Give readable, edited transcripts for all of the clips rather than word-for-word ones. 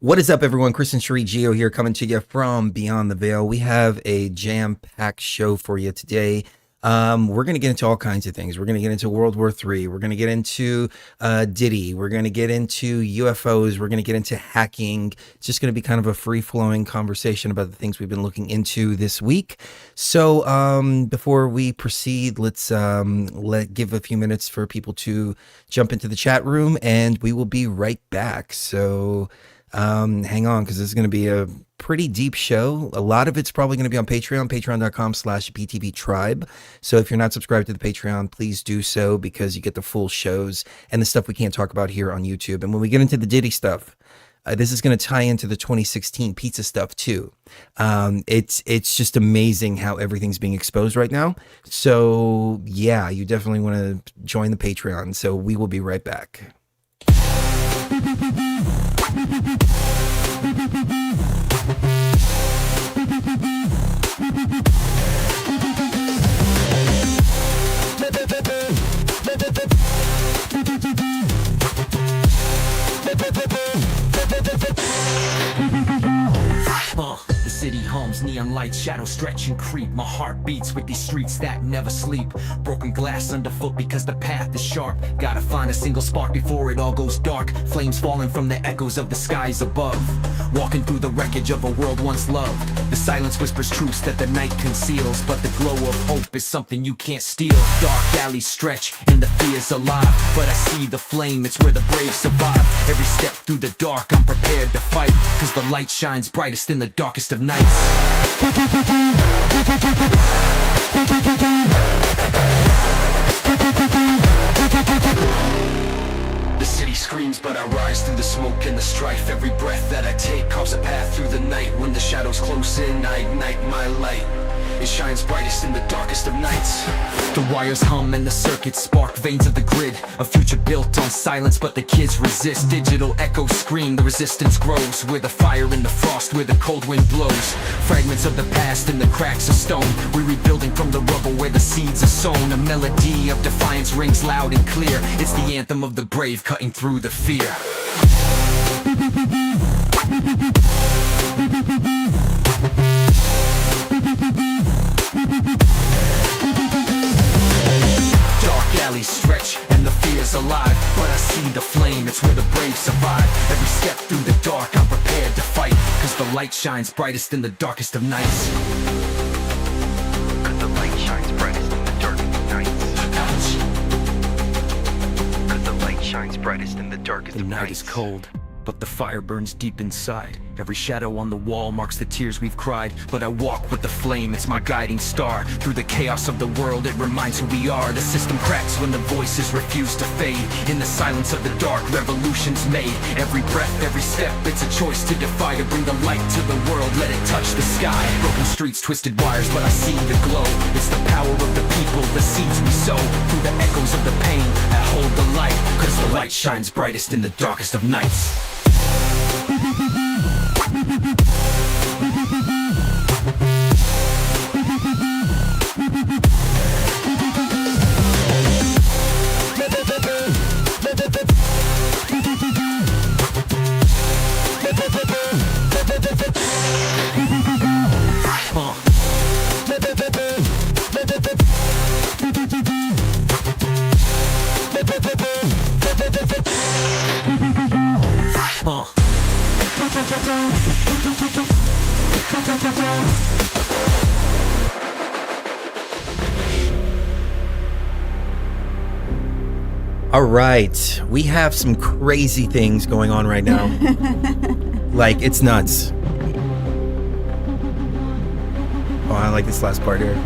What is up, everyone? Chris and Cherie Gio here, coming to you from Beyond the Veil. We have a jam-packed show for you today. We're going to get into all kinds of things. We're going to get into World War III. We're going to get into Diddy. We're going to get into UFOs. We're going to get into hacking. It's just going to be kind of a free-flowing conversation about the things we've been looking into this week. So before we proceed, let's give a few minutes for people to jump into the chat room, and we will be right back. So hang on, because this is going to be a pretty deep show. A lot of it's probably going to be on Patreon, patreon.com/BTV Tribe. So if you're not subscribed to the Patreon, please do so, because you get the full shows and the stuff we can't talk about here on YouTube. And when we get into the Diddy stuff, this is going to tie into the 2016 pizza stuff too. It's just amazing how everything's being exposed right now. So yeah, you definitely want to join the Patreon. So we will be right back. The city hums, neon lights, shadows stretch and creep. My heart beats with these streets that never sleep. Broken glass underfoot because the path is sharp. Gotta find a single spark before it all goes dark. Flames falling from the echoes of the skies above. Walking through the wreckage of a world once loved. The silence whispers truths that the night conceals, but the glow of hope is something you can't steal. Dark alleys stretch and the fear's alive, but I see the flame, it's where the brave survive. Every step through the dark I'm prepared to fight, cause the light shines brightest in the darkest of nights. The city screams, but I rise through the smoke and the strife. Every breath that I take carves a path through the night. When the shadows close in, I ignite my light. It shines brightest in the darkest of nights. The wires hum and the circuits spark veins of the grid. A future built on silence, but the kids resist. Digital echoes scream, the resistance grows. We're the fire in the frost, where the cold wind blows. Fragments of the past in the cracks of stone. We're rebuilding from the rubble where the seeds are sown. A melody of defiance rings loud and clear. It's the anthem of the brave cutting through the fear. Dark alleys stretch and the fear's alive, but I see the flame, it's where the brave survive. Every step through the dark I'm prepared to fight, cause the light shines brightest in the darkest of nights. Cause the light shines brightest in the darkest of nights. Cause the light shines brightest in the darkest The of night nights. is cold, but the fire burns deep inside. Every shadow on the wall marks the tears we've cried, but I walk with the flame, it's my guiding star. Through the chaos of the world, it reminds who we are. The system cracks when the voices refuse to fade. In the silence of the dark, revolution's made. Every breath, every step, it's a choice to defy. To bring the light to the world, let it touch the sky. Broken streets, twisted wires, but I see the glow. It's the power of the people, the seeds we sow. Through the echoes of the pain, I hold the light, cause the light shines brightest in the darkest of nights. All right, we have some crazy things going on right now. Like, it's nuts. Oh, I like this last part here.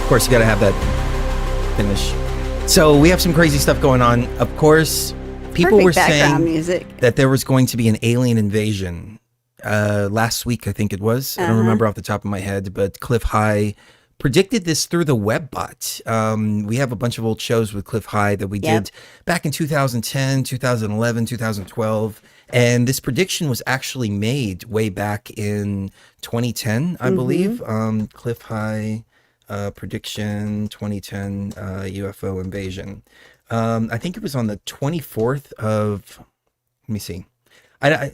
Of course, you gotta have that finish. So we have some crazy stuff going on. Of course, people Perfect were background saying music. that there was going to be an alien invasion. Last week, I think it was. I don't remember off the top of my head, but Cliff High predicted this through the webbot. We have a bunch of old shows with Cliff High that we did back in 2010, 2011, 2012. And this prediction was actually made way back in 2010, I believe. Cliff High. prediction 2010 UFO invasion. I think it was on the 24th of, let me see. I,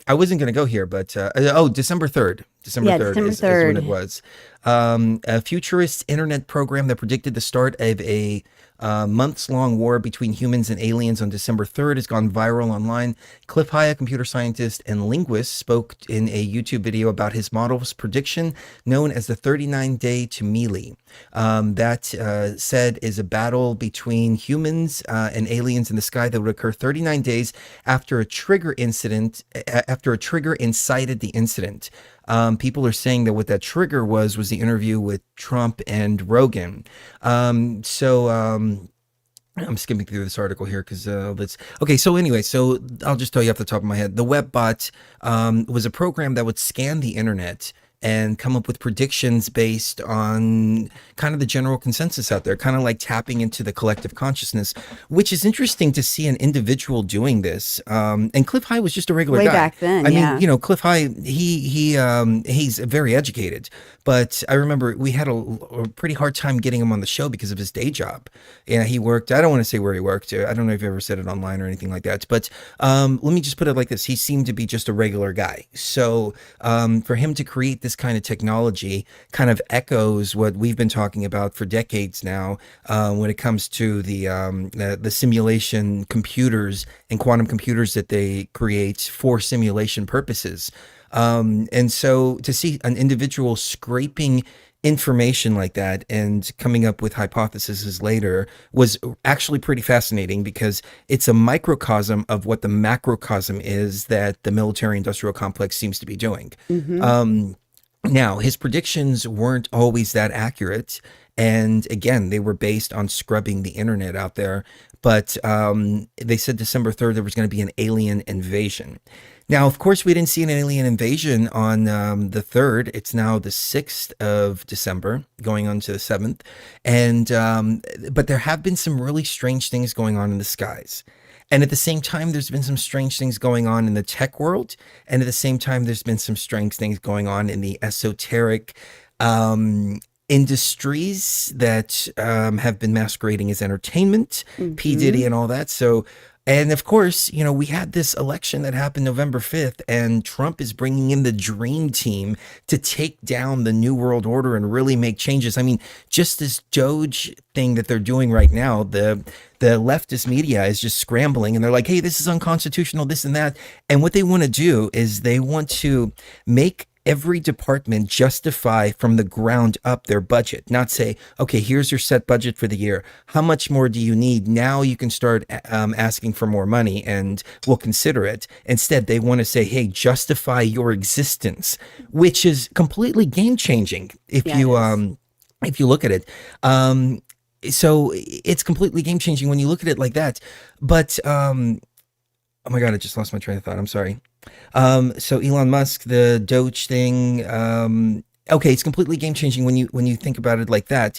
I wasn't going to go here, but December 3rd. December 3rd is when it was. A futurist internet program that predicted the start of a months-long war between humans and aliens on December 3rd has gone viral online. Cliff High, a computer scientist and linguist, spoke in a YouTube video about his model's prediction known as the 39-day to melee. That said is a battle between humans and aliens in the sky that would occur 39 days after a trigger incited the incident. People are saying that what that trigger was the interview with Trump and Rogan. I'm skimming through this article here because okay. So anyway, so I'll just tell you off the top of my head. The WebBot was a program that would scan the internet and come up with predictions based on kind of the general consensus out there, kind of like tapping into the collective consciousness, which is interesting to see an individual doing this. And Cliff High was just a regular guy. Way back then, I mean, you know, Cliff High, he's very educated, but I remember we had a pretty hard time getting him on the show because of his day job. Yeah, he worked, I don't want to say where he worked. I don't know if you ever said it online or anything like that, but let me just put it like this. He seemed to be just a regular guy. So for him to create this kind of technology kind of echoes what we've been talking about for decades now when it comes to the simulation computers and quantum computers that they create for simulation purposes. And so to see an individual scraping information like that and coming up with hypotheses later was actually pretty fascinating because it's a microcosm of what the macrocosm is that the military industrial complex seems to be doing. Now, his predictions weren't always that accurate. And again, they were based on scrubbing the internet out there. But they said December 3rd, there was going to be an alien invasion. Now, of course, we didn't see an alien invasion on the 3rd. It's now the 6th of December, going on to the 7th. And but there have been some really strange things going on in the skies. And at the same time, there's been some strange things going on in the tech world. And at the same time, there's been some strange things going on in the esoteric industries that have been masquerading as entertainment, P. Diddy and all that. So, and of course, you know, we had this election that happened November 5th, and Trump is bringing in the dream team to take down the New World Order and really make changes. I mean, just this Doge thing that they're doing right now, the leftist media is just scrambling and they're like, hey, this is unconstitutional, this and that. And what they want to do is they want to make every department justify from the ground up their budget, not say, okay, here's your set budget for the year. How much more do you need? Now you can start asking for more money and we'll consider it. Instead, they want to say, hey, justify your existence, which is completely game changing if you look at it. So it's completely game changing when you look at it like that. But, oh my God, I just lost my train of thought. I'm sorry. So Elon Musk, the Doge thing, okay, it's completely game changing when you think about it like that.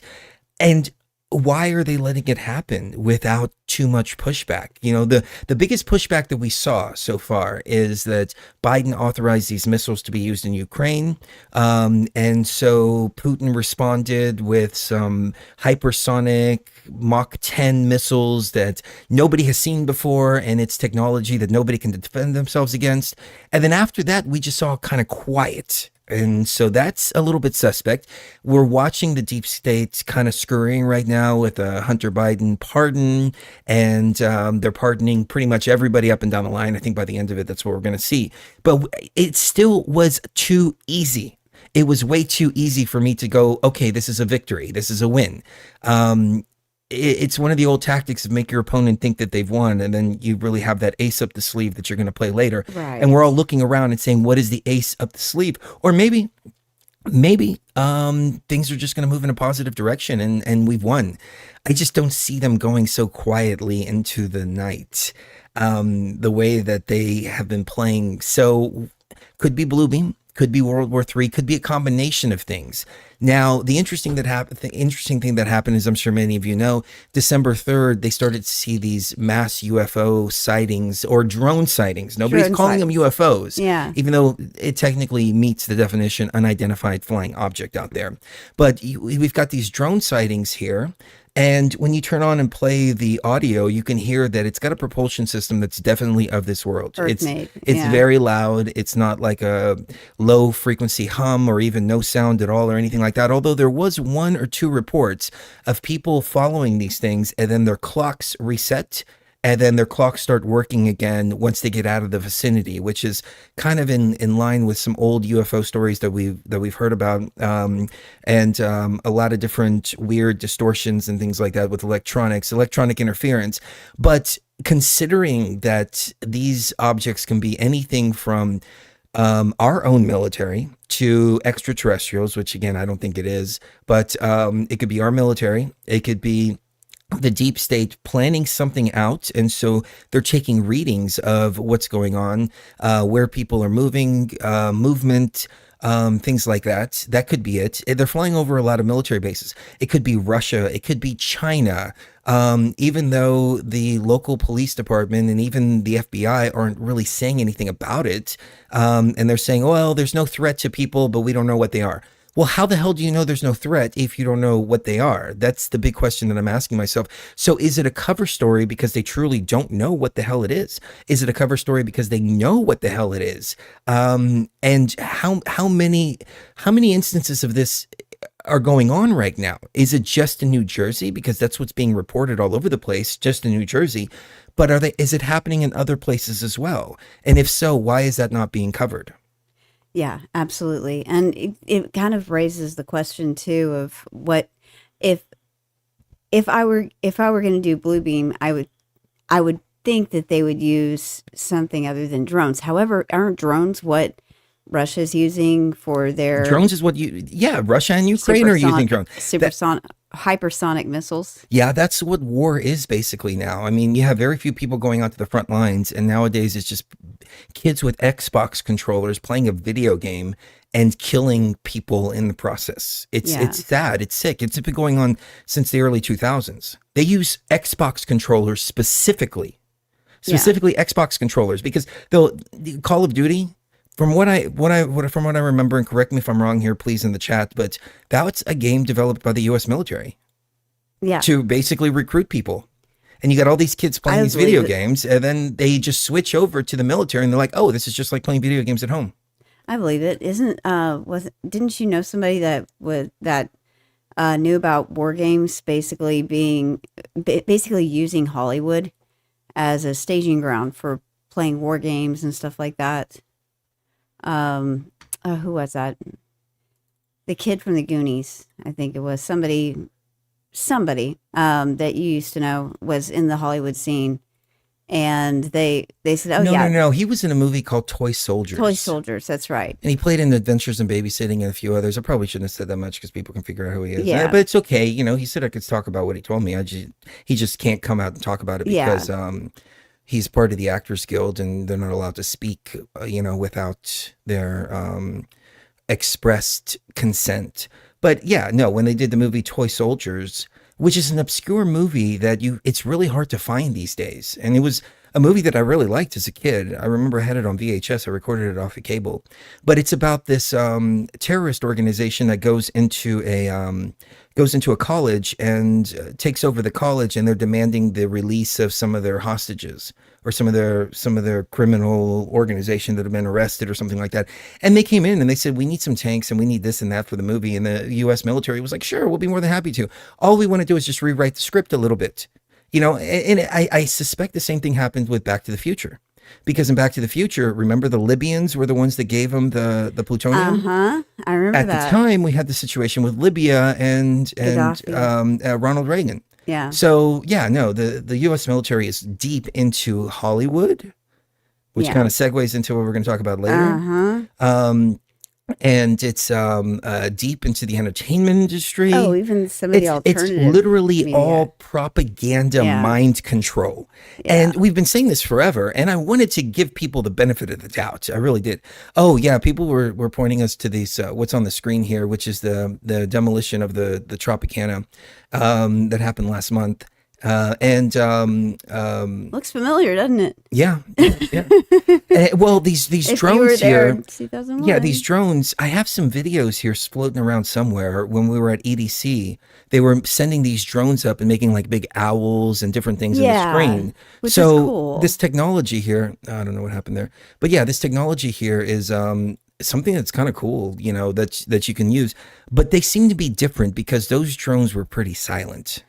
And why are they letting it happen without too much pushback? You know, the biggest pushback that we saw so far is that Biden authorized these missiles to be used in Ukraine. And so Putin responded with some hypersonic Mach 10 missiles that nobody has seen before, and it's technology that nobody can defend themselves against. And then after that, we just saw kind of quiet. And so that's a little bit suspect. We're watching the deep state kind of scurrying right now with a Hunter Biden pardon, and they're pardoning pretty much everybody up and down the line. I think by the end of it, that's what we're going to see. But it still was too easy. It was way too easy for me to go, okay, this is a victory. This is a win. It's one of the old tactics of make your opponent think that they've won, and then you really have that ace up the sleeve that you're going to play later. Right. And we're all looking around and saying, what is the ace up the sleeve? Or maybe things are just going to move in a positive direction and we've won. I just don't see them going so quietly into the night the way that they have been playing. So could be blue beam. could be World War III, could be a combination of things. Now, the interesting thing that happened is, I'm sure many of you know, December 3rd, they started to see these mass UFO sightings or drone sightings. Nobody's calling them UFOs, even though it technically meets the definition unidentified flying object out there. But we've got these drone sightings here. And when you turn on and play the audio, you can hear that it's got a propulsion system that's definitely of this world. Earth-made. It's very loud. It's not like a low frequency hum or even no sound at all or anything like that. Although there was 1 or 2 reports of people following these things and then their clocks reset and then their clocks start working again once they get out of the vicinity, which is kind of in line with some old UFO stories that we've heard about, and a lot of different weird distortions and things like that with electronic interference. But considering that these objects can be anything from our own military to extraterrestrials, which again I don't think it is, but it could be our military, it could be the deep state planning something out, and so they're taking readings of what's going on, where people are moving, movement, things like that. That could be it. They're flying over a lot of military bases. It could be Russia. It could be China. Even though the local police department and even the FBI aren't really saying anything about it, and they're saying, well, there's no threat to people, but we don't know what they are. Well, how the hell do you know there's no threat if you don't know what they are? That's the big question that I'm asking myself. So is it a cover story because they truly don't know what the hell it is? Is it a cover story because they know what the hell it is? And how many instances of this are going on right now? Is it just in New Jersey? Because that's what's being reported all over the place, just in New Jersey. But is it happening in other places as well? And if so, why is that not being covered? Yeah, absolutely. And it kind of raises the question too of what if I were going to do Blue Beam, I would think that they would use something other than drones. However, aren't drones what Russia's using for their drones? Is what Russia and Ukraine are using drones. Hypersonic missiles. Yeah, that's what war is basically now. I mean, you have very few people going onto the front lines, and nowadays it's just kids with Xbox controllers playing a video game and killing people in the process. It's sad. It's sick. It's been going on since the early 2000s. They use Xbox controllers specifically Xbox controllers, because Call of Duty, from what I remember, and correct me if I'm wrong here, please, in the chat, but that's a game developed by the U.S. military. Yeah. To basically recruit people. And you got all these kids playing these video games, and then they just switch over to the military, and they're like, "Oh, this is just like playing video games at home." I believe it. Didn't you know somebody that knew about war games basically using Hollywood as a staging ground for playing war games and stuff like that? Who was that? The kid from the Goonies. I think it was somebody that you used to know was in the Hollywood scene, and they said, no, he was in a movie called Toy Soldiers. Toy Soldiers, that's right. And he played in Adventures in Babysitting and a few others. I probably shouldn't have said that much because people can figure out who he is. Yeah. But it's okay. He said I could talk about what he told me. He just can't come out and talk about it because he's part of the Actors Guild, and they're not allowed to speak, without their expressed consent. But when they did the movie Toy Soldiers, which is an obscure movie that it's really hard to find these days. And it was a movie that I really liked as a kid. I remember I had it on VHS. I recorded it off of cable. But it's about this terrorist organization that goes into a college and takes over the college, and they're demanding the release of some of their hostages or some of their criminal organization that have been arrested or something like that. And they came in and they said, we need some tanks and we need this and that for the movie. And the U.S. military was like, sure, we'll be more than happy to. All we want to do is just rewrite the script a little bit. And I suspect the same thing happened with Back to the Future. Because in Back to the Future, remember the Libyans were the ones that gave them the plutonium? I remember that. At the time, we had the situation with Libya and Ronald Reagan. Yeah. So, the U.S. military is deep into Hollywood, which kind of segues into what we're going to talk about later. and it's deep into the entertainment industry. Oh, even some of the It's alternative literally media. all propaganda, Yeah. mind control. And we've been saying this forever, and I wanted to give people the benefit of the doubt. I really did. Oh yeah, people were pointing us to these what's on the screen here, which is the demolition of the Tropicana that happened last month. Looks familiar, doesn't it? Yeah. Well, these If drones you were there here. in 2001. Yeah, these drones, I have some videos here floating around somewhere. When we were at EDC, they were sending these drones up and making like big owls and different things in the Yeah, screen. which So is cool. this technology here, I don't know what happened there, but yeah, this technology here is something that's kind of cool, you know, that you can use. But they seem to be different because those drones were pretty silent.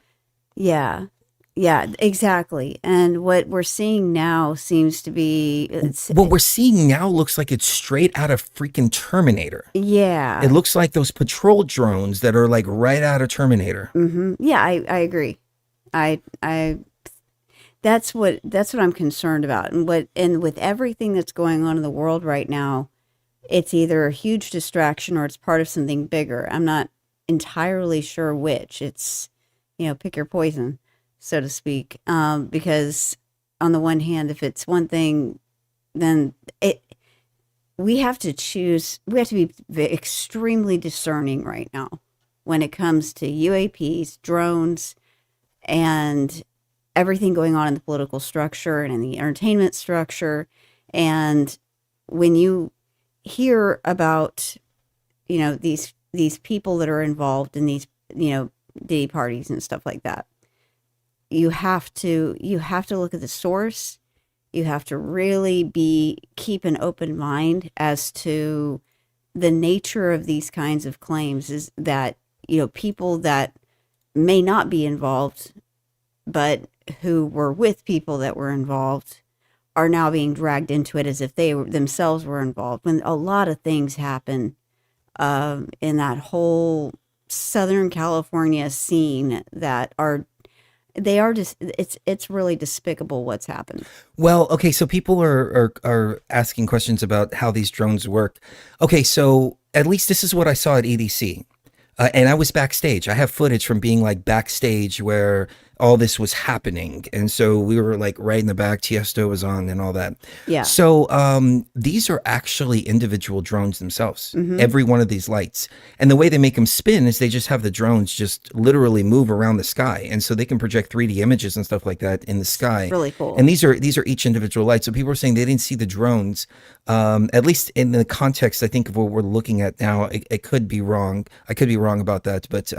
Yeah. Yeah, exactly. And what we're seeing now seems to be What we're seeing now looks like it's straight out of freaking Terminator. yeah. It looks like those patrol drones that are like right out of Terminator. Yeah, I agree. I that's what I'm concerned about. And with everything that's going on in the world right now, it's either a huge distraction or it's part of something bigger. I'm not entirely sure which. It's, pick your poison, so to speak. Because on the one hand, if it's one thing, then we have to choose. We have to be extremely discerning right now when it comes to UAPs, drones, and everything going on in the political structure and in the entertainment structure. And when you hear about, these people that are involved in these, Diddy parties and stuff like that, you have to look at the source. You have to really keep an open mind as to the nature of these kinds of claims, is that, people that may not be involved, but who were with people that were involved, are now being dragged into it as if they themselves were involved, when a lot of things happen in that whole Southern California scene that are just, it's really despicable what's happened. Well, okay, so people are asking questions about how these drones work. Okay, so at least this is what I saw at EDC. And I was backstage. I have footage from being like backstage where all this was happening. And so we were like right in the back, Tiesto was on and all that. Yeah. So these are actually individual drones themselves, every one of these lights. And the way they make them spin is they just have the drones just literally move around the sky. And so they can project 3D images and stuff like that in the sky. Really cool. And these are each individual light. So people are saying they didn't see the drones, at least in the context, I think, of what we're looking at now. It could be wrong. I could be wrong about that. But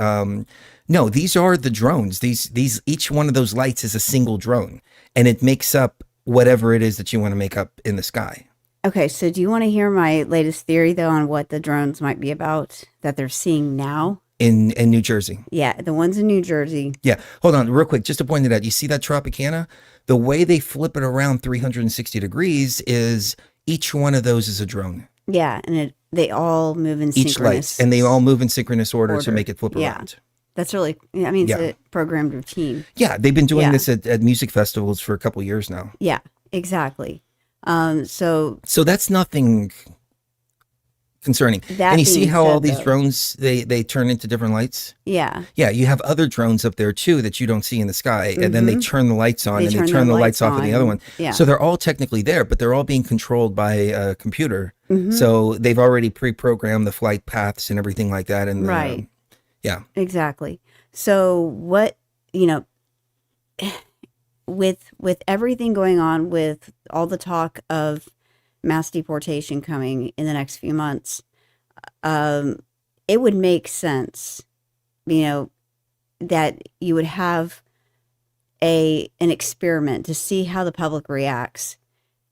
no, these are the drones. These each one of those lights is a single drone, and it makes up whatever it is that you want to make up in the sky. Okay, so do you want to hear my latest theory, though, on what the drones might be about that they're seeing now? In New Jersey. Yeah, the ones in New Jersey. Yeah. Hold on real quick, just to point it out. You see that Tropicana? The way they flip it around 360 degrees is each one of those is a drone. Yeah, and they all move in Each synchronous. light. And they all move in synchronous order to make it flip Yeah. around. That's really, it's a programmed routine. Yeah, they've been doing Yeah. this at music festivals for a couple years now. Yeah, exactly. So that's nothing concerning. That And you see being how all said, these though- drones, they turn into different lights? yeah, Yeah, you have other drones up there too that you don't see in the sky. And then they turn the lights on and they turn the lights off in the other one. Yeah. So they're all technically there, but they're all being controlled by a computer. Mm-hmm. So they've already pre-programmed the flight paths and everything like that. And Right. Yeah. exactly. So what, with everything going on, with all the talk of mass deportation coming in the next few months, it would make sense, that you would have an experiment to see how the public reacts,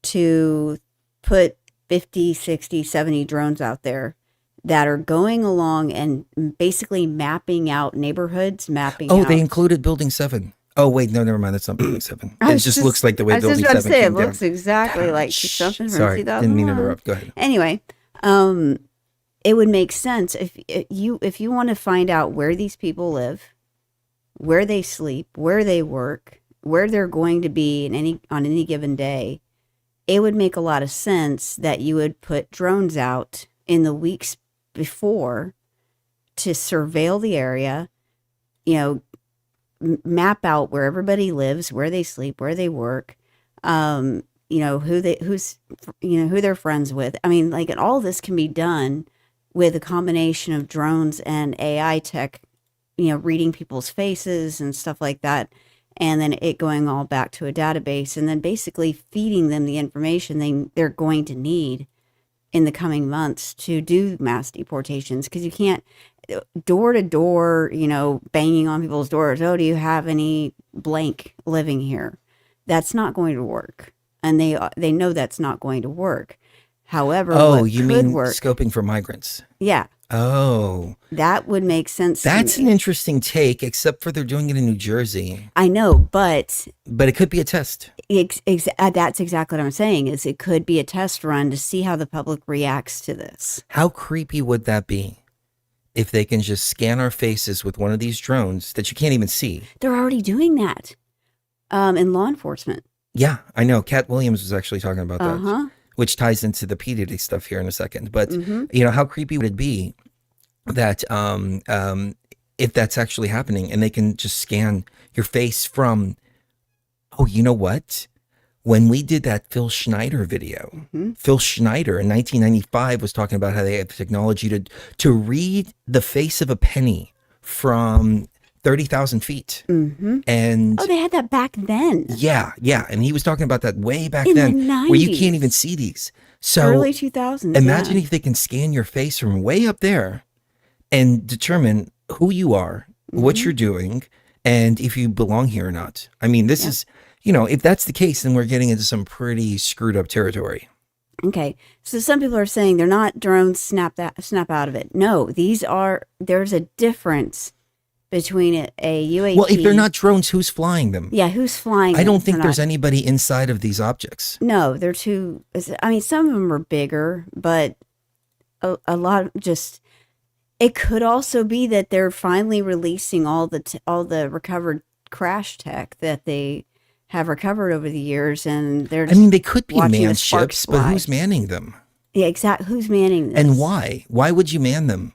to put 50, 60, 70 drones out there that are going along and basically mapping out neighborhoods, Oh, out. they included Building 7. Oh, wait, no, never mind. That's not Building 7. I It was just looks like the way I was Building just about 7 to say, came it down. looks exactly like something from Sorry, 2001. didn't mean to interrupt. Go ahead. Anyway, it would make sense if you want to find out where these people live, where they sleep, where they work, where they're going to be on any given day. It would make a lot of sense that you would put drones out in the weeks before to surveil the area, map out where everybody lives, where they sleep, where they work, who they're friends with. I mean, like, and all this can be done with a combination of drones and AI tech, reading people's faces and stuff like that. And then it going all back to a database and then basically feeding them the information they're going to need in the coming months to do mass deportations. Because you can't door to door, banging on people's doors. Oh, do you have any blank living here? That's not going to work. And they know that's not going to work. However, what you mean work, scoping for migrants? Yeah. Oh, that would make sense. That's an interesting take, except for they're doing it in New Jersey. I know, but it could be a test. That's exactly what I'm saying. Is it could be a test run to see how the public reacts to this. How creepy would that be? If they can just scan our faces with one of these drones that you can't even see. They're already doing that in law enforcement. Yeah, I know. Cat Williams was actually talking about that. Uh-huh. Which ties into the P. Diddy stuff here in a second. But, how creepy would it be that if that's actually happening and they can just scan your face from, you know what? When we did that Phil Schneider video, Phil Schneider in 1995 was talking about how they have the technology to read the face of a penny from 30,000 feet. Mm-hmm. And they had that back then. Yeah. And he was talking about that way back in then, the 90s. where you can't even see these. So early 2000s. Imagine if they can scan your face from way up there and determine who you are, what you're doing, and if you belong here or not. I mean, this is, if that's the case, then we're getting into some pretty screwed up territory. Okay. So some people are saying they're not drones snap out of it. No, there's a difference between a UAP. Well, if they're not drones, who's flying them? Yeah, who's flying them? I don't think there's anybody inside of these objects. No, they're too, some of them are bigger, but a lot just, it could also be that they're finally releasing all the recovered crash tech that they have recovered over the years, and they're just they could be manned ships, but who's manning them? Yeah, exactly. Who's manning them? And why? Why would you man them?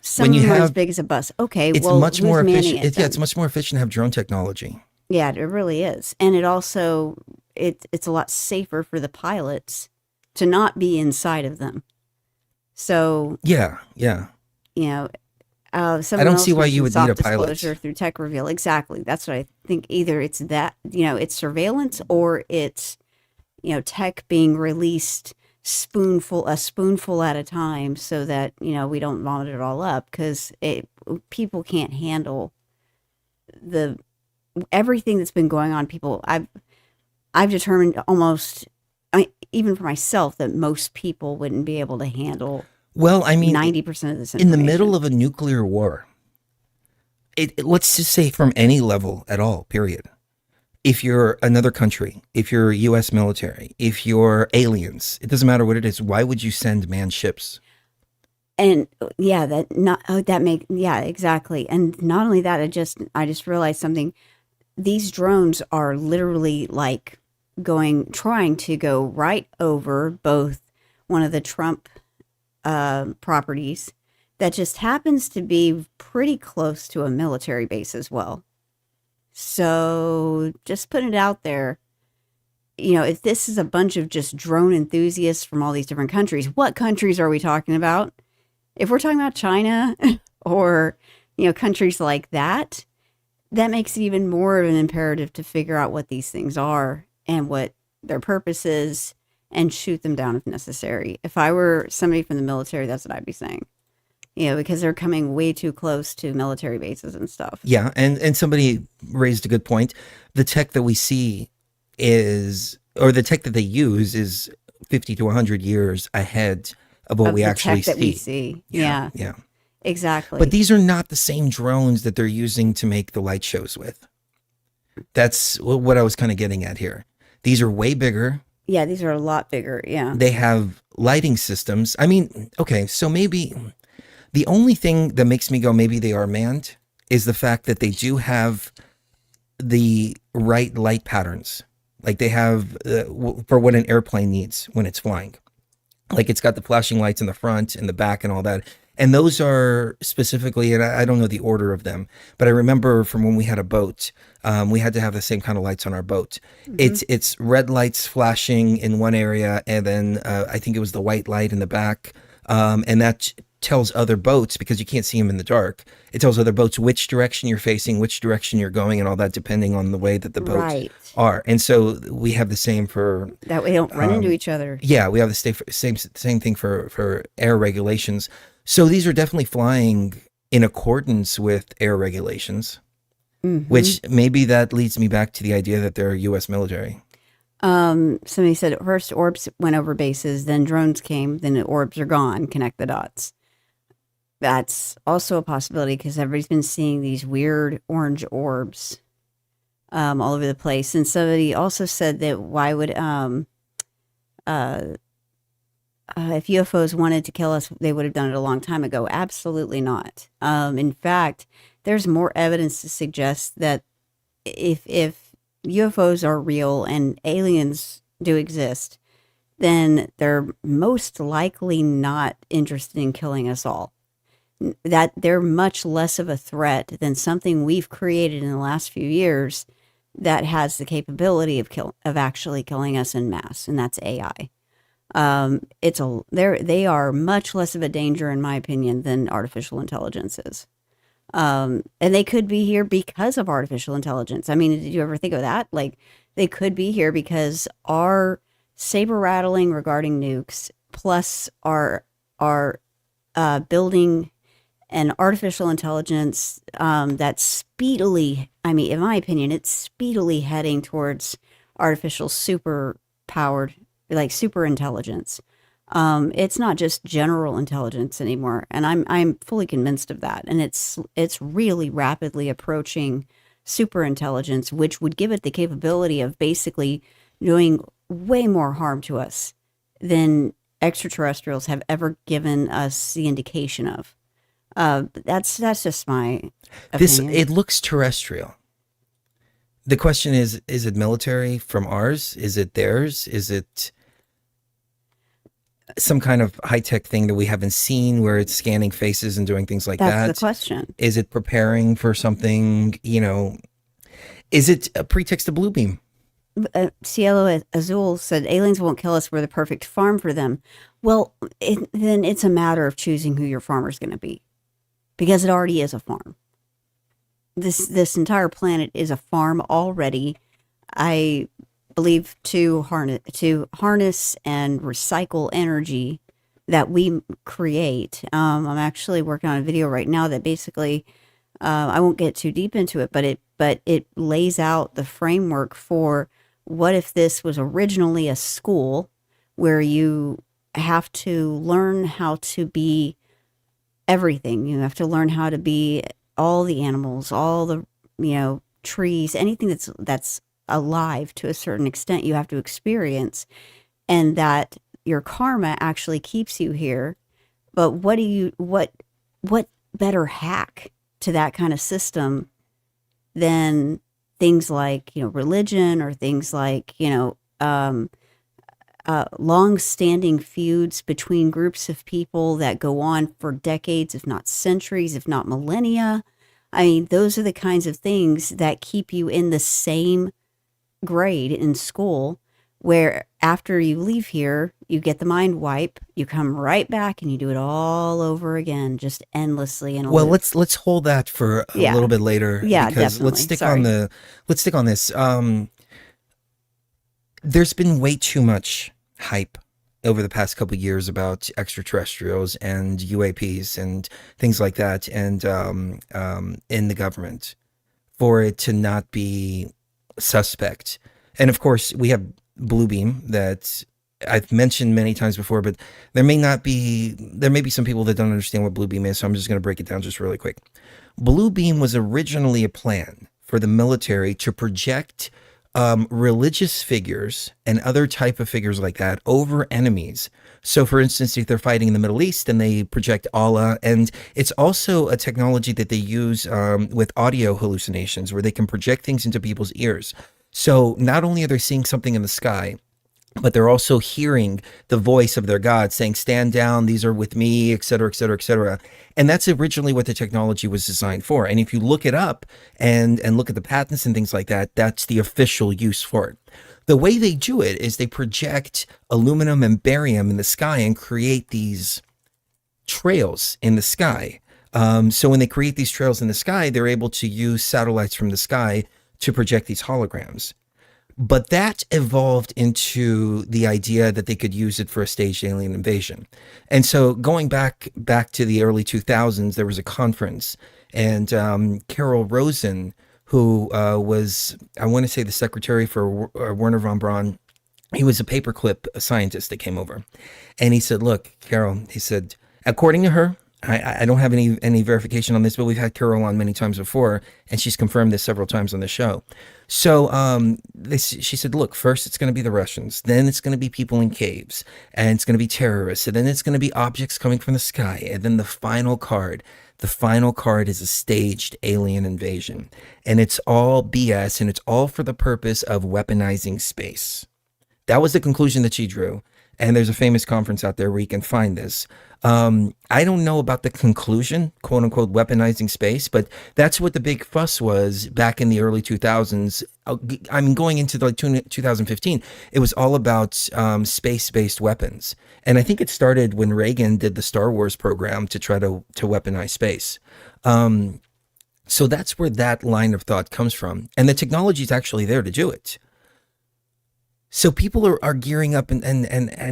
Some of them are as big as a bus. Okay, it's much more efficient. It's much more efficient to have drone technology. Yeah, it really is, and it also it's a lot safer for the pilots to not be inside of them. So yeah. I don't see why you would need a pilot through tech reveal. Exactly, that's what I think. Either it's that it's surveillance, or it's tech being released a spoonful at a time, so that we don't vomit it all up, because people can't handle everything that's been going on. I've determined almost, even for myself, that most people wouldn't be able to handle 90% of this information. In the middle of a nuclear war, let's just say from any level at all, period. If you're another country, if you're U.S. military, if you're aliens, it doesn't matter what it is. Why would you send manned ships? And exactly. And not only that, I just realized something. These drones are literally like trying to go right over both one of the Trump properties that just happens to be pretty close to a military base as well. So just putting it out there, if this is a bunch of just drone enthusiasts from all these different countries, what countries are we talking about? If we're talking about China or, countries like that, that makes it even more of an imperative to figure out what these things are and what their purpose is, and shoot them down if necessary. If I were somebody from the military, that's what I'd be saying. Because they're coming way too close to military bases and stuff. Yeah, and somebody raised a good point. The tech that we see or the tech that they use is 50 to 100 years ahead of what we actually see. That we see. Yeah. Exactly. But these are not the same drones that they're using to make the light shows with. That's what I was kind of getting at here. These are way bigger. Yeah, these are a lot bigger. Yeah. They have lighting systems. Okay, so maybe the only thing that makes me go, maybe they are manned, is the fact that they do have the right light patterns. Like they have for what an airplane needs when it's flying. Like it's got the flashing lights in the front and the back and all that. And those are specifically, and I don't know the order of them, but I remember from when we had a boat, we had to have the same kind of lights on our boat. It's red lights flashing in one area, and then I think it was the white light in the back, and that tells other boats, because you can't see them in the dark. It tells other boats which direction you're facing, which direction you're going, and all that, depending on the way that the boats Right. are. And so we have the same for That way they don't run into each other. yeah, we have the same thing for air regulations. So these are definitely flying in accordance with air regulations, which maybe that leads me back to the idea that they're U.S. military. Somebody said first orbs went over bases, then drones came, then the orbs are gone. Connect the dots. That's also a possibility because everybody's been seeing these weird orange orbs all over the place. And somebody also said that why would if UFOs wanted to kill us, they would have done it a long time ago. Absolutely not. In fact, there's more evidence to suggest that if UFOs are real and aliens do exist, then they're most likely not interested in killing us all. That they're much less of a threat than something we've created in the last few years that has the capability of actually killing us en masse, and that's AI. They are much less of a danger, in my opinion, than artificial intelligence is. And they could be here because of artificial intelligence. I mean, did you ever think of that? Like, they could be here because our saber rattling regarding nukes, plus our building an artificial intelligence that's speedily, I mean, in my opinion, it's speedily heading towards artificial super powered, like super intelligence. It's not just general intelligence anymore, and I'm fully convinced of that. And it's really rapidly approaching super intelligence, which would give it the capability of basically doing way more harm to us than extraterrestrials have ever given us the indication of. That's just my opinion. It looks terrestrial. The question is it military from ours? Is it theirs? Is it some kind of high-tech thing that we haven't seen where it's scanning faces and doing things like that? That's the question. Is it preparing for something, is it a pretext to blue beam? Cielo Azul said, aliens won't kill us. We're the perfect farm for them. Well, then it's a matter of choosing who your farmer is going to be, because it already is a farm. This entire planet is a farm already. I believe to harness and recycle energy that we create. I'm actually working on a video right now that basically, I won't get too deep into it, but it lays out the framework for what if this was originally a school where you have to learn how to be everything. You have to learn how to be all the animals, all the, trees, anything that's alive to a certain extent you have to experience, and that your karma actually keeps you here. But what better hack to that kind of system than things like, religion, or things like, long-standing feuds between groups of people that go on for decades, if not centuries, if not millennia. I mean, those are the kinds of things that keep you in the same grade in school, where after you leave here, you get the mind wipe, you come right back and you do it all over again, just endlessly. And well, let's hold that for a little bit later. Yeah, because definitely. let's stick on this. There's been way too much hype over the past couple of years about extraterrestrials and UAPs and things like that, and in the government, for it to not be suspect. And of course, we have blue beam that I've mentioned many times before, but there may be some people that don't understand what blue beam is, so I'm just going to break it down just really quick. Blue beam was originally a plan for the military to project religious figures and other type of figures like that over enemies. So for instance, if they're fighting in the Middle East, and they project Allah, and it's also a technology that they use with audio hallucinations, where they can project things into people's ears. So not only are they seeing something in the sky, but they're also hearing the voice of their God saying, stand down, these are with me, et cetera, et cetera, et cetera. And that's originally what the technology was designed for. And if you look it up and look at the patents and things like that, that's the official use for it. The way they do it is they project aluminum and barium in the sky and create these trails in the sky. So when they create these trails in the sky, they're able to use satellites from the sky to project these holograms. But that evolved into the idea that they could use it for a staged alien invasion. And so going back to the early 2000s, there was a conference, and Carol Rosen, who was, I want to say, the secretary for Werner von Braun, he was a paperclip scientist that came over. And he said, look, Carol, he said, according to her, I don't have any verification on this, but we've had Carol on many times before, and she's confirmed this several times on the show. So she said, look, first it's going to be the Russians, then it's going to be people in caves, and it's going to be terrorists, and then it's going to be objects coming from the sky, and then the final card is a staged alien invasion. And it's all BS, and it's all for the purpose of weaponizing space. That was the conclusion that she drew. And there's a famous conference out there where you can find this. I don't know about the conclusion, quote unquote, weaponizing space, but that's what the big fuss was back in the early 2000s. I mean, going into like 2015, it was all about space-based weapons. And I think it started when Reagan did the Star Wars program to try to weaponize space. So that's where that line of thought comes from. And the technology is actually there to do it. So people are gearing up and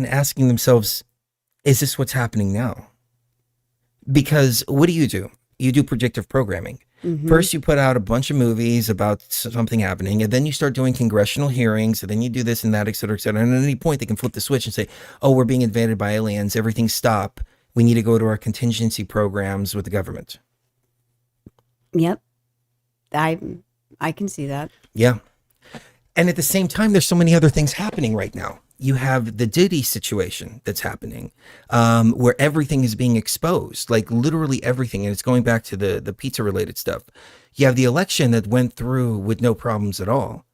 asking themselves, is this what's happening now? Because what do? You do predictive programming. Mm-hmm. First, you put out a bunch of movies about something happening, and then you start doing congressional hearings, and then you do this and that, et cetera, et cetera. And at any point, they can flip the switch and say, oh, we're being invaded by aliens. Everything stop. We need to go to our contingency programs with the government. Yep. I can see that. Yeah. And at the same time, there's so many other things happening right now. You have the Diddy situation that's happening, where everything is being exposed, like literally everything. And it's going back to the pizza related stuff. You have the election that went through with no problems at all.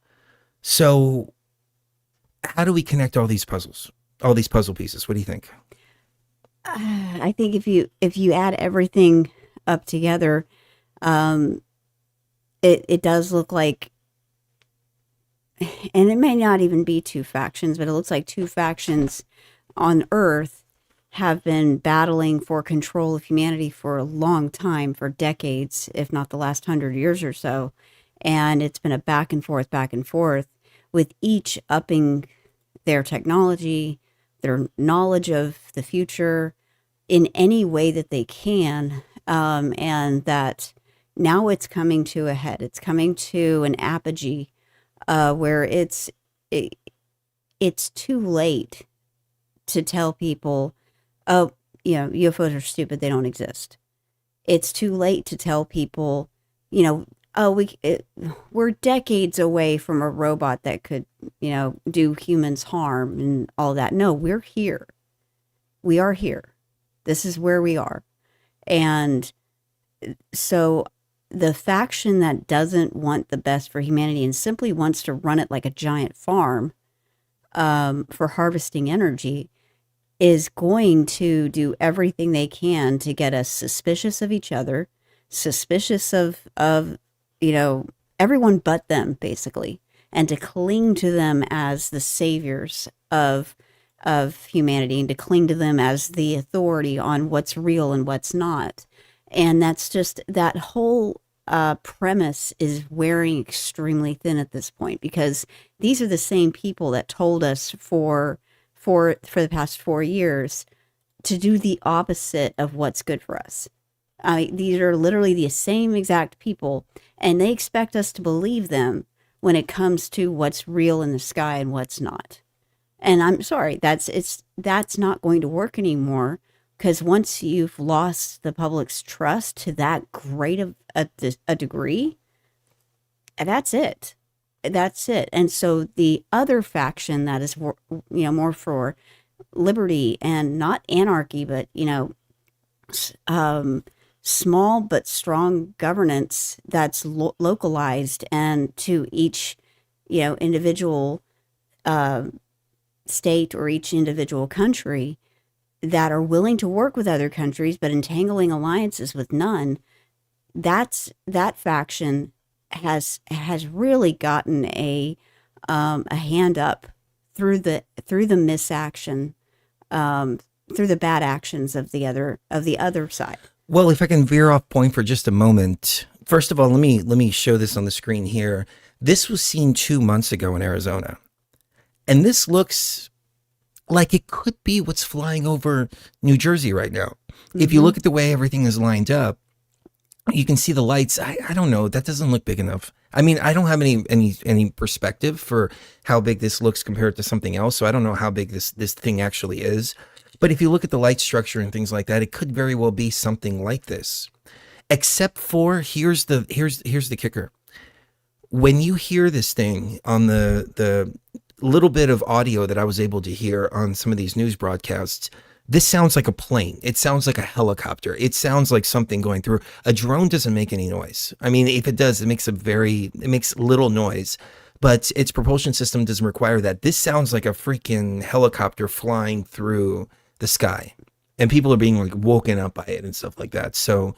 So how do we connect all these puzzle pieces? What do you think? I think if you add everything up together, it does look like, and it may not even be two factions, but it looks like two factions on Earth have been battling for control of humanity for a long time, for decades, if not the last 100 years or so. And it's been a back and forth, with each upping their technology, their knowledge of the future in any way that they can. And that now it's coming to a head. It's coming to an apogee. Where it's too late to tell people, oh, UFOs are stupid, they don't exist. It's too late to tell people, oh, we're decades away from a robot that could, do humans harm and all that. No, we're here. We are here. This is where we are. And so the faction that doesn't want the best for humanity and simply wants to run it like a giant farm for harvesting energy is going to do everything they can to get us suspicious of each other, suspicious of everyone but them, basically, and to cling to them as the saviors of humanity, and to cling to them as the authority on what's real and what's not. And that's just, that whole premise is wearing extremely thin at this point, because these are the same people that told us for the past 4 years to do the opposite of what's good for us. These are literally the same exact people, and they expect us to believe them when it comes to what's real in the sky and what's not. And I'm sorry, that's not going to work anymore. Because once you've lost the public's trust to that great of a degree, that's it. That's it. And so the other faction that is, more for liberty and not anarchy, but, small but strong governance that's localized and to each, individual state or each individual country that are willing to work with other countries but entangling alliances with none, that faction has really gotten a hand up through the misaction, through the bad actions of the other side. Well, if I can veer off point for just a moment. First of all, let me show this on the screen here. This was seen 2 months ago in Arizona. And this looks like it could be what's flying over New Jersey right now. Mm-hmm. If you look at the way everything is lined up, you can see the lights. I don't know. That doesn't look big enough. I mean, I don't have any perspective for how big this looks compared to something else. So I don't know how big this thing actually is. But if you look at the light structure and things like that, it could very well be something like this. Except for here's the kicker. When you hear this thing on the little bit of audio that I was able to hear on some of these news broadcasts, this sounds like a plane. It sounds like a helicopter. It sounds like something going through. A drone doesn't make any noise. I mean, if it does, it makes little noise, but its propulsion system doesn't require that. This sounds like a freaking helicopter flying through the sky, and people are being like woken up by it and stuff like that. So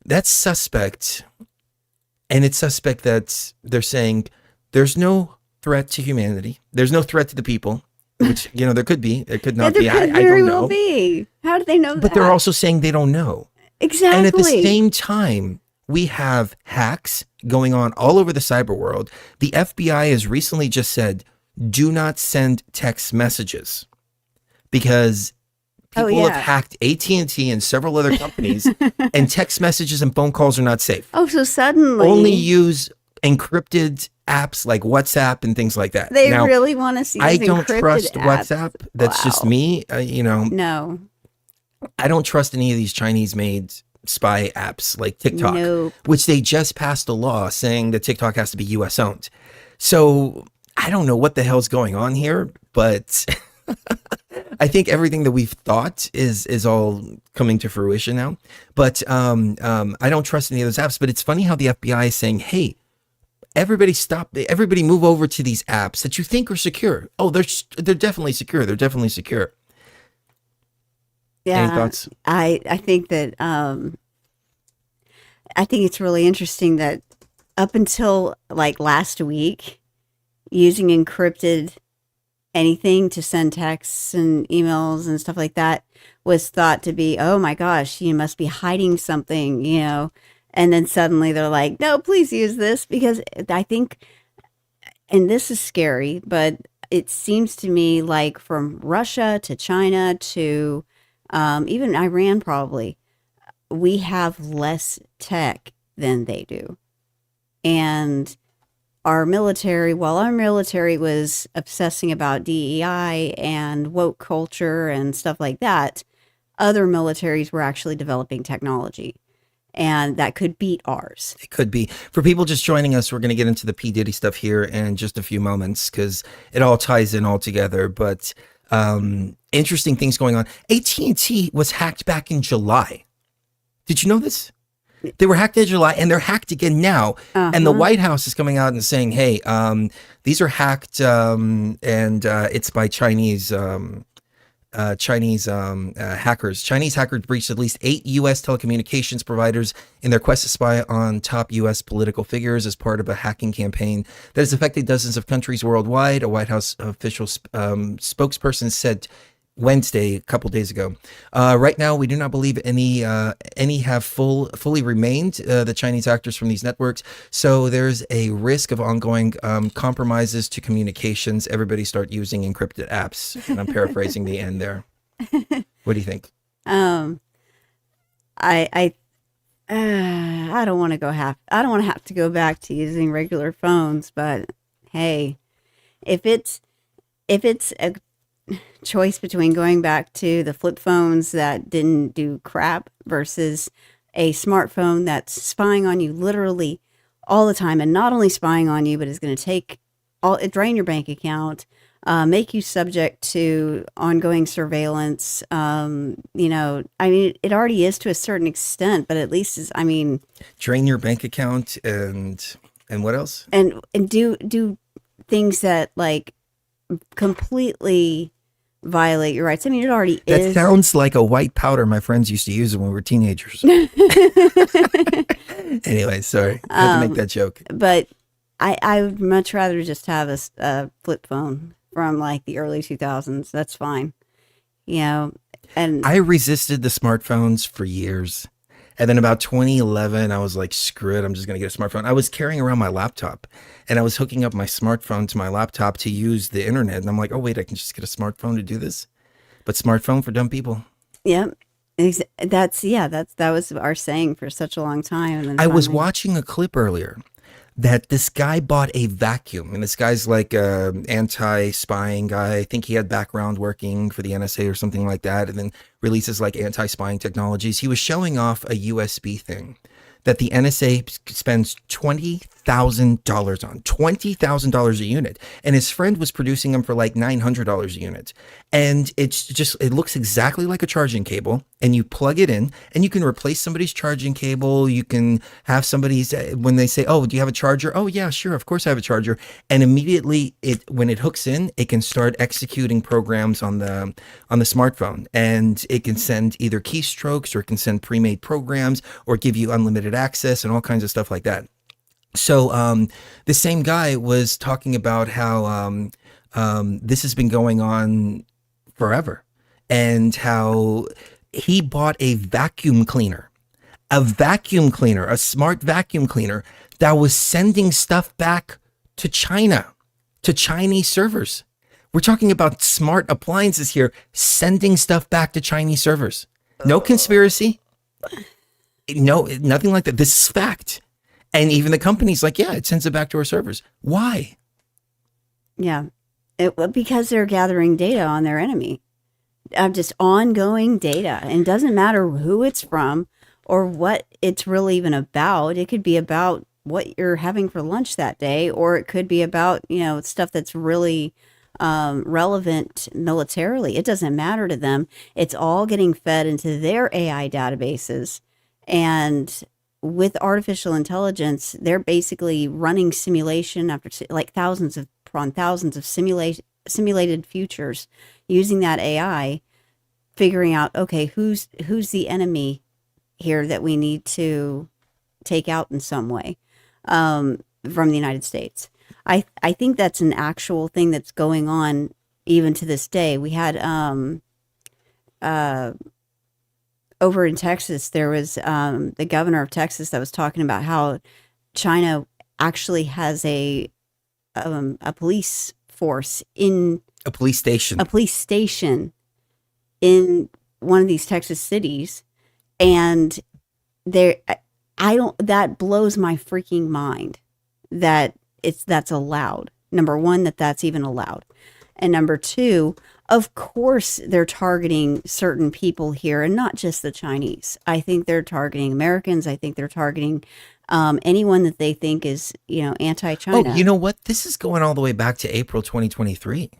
that's suspect. And it's suspect that they're saying there's no threat to humanity. There's no threat to the people. Which, there could be. It could not be. I don't know. Be. How do they know that? But they're also saying they don't know. Exactly. And at the same time, we have hacks going on all over the cyber world. The FBI has recently just said, do not send text messages because people have hacked AT&T and several other companies and text messages and phone calls are not safe. Oh, so suddenly. Only use encrypted apps like WhatsApp and things like that. They really want to see. I don't trust apps. WhatsApp. That's just me. No. I don't trust any of these Chinese-made spy apps like TikTok, which they just passed a law saying that TikTok has to be U.S. owned. So I don't know what the hell's going on here, but I think everything that we've thought is all coming to fruition now. But I don't trust any of those apps. But it's funny how the FBI is saying, hey, everybody move over to these apps that you think are secure. Oh, they're definitely secure. They're definitely secure. Yeah. Any thoughts? I think that I think it's really interesting that up until like last week, using encrypted anything to send texts and emails and stuff like that was thought to be, oh my gosh, you must be hiding something, And then suddenly they're like, no, please use this, because I think, and this is scary, but it seems to me like from Russia to China to even Iran, probably, we have less tech than they do. And while our military was obsessing about DEI and woke culture and stuff like that, other militaries were actually developing technology. And that could beat ours. It could be. For people just joining us, we're going to get into the P. Diddy stuff here in just a few moments because it all ties in all together. But interesting things going on. AT&T was hacked back in July. Did you know this? They were hacked in July and they're hacked again now. And the White House is coming out and saying, hey, these are hacked and it's by Chinese hackers. Chinese hackers breached at least 8 U.S. telecommunications providers in their quest to spy on top U.S. political figures as part of a hacking campaign that has affected dozens of countries worldwide. A White House official spokesperson said Wednesday, a couple days ago. Right now, we do not believe any have fully remained the Chinese actors from these networks. So there's a risk of ongoing compromises to communications. Everybody start using encrypted apps. And I'm paraphrasing the end there. What do you think? I don't want to I don't want to have to go back to using regular phones, but hey, if it's a choice between going back to the flip phones that didn't do crap versus a smartphone that's spying on you literally all the time, and not only spying on you, but is going to drain your bank account, make you subject to ongoing surveillance. I mean, it already is to a certain extent, but at least drain your bank account and what else? And do things that like completely violate your rights. I mean, it already That is. sounds like a white powder my friends used to use when we were teenagers. Anyway, sorry. I had to make that joke. But I would much rather just have a flip phone from like the early 2000s. That's fine. You know, and I resisted the smartphones for years. And then about 2011, I was like, screw it, I'm just going to get a smartphone. I was carrying around my laptop and I was hooking up my smartphone to my laptop to use the internet. And I'm like, oh, wait, I can just get a smartphone to do this. But smartphone for dumb people. yeah, that was our saying for such a long time. And then I was finally- watching a clip earlier that this guy bought a vacuum, and this guy's like a anti-spying guy. I think he had background working for the NSA or something like that, and then releases like anti-spying technologies. He was showing off a USB thing that the NSA spends $20,000 on, $20,000 a unit. And his friend was producing them for like $900 a unit. And it looks exactly like a charging cable, and you plug it in and you can replace somebody's charging cable. You can have somebody's, when they say, oh, do you have a charger? Oh yeah, sure. Of course I have a charger. And immediately when it hooks in, it can start executing programs on the smartphone, and it can send either keystrokes, or it can send pre-made programs, or give you unlimited access and all kinds of stuff like that. So the same guy was talking about how this has been going on forever, and how he bought a vacuum cleaner, a smart vacuum cleaner that was sending stuff back to China, to Chinese servers. We're talking about smart appliances here, sending stuff back to Chinese servers. No conspiracy. No, nothing like that. This is fact. And even the company's like, yeah, it sends it back to our servers. Why? Yeah, because they're gathering data on their enemy, just ongoing data, and it doesn't matter who it's from or what it's really even about. It could be about what you're having for lunch that day, or it could be about, stuff that's really relevant militarily. It doesn't matter to them. It's all getting fed into their AI databases, and with artificial intelligence, they're basically running simulation after like thousands of simulated futures using that AI, figuring out, okay, who's the enemy here that we need to take out in some way from the United States. I think that's an actual thing that's going on even to this day. We had over in Texas, there was the governor of Texas that was talking about how China actually has a police force in A police station. in one of these Texas cities, and that blows my freaking mind that that's allowed. Number one, that's even allowed, and number two, of course, they're targeting certain people here, and not just the Chinese. I think they're targeting Americans. I think they're targeting anyone that they think is, anti-China. Oh, you know what? This is going all the way back to April 2023.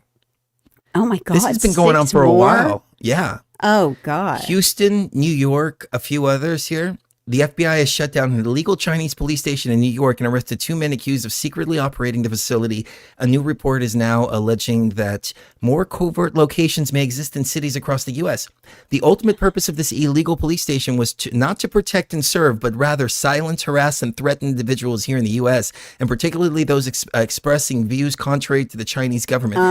Oh my God. This has been going on 6 for a more? while. Yeah. Oh God. Houston, New York, a few others here. The FBI has shut down an illegal Chinese police station in New York and arrested 2 men accused of secretly operating the facility. A new report is now alleging that more covert locations may exist in cities across the U.S. The ultimate purpose of this illegal police station was not to protect and serve, but rather silence, harass, and threaten individuals here in the U.S., and particularly those expressing views contrary to the Chinese government.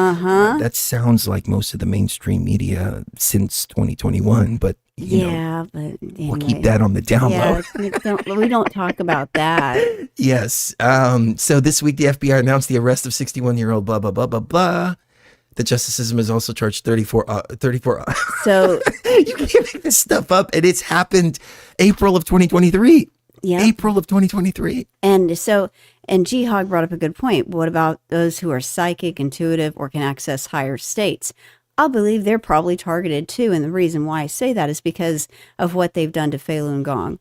That sounds like most of the mainstream media since 2021, but you know, But anyway. we'll keep that on the down low. Yeah, we don't talk about that. Yes. So this week, the FBI announced the arrest of 61-year-old blah, blah, blah, blah, blah. The justice system has also charged 34. So You can't make this stuff up. And it's happened April of 2023. yeah. April of 2023. And G-Hog brought up a good point. What about those who are psychic, intuitive, or can access higher states? I believe they're probably targeted too. And the reason why I say that is because of what they've done to Falun Gong.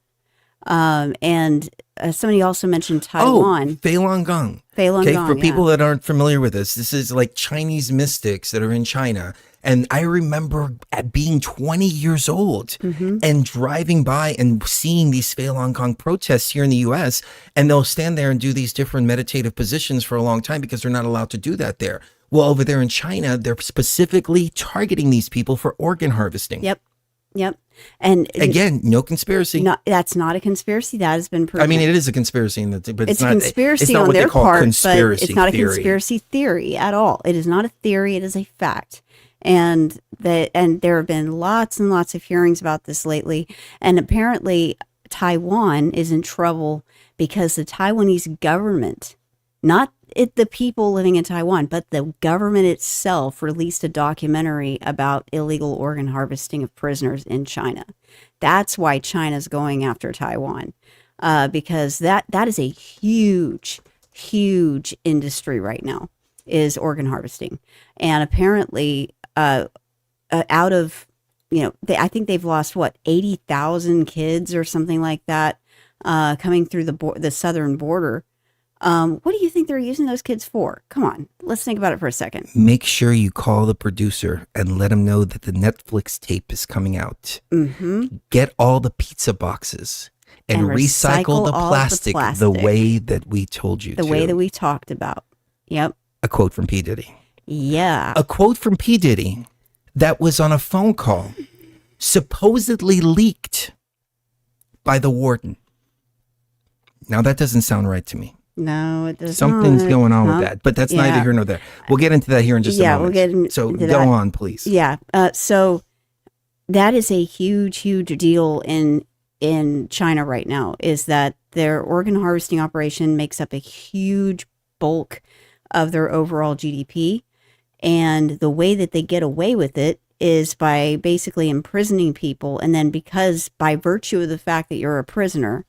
And somebody also mentioned Taiwan. Oh, Falun Gong. Falun Okay, Gong, for people yeah. that aren't familiar with this is like Chinese mystics that are in China. And I remember at being 20 years old and driving by and seeing these Falun Gong protests here in the US, and they'll stand there and do these different meditative positions for a long time because they're not allowed to do that there. Well, over there in China, they're specifically targeting these people for organ harvesting. Yep. And Again, no conspiracy. that's not a conspiracy. That has been proven. I mean, it is a conspiracy, but it's not, conspiracy it's not on what their they call part, conspiracy but it's not theory. a conspiracy theory at all. It is not a theory. It is a fact. And there have been lots and lots of hearings about this lately. And apparently Taiwan is in trouble because the Taiwanese government, not the people living in Taiwan, but the government itself released a documentary about illegal organ harvesting of prisoners in China. That's why China's going after Taiwan, because that is a huge, huge industry right now, is organ harvesting. And apparently, out of, I think they've lost 80,000 kids or something like that, coming through the southern border. What do you think they're using those kids for? Come on, let's think about it for a second. Make sure you call the producer and let him know that the Netflix tape is coming out. Mm-hmm. Get all the pizza boxes and recycle the all plastic, the way that we told you the to. way that we talked about. Yep. A quote from P. Diddy. Yeah. A quote from P. Diddy that was on a phone call, supposedly leaked by the warden. Now, that doesn't sound right to me. No, it doesn't. Something's going on with that, but that's neither here nor there. We'll get into that here in just a moment. We'll get into so that. Go on, please. Yeah. So that is a huge, huge deal in China right now, is that their organ harvesting operation makes up a huge bulk of their overall GDP. And the way that they get away with it is by basically imprisoning people. And then because by virtue of the fact that you're a prisoner,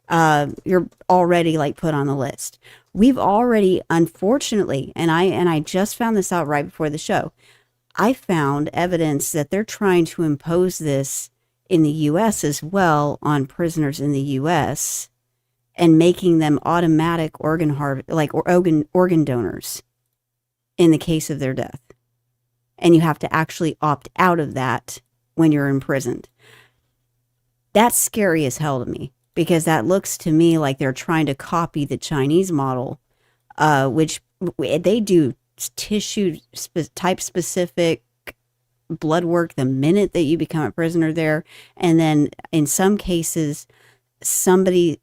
you're already put on the list. We've already, unfortunately, and I just found this out right before the show, I found evidence that they're trying to impose this in the U.S. as well on prisoners in the U.S. and making them automatic organ donors in the case of their death. And you have to actually opt out of that when you're imprisoned. That's scary as hell to me, because that looks to me like they're trying to copy the Chinese model, which they do tissue type specific blood work the minute that you become a prisoner there. And then in some cases, somebody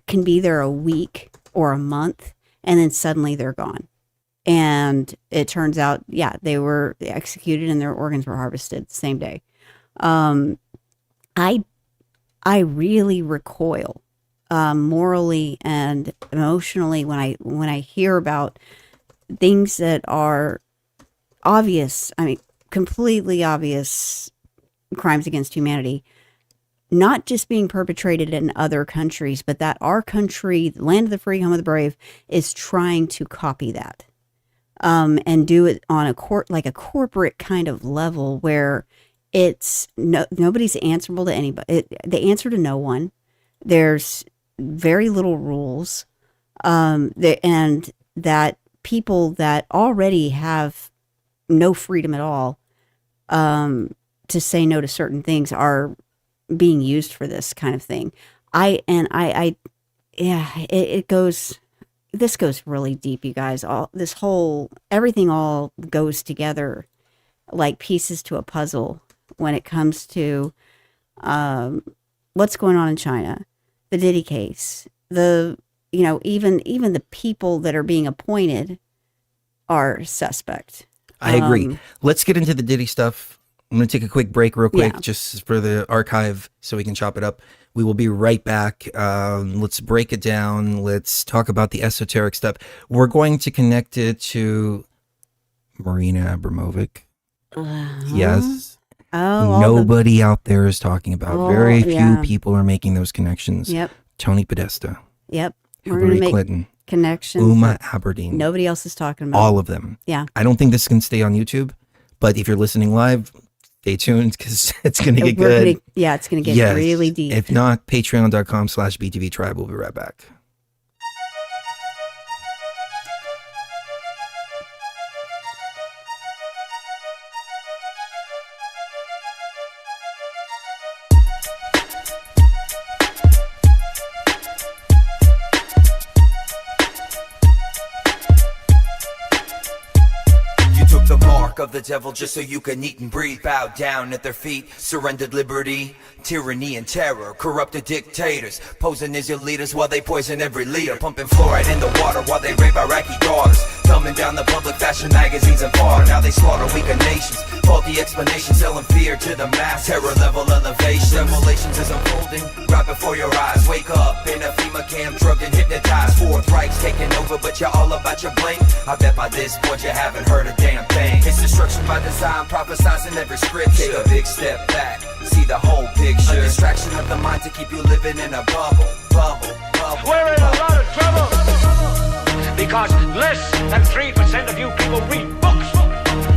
can be there a week or a month and then suddenly they're gone. And it turns out, they were executed and their organs were harvested the same day. I really recoil morally and emotionally when I hear about things that are obvious, completely obvious crimes against humanity, not just being perpetrated in other countries, but that our country, the land of the free, home of the brave, is trying to copy that. And do it on a corporate kind of level where it's nobody's answerable to anybody. They answer to no one. There's very little rules, and that people that already have no freedom at all to say no to certain things are being used for this kind of thing. This goes really deep, you guys. Everything all goes together like pieces to a puzzle when it comes to what's going on in China, the Diddy case, even the people that are being appointed are suspect. I agree. Let's get into the Diddy stuff. I'm going to take a quick break real quick just for the archive so we can chop it up. We will be right back. Let's break it down. Let's talk about the esoteric stuff. We're going to connect it to Marina Abramovic. Yes. Oh, nobody out there is talking about. Very few people are making those connections. Yep. Tony Podesta. Yep. Hillary Clinton. Connections. Uma Aberdeen. Nobody else is talking about. All of them. Yeah. I don't think this can stay on YouTube, but if you're listening live, stay tuned because it's going to get good. It's going to get really deep. If not, patreon.com/BTV Tribe. We'll be right back. mark of the devil just so you can eat and breathe. Bow down at their feet, surrendered liberty, tyranny and terror, corrupted dictators, posing as your leaders while they poison every leader, pumping fluoride in the water while they rape Iraqi daughters, thumbing down the public fashion magazines and fodder. Now they slaughter weaker nations, faulty explanations, selling fear to the mass, terror level elevation. Revelations is unfolding right before your eyes. Wake up in a FEMA camp, drugged and hypnotized. Fourth Reich's taking over, but you're all about your blink. I bet by this point you haven't heard a damn thing. It's destruction by design, prophesizing every scripture. Take a big step back, see the whole picture. A distraction of the mind to keep you living in a bubble. We're in a lot of trouble because less than 3% of you people read books,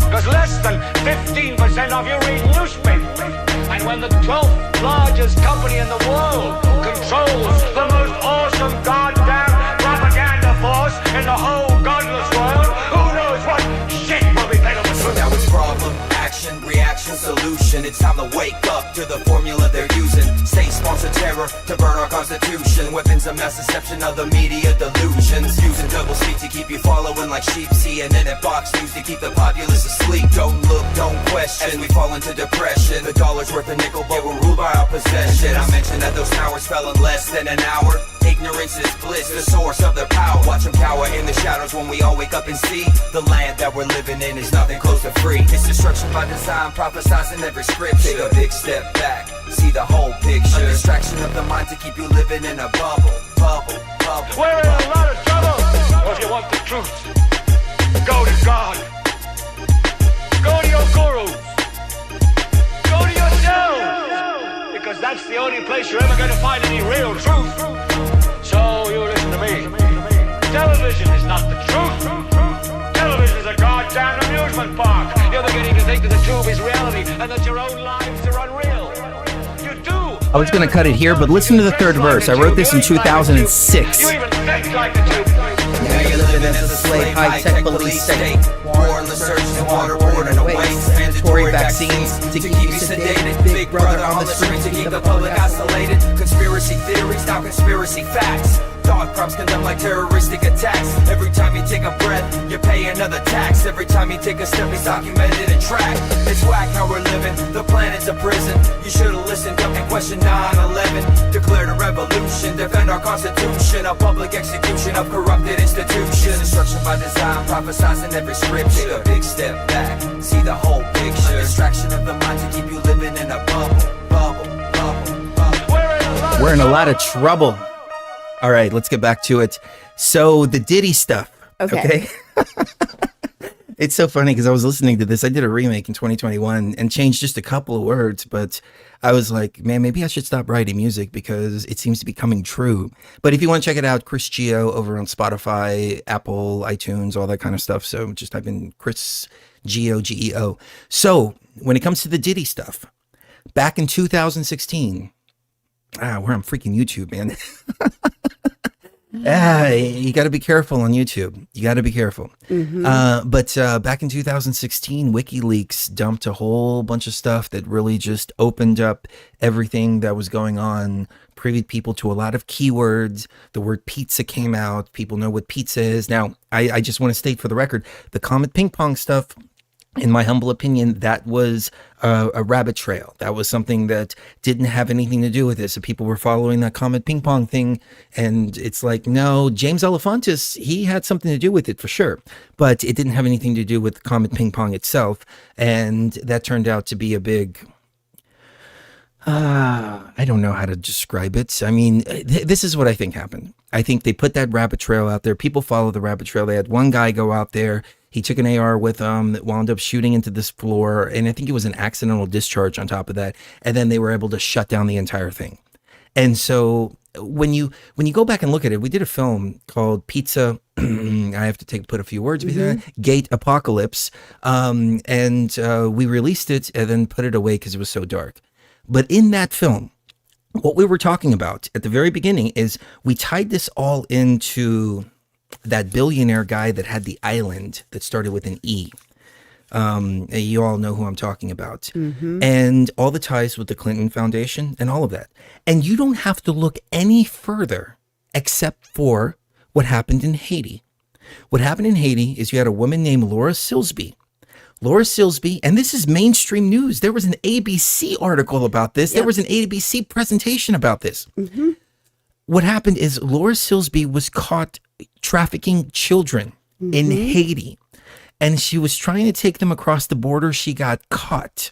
because less than 15% of you read newspapers. And when the 12th largest company in the world controls the most awesome goddamn propaganda force in the whole godless world, who knows what shit will be paid over So now it's problem, action, reaction, solution. It's time to wake up to the formula they're using. State-sponsored terror to burn our constitution. Weapons of mass deception of the media delusions. Using double speak to keep you following like sheep. CNN and Fox News to keep the populace asleep. Don't look, don't question as we fall into depression. The dollar's worth a nickel, but we're ruled by our possession. I mentioned that those towers fell in less than an hour. Ignorance is bliss, the source of their power. Watch them cower in the shadows when we all wake up and see the land that we're living in is nothing close to free. It's destruction by design, prophesizing every scripture. Take a big step back, see the whole picture. A distraction of the mind to keep you living in a bubble. We're in a lot of trouble. If you want the truth, go to God. Go to your gurus. Go to yourself. Because that's the only place you're ever going to find any real truth. So you listen to me. Television is not the truth. Television is a goddamn amusement park. You're beginning to think that the tube is reality and that your own lives are unreal. You do. I was going to cut it here, but listen to the third verse. I wrote this in 2006. You even think like the tube. Now you're living as a slave, high-tech police state. Warrantless searches and waterboard and awaits. Mandatory vaccines to keep you sedated. Big brother on the street to keep the public isolated. Conspiracy theories, now conspiracy facts. Thought crimes condemned like terroristic attacks. Every time you take a breath, you pay another tax. Every time you take a step, it's documented and tracked. It's whack how we're living, the planet's a prison. You should've listened up and questioned 9/11. Declared a revolution, defend our constitution. A public execution of corrupted institutions. Destruction by design, prophesizing every script. Take a big step back, see the whole picture. A distraction of the mind to keep you living in a bubble. We're in a lot of trouble. All right, let's get back to it. So the Diddy stuff. Okay. It's so funny because I was listening to this. I did a remake in 2021 and changed just a couple of words, but I was like, man, maybe I should stop writing music because it seems to be coming true. But if you want to check it out, Chris Geo over on Spotify, Apple, iTunes, all that kind of stuff. So just type in Chris Geo, Geo. So when it comes to the Diddy stuff, back in 2016, we're on freaking YouTube, man. You got to be careful on YouTube. You got to be careful. But back in 2016, WikiLeaks dumped a whole bunch of stuff that really just opened up everything that was going on, privy people to a lot of keywords. The word pizza came out. People know what pizza is. Now, I just want to state for the record, the Comet Ping Pong stuff, in my humble opinion, that was a rabbit trail. That was something that didn't have anything to do with this. So people were following that Comet Ping Pong thing. And it's like, no, James Alefantis, he had something to do with it for sure. But it didn't have anything to do with Comet Ping Pong itself. And that turned out to be a big... I don't know how to describe it. I mean, this is what I think happened. I think they put that rabbit trail out there. People follow the rabbit trail. They had one guy go out there. He took an AR with him that wound up shooting into this floor. And I think it was an accidental discharge on top of that. And then they were able to shut down the entire thing. And so when you go back and look at it, we did a film called Pizza. I have to put a few words behind it. Gate Apocalypse. And we released it and then put it away because it was so dark. But in that film, what we were talking about at the very beginning is we tied this all into that billionaire guy that had the island that started with an E. You all know who I'm talking about. And all the ties with the Clinton Foundation and all of that. And you don't have to look any further except for what happened in Haiti. What happened in Haiti is you had a woman named Laura Silsby Laura Silsby, and this is mainstream news. There was an ABC article about this. There was an ABC presentation about this. What happened is Laura Silsby was caught trafficking children in Haiti, and she was trying to take them across the border. She got caught.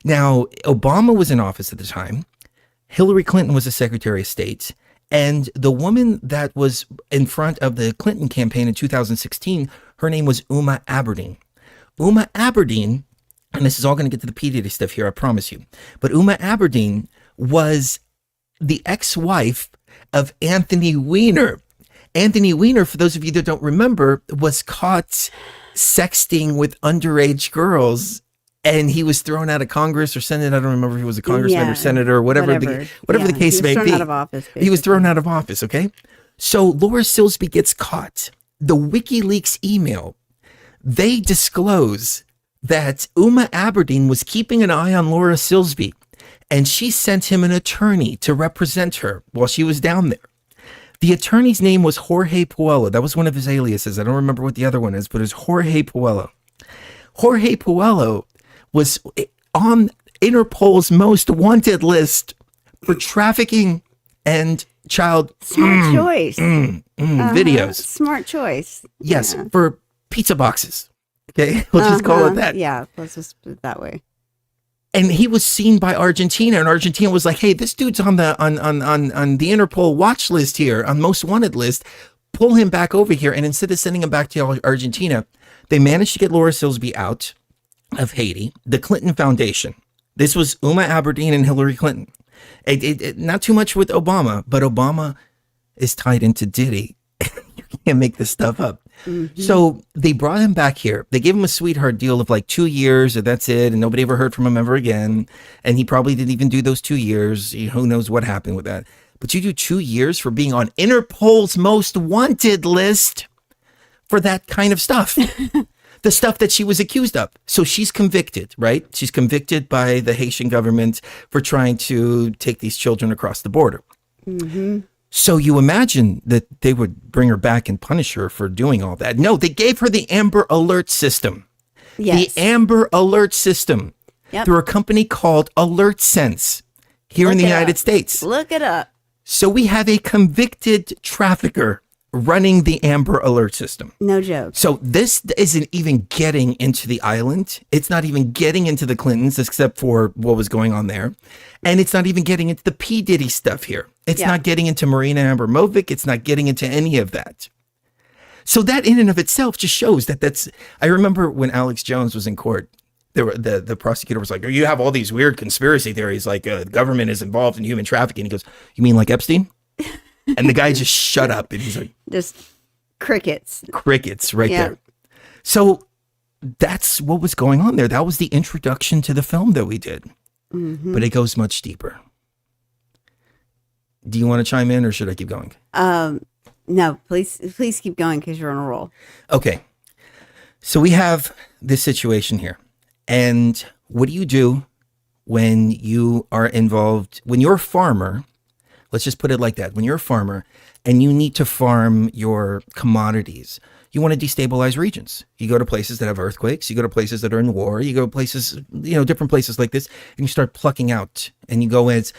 Now, Obama was in office at the time. Hillary Clinton was the Secretary of State. And the woman that was in front of the Clinton campaign in 2016, her name was Uma Aberdeen. Uma Aberdeen, and this is all going to get to the P. Diddy stuff here, I promise you. But Uma Aberdeen was the ex-wife of Anthony Weiner. Anthony Weiner, for those of you that don't remember, was caught sexting with underage girls, and he was thrown out of Congress or Senate. I don't remember if he was a congressman or senator or whatever the case may be. He was thrown out of office. He was thrown out of office, okay? So Laura Silsby gets caught. The WikiLeaks email, they disclose that Uma Aberdeen was keeping an eye on Laura Silsby, and she sent him an attorney to represent her while she was down there. The attorney's name was Jorge Puello. That was one of his aliases. I don't remember what the other one is, but it's Jorge Puello. Jorge Puello was on Interpol's most wanted list for trafficking and child Smart choice. videos. Smart choice. Yes, Yeah. for pizza boxes. Okay, we'll just call it that. Yeah, let's just put it that way. And he was seen by Argentina, and Argentina was like, "Hey, this dude's on the Interpol watch list here, on most wanted list. Pull him back over here." And instead of sending him back to Argentina, they managed to get Laura Silsby out of Haiti. The Clinton Foundation. This was Uma Aberdeen and Hillary Clinton. Not too much with Obama, but Obama is tied into Diddy. You can't make this stuff up. So they brought him back here. They gave him a sweetheart deal of like 2 years, and that's it. And nobody ever heard from him ever again. And he probably didn't even do those 2 years. Who knows what happened with that? But you do 2 years for being on Interpol's most wanted list for that kind of stuff. The stuff that she was accused of. So she's convicted, right? She's convicted by the Haitian government for trying to take these children across the border. So you imagine that they would bring her back and punish her for doing all that. No, they gave her the Amber Alert system. Yes. The Amber Alert system through a company called Alert Sense here in the United States. Look it up. So we have a convicted trafficker running the Amber Alert system. No joke. So this isn't even getting into the island. It's not even getting into the Clintons, except for what was going on there. And it's not even getting into the P. Diddy stuff here. It's not getting into Marina Abramovic. It's not getting into any of that. So that in and of itself just shows that that's... I remember when Alex Jones was in court, the prosecutor was like, you have all these weird conspiracy theories, like the government is involved in human trafficking. He goes, you mean like Epstein? And the guy just shut up, and he's like, just crickets right there. So that's what was going on there. That was the introduction to the film that we did, but it goes much deeper. Do you want to chime in, or should I keep going? No, please keep going, because you're on a roll. Okay. So we have this situation here, and what do you do when you are involved, when you're a farmer? Let's just put it like that. When you're a farmer and you need to farm your commodities, you want to destabilize regions. You go to places that have earthquakes. You go to places that are in war. You go to places, different places like this, and you start plucking out. And you go as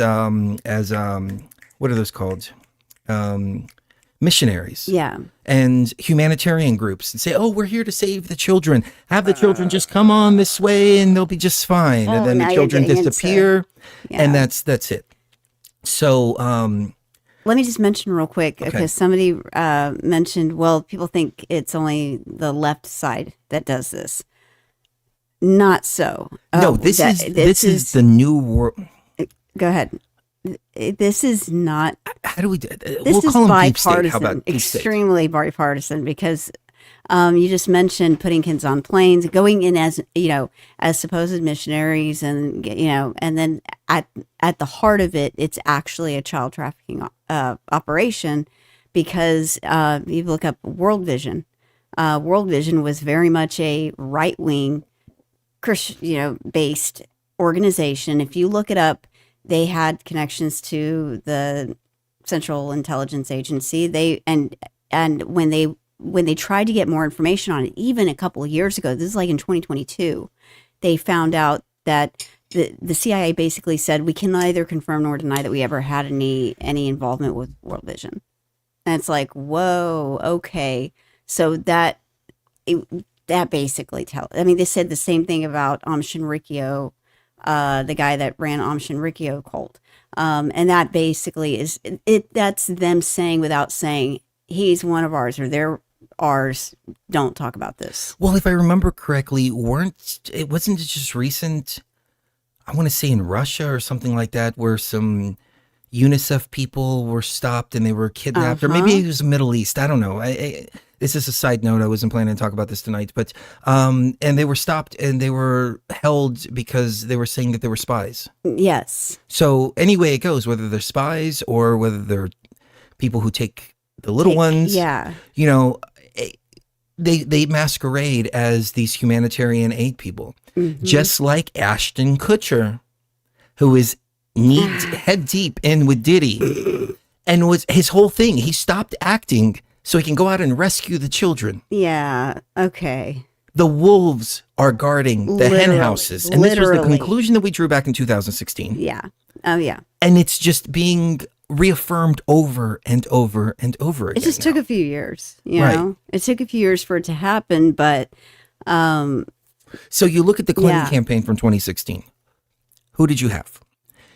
what are those called? Missionaries. Yeah. And humanitarian groups, and say, oh, we're here to save the children. Have the children just come on this way, and they'll be just fine. And then the children disappear, and that's it. So let me just mention real quick, because somebody mentioned, well, people think it's only the left side that does this. Not so. No, this is the new world. Go ahead. This is not. How do we do it? This is bipartisan, extremely bipartisan, because you just mentioned putting kids on planes, going in as supposed missionaries, and and then at the heart of it, it's actually a child trafficking operation, because you look up World Vision. World Vision was very much a right-wing, Christian, based organization. If you look it up, they had connections to the Central Intelligence Agency. And when they when they tried to get more information on it, even a couple of years ago, this is like in 2022, they found out that the CIA basically said, we can neither confirm nor deny that we ever had any involvement with World Vision. And it's like, whoa, okay. So that basically they said the same thing about Shinrikyo, the guy that ran Shinrikyo cult. And that basically is that's them saying without saying, he's one of ours or they're ours. Don't talk about this. Well, if I remember correctly, wasn't it just recent, I want to say in Russia or something like that, where some UNICEF people were stopped and they were kidnapped, or maybe it was the Middle East. I don't know. This is a side note. I wasn't planning to talk about this tonight, but and they were stopped and they were held because they were saying that they were spies. Yes. So anyway it goes, whether they're spies or whether they're people who take the little ones, yeah, you know, they masquerade as these humanitarian aid people, just like Ashton Kutcher, who is head deep in with Diddy, and was his whole thing. He stopped acting so he can go out and rescue the children. Yeah. Okay. The wolves are guarding the hen houses, and this was the conclusion that we drew back in 2016. Yeah. Oh yeah. And it's just being reaffirmed over and over and over again. It just took a few years, you know. It took a few years for it to happen, but so you look at the Clinton campaign from 2016. Who did you have?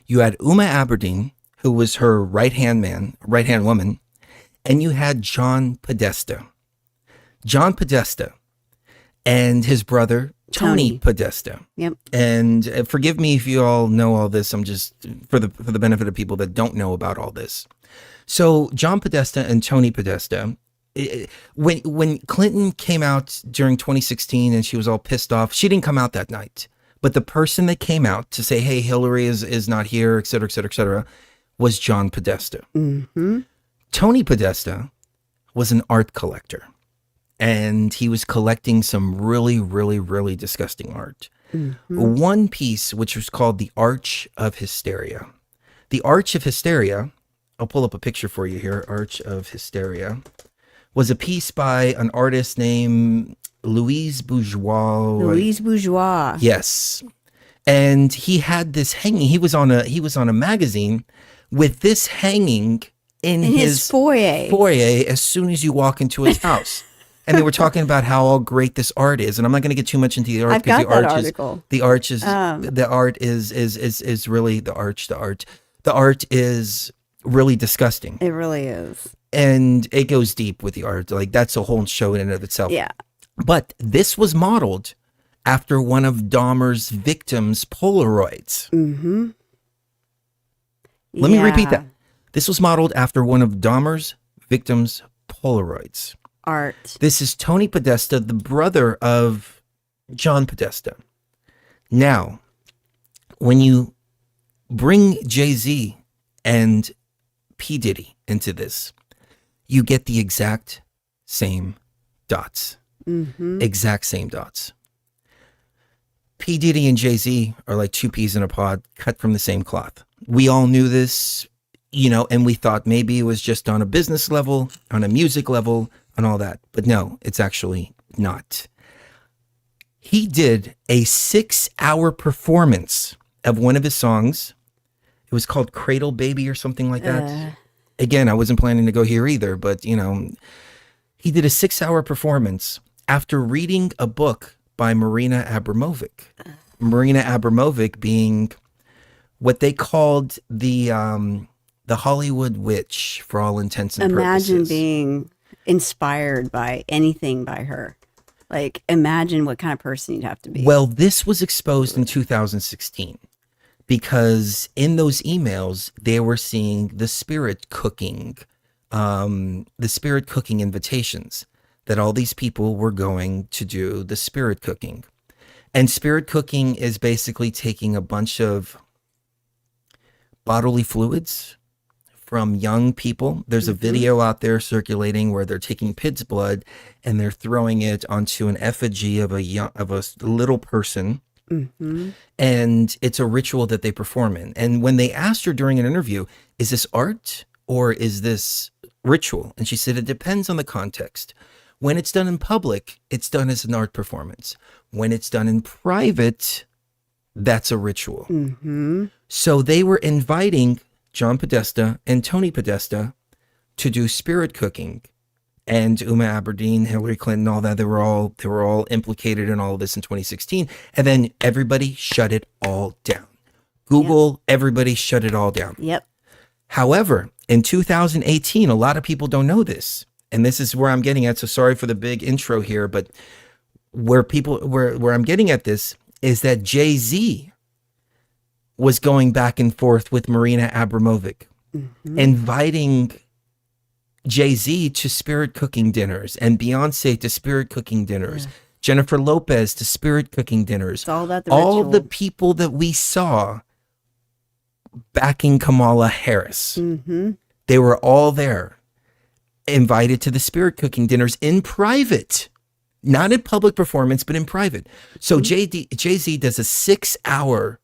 You had Uma Aberdeen, who was her right-hand woman, and you had John Podesta. John Podesta and his brother Tony Podesta. Yep. And forgive me if you all know all this. I'm just for the benefit of people that don't know about all this. So John Podesta and Tony Podesta, when Clinton came out during 2016 and she was all pissed off, she didn't come out that night. But the person that came out to say, hey, Hillary is not here, et cetera, et cetera, et cetera, was John Podesta. Mm-hmm. Tony Podesta was an art collector. And he was collecting some really, really, really disgusting art. Mm-hmm. One piece, which was called The Arch of Hysteria. The Arch of Hysteria, I'll pull up a picture for you here, Arch of Hysteria, was a piece by an artist named Louise Bourgeois. Louise Bourgeois. Yes. And he had this hanging. He was on a magazine with this hanging in his foyer as soon as you walk into his house. And they were talking about how great this art is, and I'm not going to get too much into the art because the art is really the arch. The art is really disgusting. It really is, and it goes deep with the art. Like that's a whole show in and of itself. Yeah. But this was modeled after one of Dahmer's victims' Polaroids. Mm-hmm. Let me repeat that. This was modeled after one of Dahmer's victims' Polaroids. Art. This is Tony Podesta, the brother of John Podesta. Now, when you bring Jay-Z and P. Diddy into this, you get the exact same dots. Mm-hmm. Exact same dots. P. Diddy and Jay-Z are like two peas in a pod, cut from the same cloth. We all knew this, you know, and we thought maybe it was just on a business level, on a music level, and all that. But no, it's actually not. He did a 6-hour performance of one of his songs. It was called Cradle Baby or something like that. Again, I wasn't planning to go here either, but you know, he did a 6-hour performance after reading a book by Marina Abramovic. Marina Abramovic being what they called the Hollywood witch for all intents and purposes. Imagine being inspired by anything by her. Like, imagine what kind of person you'd have to be. Well, this was exposed in 2016 because in those emails they were seeing the spirit cooking invitations that all these people were going to do the spirit cooking. And spirit cooking is basically taking a bunch of bodily fluids from young people. There's a video out there circulating where they're taking pig's blood and they're throwing it onto an effigy of a little person. Mm-hmm. And it's a ritual that they perform in. And when they asked her during an interview, is this art or is this ritual? And she said, it depends on the context. When it's done in public, it's done as an art performance. When it's done in private, that's a ritual. So they were inviting John Podesta and Tony Podesta to do spirit cooking, and Uma Aberdeen, Hillary Clinton, all that. They were all implicated in all of this in 2016, and then everybody shut it all down. Google, everybody shut it all down. Yep. However, in 2018, a lot of people don't know this, and this is where I'm getting at. So sorry for the big intro here, but where I'm getting at this is that Jay-Z was going back and forth with Marina Abramovic, inviting Jay-Z to spirit cooking dinners and Beyonce to spirit cooking dinners, Jennifer Lopez to spirit cooking dinners. It's all about the all ritual. the people that we saw backing Kamala Harris. They were all there, invited to the spirit cooking dinners in private, not in public performance, but in private. So Jay-Z does a 6 hour,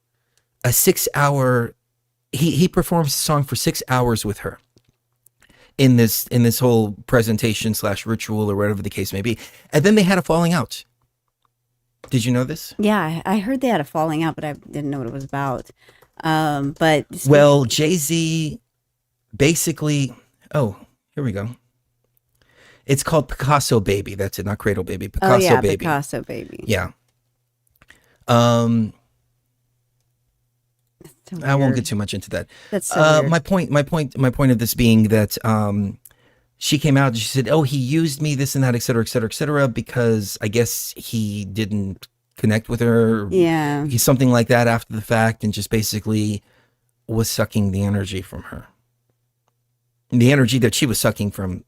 he performs a song for 6 hours with her in this whole presentation / ritual or whatever the case may be. And then they had a falling out. Did you know this? Yeah, I heard they had a falling out, but I didn't know what it was about. But Well, Jay-Z basically, here we go. It's called Picasso Baby. That's it, not Cradle Baby. Picasso Baby. Picasso Baby. Yeah. So I won't weird. get too much into that. That's so weird. My point of this being that she came out and she said, "Oh, he used me, this and that, et cetera, et cetera, et cetera," because I guess he didn't connect with her. Yeah. He's something like that after the fact, and just basically was sucking the energy from her. The energy that she was sucking from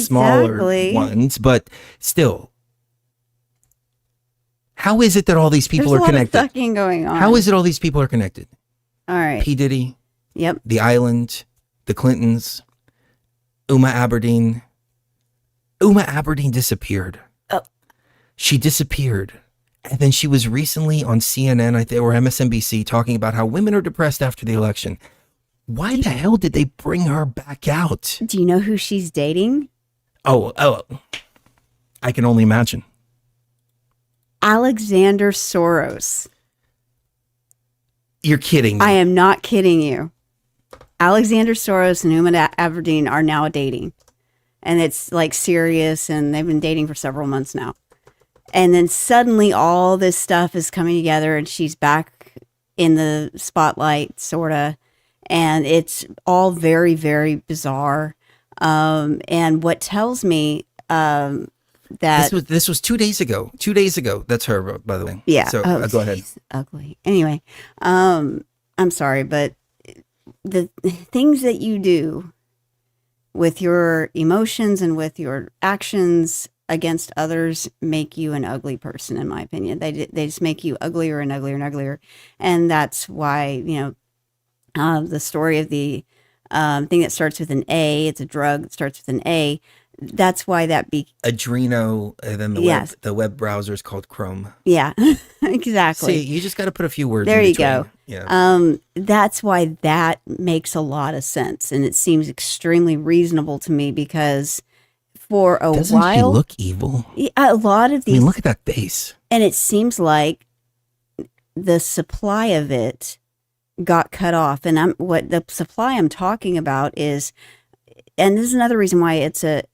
smaller Exactly. ones, but still. How is it that all these people There's are a lot connected? of sucking going on. How is it all these people are connected? All right. P. Diddy, Yep. the Island, the Clintons, Uma Aberdeen. Uma Aberdeen disappeared. Oh. She disappeared. And then she was recently on CNN, I think, or MSNBC, talking about how women are depressed after the election. Why the hell did they bring her back out? Do you know who she's dating? Oh, I can only imagine. Alexander Soros. You're kidding me. I am not kidding you. Alexander Soros and Uma Aberdeen are now dating. And it's like serious, and they've been dating for several months now. And then suddenly all this stuff is coming together, and she's back in the spotlight, sort of. And it's all very, very bizarre. And what tells me that this was 2 days ago. 2 days ago. That's her, by the way. yeah. So go ahead. She's ugly. Anyway, I'm sorry, but the things that you do with your emotions and with your actions against others make you an ugly person, in my opinion. They just make you uglier and uglier and uglier. And that's why, the story of the thing that starts with an A, it's a drug that starts with an A. That's why that Adreno, and then Yes. the web browser is called Chrome. yeah, exactly. See, you just got to put a few words There in you between. go. Yeah. That's why that makes a lot of sense, and it seems extremely reasonable to me because for a Doesn't while, she look evil? a lot of I these, mean, look at that face. and it seems like the supply of it got cut off. And what the supply I'm talking about is, and this is another reason why it's a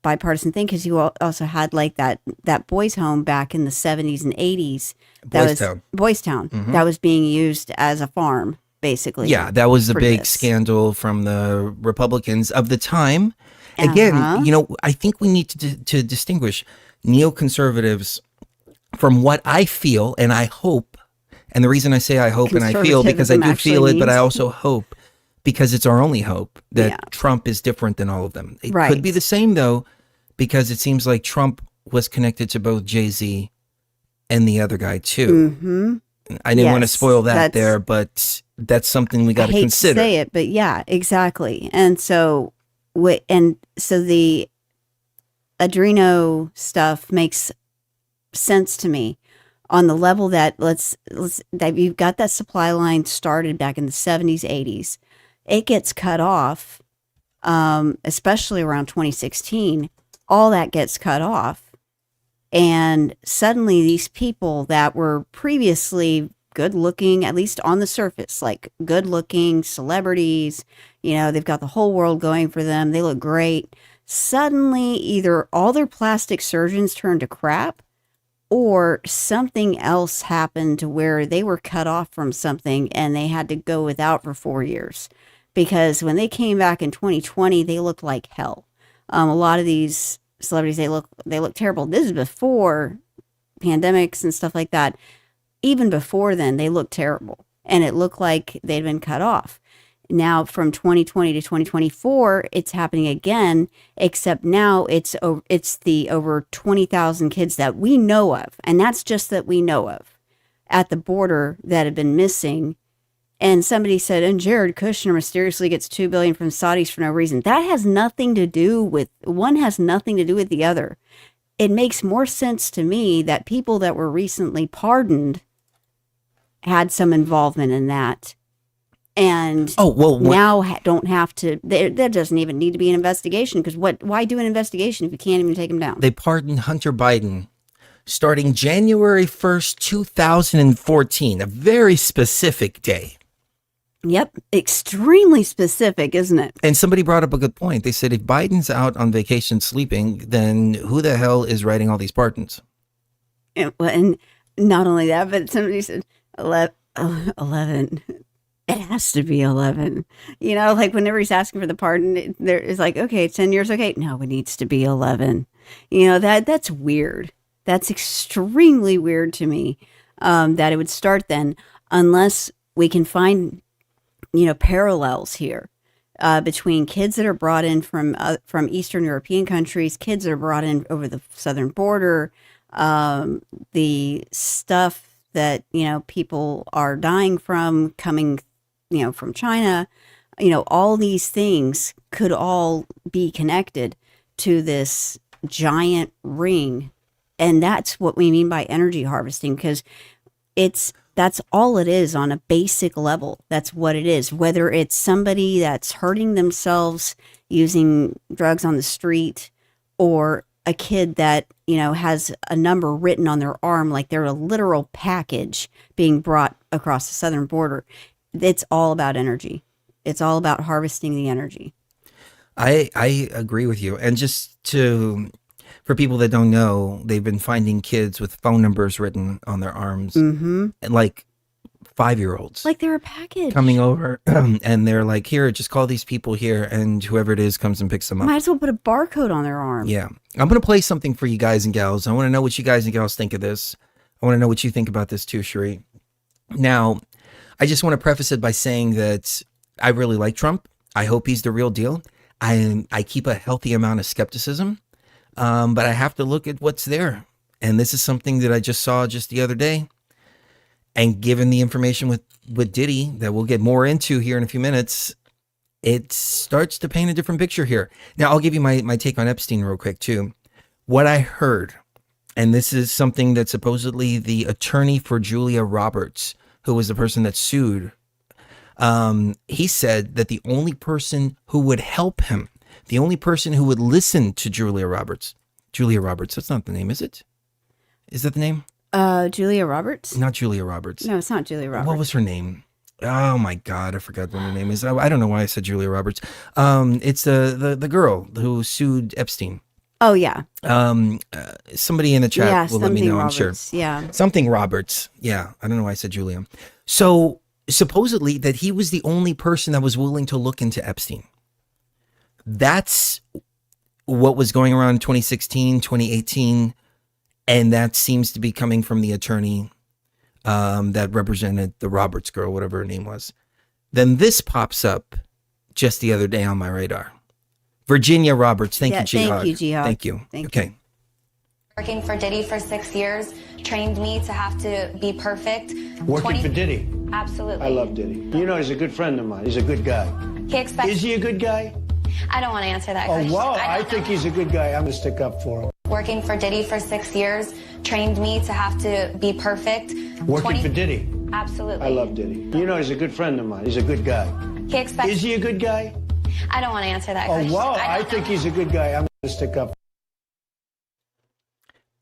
bipartisan thing, because you also had like that boys' home back in the 70s and 80s. Boys Town. Boys Town. That was being used as a farm, basically. Yeah, that was the for big this. scandal from the Republicans of the time. Again, I think we need to distinguish neoconservatives from what I feel and I hope. And the reason I say I hope and I feel, because I do feel it, but I also hope, because it's our only hope, that Trump is different than all of them. It could be the same, though, because it seems like Trump was connected to both Jay-Z and the other guy, too. Mm-hmm. I didn't want to spoil that that's- there, but that's something we got to I hate consider. to say it, but yeah, exactly. And so the Adreno stuff makes sense to me on the level that that you've got that supply line started back in the 70s, 80s. It gets cut off, especially around 2016, all that gets cut off. And suddenly these people that were previously good looking, at least on the surface, like good looking celebrities, you know, they've got the whole world going for them. They look great. Suddenly either all their plastic surgeons turned to crap, or something else happened to where they were cut off from something and they had to go without for 4 years. Because when they came back in 2020, they looked like hell. A lot of these celebrities, they look terrible. This is before pandemics and stuff like that. Even before then, they looked terrible. And it looked like they'd been cut off. Now, from 2020 to 2024, it's happening again, except now it's the over 20,000 kids that we know of, and that's just that we know of, at the border that have been missing. And somebody said, and Jared Kushner mysteriously gets $2 billion from Saudis for no reason. That has nothing to do with, one has nothing to do with the other. It makes more sense to me that people that were recently pardoned had some involvement in that. And now don't have to, there doesn't even need to be an investigation, because why do an investigation if you can't even take him down? They pardoned Hunter Biden starting January 1st, 2014, a very specific day. Yep. Extremely specific, isn't it? And somebody brought up a good point. They said if Biden's out on vacation sleeping, then who the hell is writing all these pardons? And not only that, but somebody said 11. It has to be 11. You know, like whenever he's asking for the pardon, there is like, okay, 10 years. Okay. No, it needs to be 11. You know, that's weird. That's extremely weird to me, that it would start then, unless we can find, you know, parallels here, between kids that are brought in from Eastern European countries, kids that are brought in over the southern border, the stuff that, you know, people are dying from coming, you know, from China, you know, all these things could all be connected to this giant ring. And that's what we mean by energy harvesting, because that's all it is on a basic level. That's what it is. Whether it's somebody that's hurting themselves using drugs on the street, or a kid that, you know, has a number written on their arm, like they're a literal package being brought across the southern border. It's all about energy. It's all about harvesting the energy. I agree with you. And just for people that don't know, they've been finding kids with phone numbers written on their arms, and like 5-year-olds, like they're a package coming over, and they're like, here, just call these people here, and whoever it is comes and picks them up. Might as well put a barcode on their arm. Yeah. I'm going to play something for you guys and gals. I want to know what you guys and gals think of this. I want to know what you think about this too, Cherie. Now, I just want to preface it by saying that I really like Trump. I hope he's the real deal. I keep a healthy amount of skepticism, but I have to look at what's there. And this is something that I just saw just the other day. And given the information with Diddy that we'll get more into here in a few minutes, it starts to paint a different picture here. Now, I'll give you my take on Epstein real quick too. What I heard, and this is something that supposedly the attorney for Julia Roberts, who was the person that sued, he said that the only person who would help him, the only person who would listen to Julia Roberts, that's not the name, is it? Is that the name? Julia Roberts? Not Julia Roberts. No, it's not Julia Roberts. What was her name? Oh my God, I forgot what her name is. I don't know why I said Julia Roberts. It's the girl who sued Epstein. Oh yeah. Somebody in the chat will let me know. Roberts, I'm sure. Yeah. Something Roberts. Yeah. I don't know why I said Julia. So supposedly that he was the only person that was willing to look into Epstein. That's what was going around in 2016, 2018. And that seems to be coming from the attorney that represented the Roberts girl, whatever her name was. Then this pops up just the other day on my radar. Virginia Roberts. Thank you, Jihad. Thank you, Jihad. Thank you. Okay. Working for Diddy for 6 years trained me to have to be perfect. Working for Diddy? Absolutely. I love Diddy. You know, he's a good friend of mine. He's a good guy. He expects. Is he a good guy? I don't want to answer that Oh, question. wow. I I think he's a good guy. I'm going to stick up for him. Working for Diddy for 6 years trained me to have to be perfect. Working for Diddy? Absolutely. I love Diddy. You know, he's a good friend of mine. He's a good guy. He expects. Is he a good guy? I don't want to answer that Oh, question. wow. I think he's a good guy. I'm going to stick up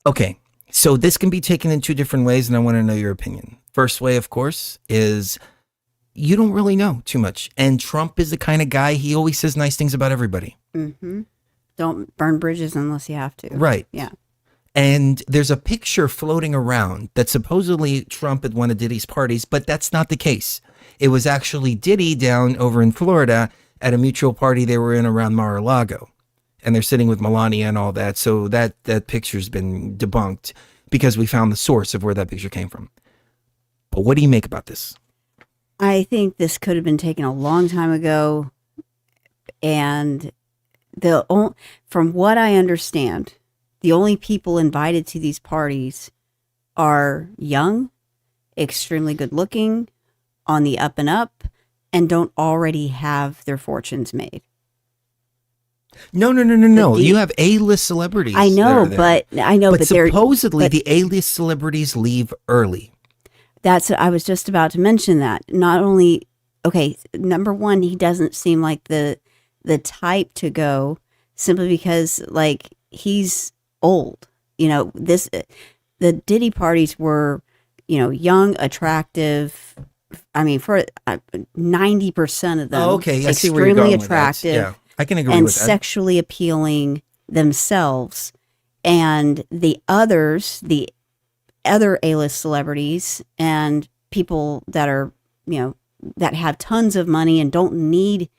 Okay, so this can be taken in two different ways, and I want to know your opinion. First way, of course, is you don't really know too much. And Trump is the kind of guy, he always says nice things about everybody. Mm-hmm. Don't burn bridges unless you have to. Right. Yeah. And there's a picture floating around that supposedly Trump at one of Diddy's parties, but that's not the case. It was actually Diddy down over in Florida at a mutual party they were in around Mar-a-Lago. And they're sitting with Melania and all that. So that picture's been debunked because we found the source of where that picture came from. But what do you make about this? I think this could have been taken a long time ago. And from what I understand, the only people invited to these parties are young, extremely good looking, on the up and up, and don't already have their fortunes made. No. You have A-list celebrities. I know, but supposedly the A-list celebrities leave early. I was just about to mention that. Not only, okay, number one, he doesn't seem like the type to go simply because like he's old. You know, the Diddy parties were, you know, young, attractive. I mean, for 90% of them, Oh, okay, I see where you're extremely going with that. attractive. Yeah, I can agree and with that. sexually appealing themselves. And the other A-list celebrities and people that are, you know, that have tons of money and don't need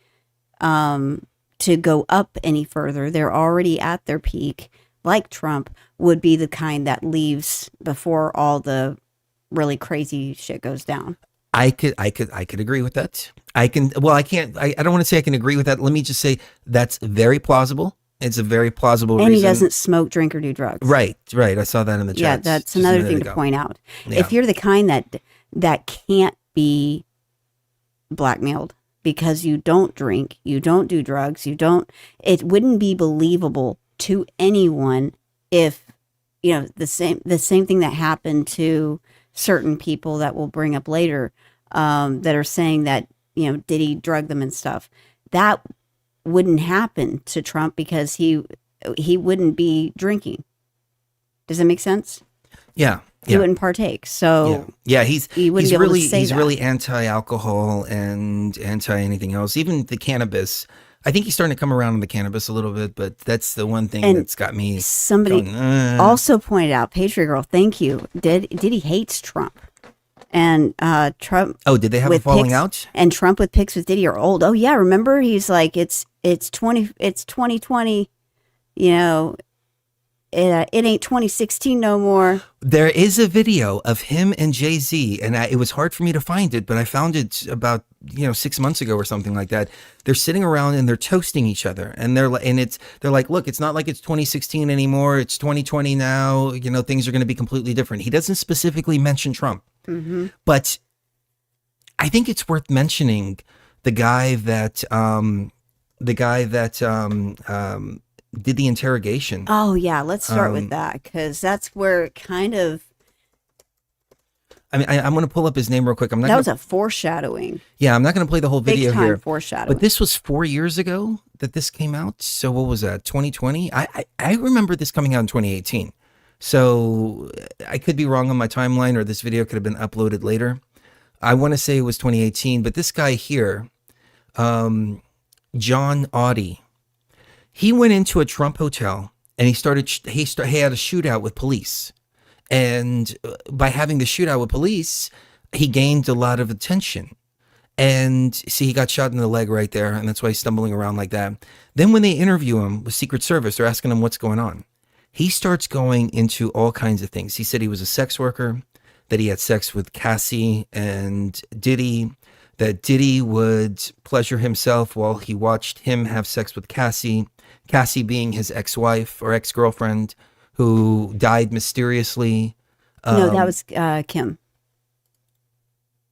to go up any further. They're already at their peak, like Trump, would be the kind that leaves before all the really crazy shit goes down. I could agree with that. I don't want to say I can agree with that. Let me just say that's very plausible. It's a very plausible reason. And he doesn't smoke, drink, or do drugs. Right. I saw that in the chat. Yeah, that's another thing to point out. Yeah. If you're the kind that can't be blackmailed because you don't drink, you don't do drugs, it wouldn't be believable to anyone if, you know, the same thing that happened to certain people that we'll bring up later, that are saying that, you know, Diddy drugged them and stuff. That wouldn't happen to Trump because he wouldn't be drinking. Does that make sense? Yeah. He wouldn't partake. So he's that. really anti-alcohol and anti anything else. Even the cannabis. I think he's starting to come around on the cannabis a little bit, but that's the one thing that's got me. Somebody going, also pointed out, Patriot Girl, thank you. Diddy hates Trump. And Trump. Oh, did they have a falling out? And Trump with pics with Diddy are old. Oh yeah, remember he's like it's 2020. You know, it ain't 2016 no more. There is a video of him and Jay-Z, and it was hard for me to find it, but I found it about 6 months ago or something like that. They're sitting around and they're toasting each other, and they're like, look, it's not like it's 2016 anymore. It's 2020 now. You know, things are going to be completely different. He doesn't specifically mention Trump. Mm-hmm. But I think it's worth mentioning the guy that did the interrogation. Oh yeah, let's start with that because that's where it kind of. I mean, I'm going to pull up his name real quick. That was a foreshadowing. Yeah, I'm not going to play the whole video Big time here. Foreshadowing. But this was 4 years ago that this came out. So what was that? 2020. I remember this coming out in 2018. So I could be wrong on my timeline, or this video could have been uploaded later. I want to say it was 2018, but this guy here, John Audie, he went into a Trump hotel and he had a shootout with police. And by having the shootout with police, he gained a lot of attention. And see, he got shot in the leg right there, and that's why he's stumbling around like that. Then when they interview him with Secret Service, they're asking him what's going on. He starts going into all kinds of things. He said he was a sex worker, that he had sex with Cassie and Diddy, that Diddy would pleasure himself while he watched him have sex with Cassie being his ex-wife or ex-girlfriend who died mysteriously. No, that was Kim. Kim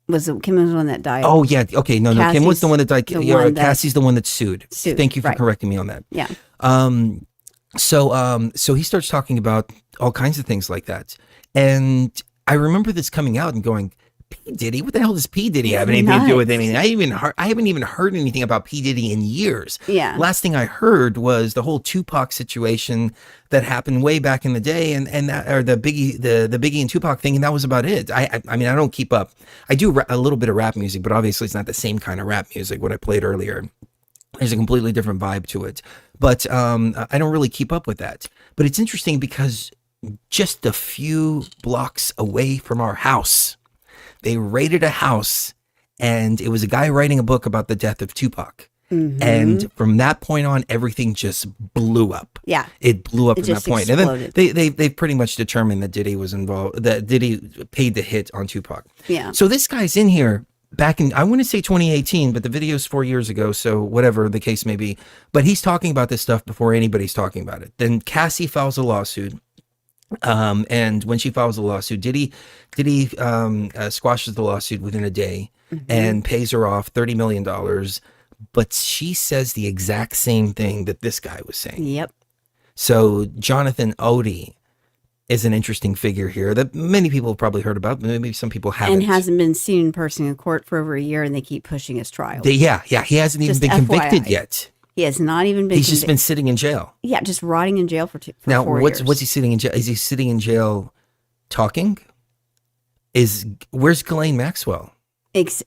was the one that died. Oh, yeah. Okay. No, Kim was the one that died. Cassie's the one that sued. Thank you for correcting me on that. Yeah. So he starts talking about all kinds of things like that. And I remember this coming out and going, P Diddy? What the hell does P Diddy have anything to do with Nuts. anything? I haven't even heard anything about P Diddy in years. Yeah. Last thing I heard was the whole Tupac situation that happened way back in the day, and that, or the Biggie and Tupac thing, and that was about it. I mean, I don't keep up. I do a little bit of rap music, but obviously it's not the same kind of rap music. What I played earlier, there's a completely different vibe to it. But I don't really keep up with that. But it's interesting because just a few blocks away from our house, they raided a house, and it was a guy writing a book about the death of Tupac. And from that point on, everything just blew up. Yeah. It blew up It from that just point. exploded. And then they pretty much determined that Diddy was involved, that Diddy paid the hit on Tupac. Yeah. So this guy's in here back in, I want to say 2018, but the video's 4 years ago. So whatever the case may be, but he's talking about this stuff before anybody's talking about it. Then Cassie files a lawsuit. And when she files a lawsuit, Diddy squashes the lawsuit within a day and pays her off $30 million. But she says the exact same thing that this guy was saying. Yep. So Jonathan Odie is an interesting figure here that many people have probably heard about, but maybe some people haven't. And hasn't been seen in person in court for over a year, and they keep pushing his trial. Yeah, he hasn't even Just been convicted FYI. yet. He has not even been He's just been sitting in jail. Yeah, just rotting in jail for Now, 4 what's years. he sitting in jail? Is he sitting in jail talking? Where's Ghislaine Maxwell?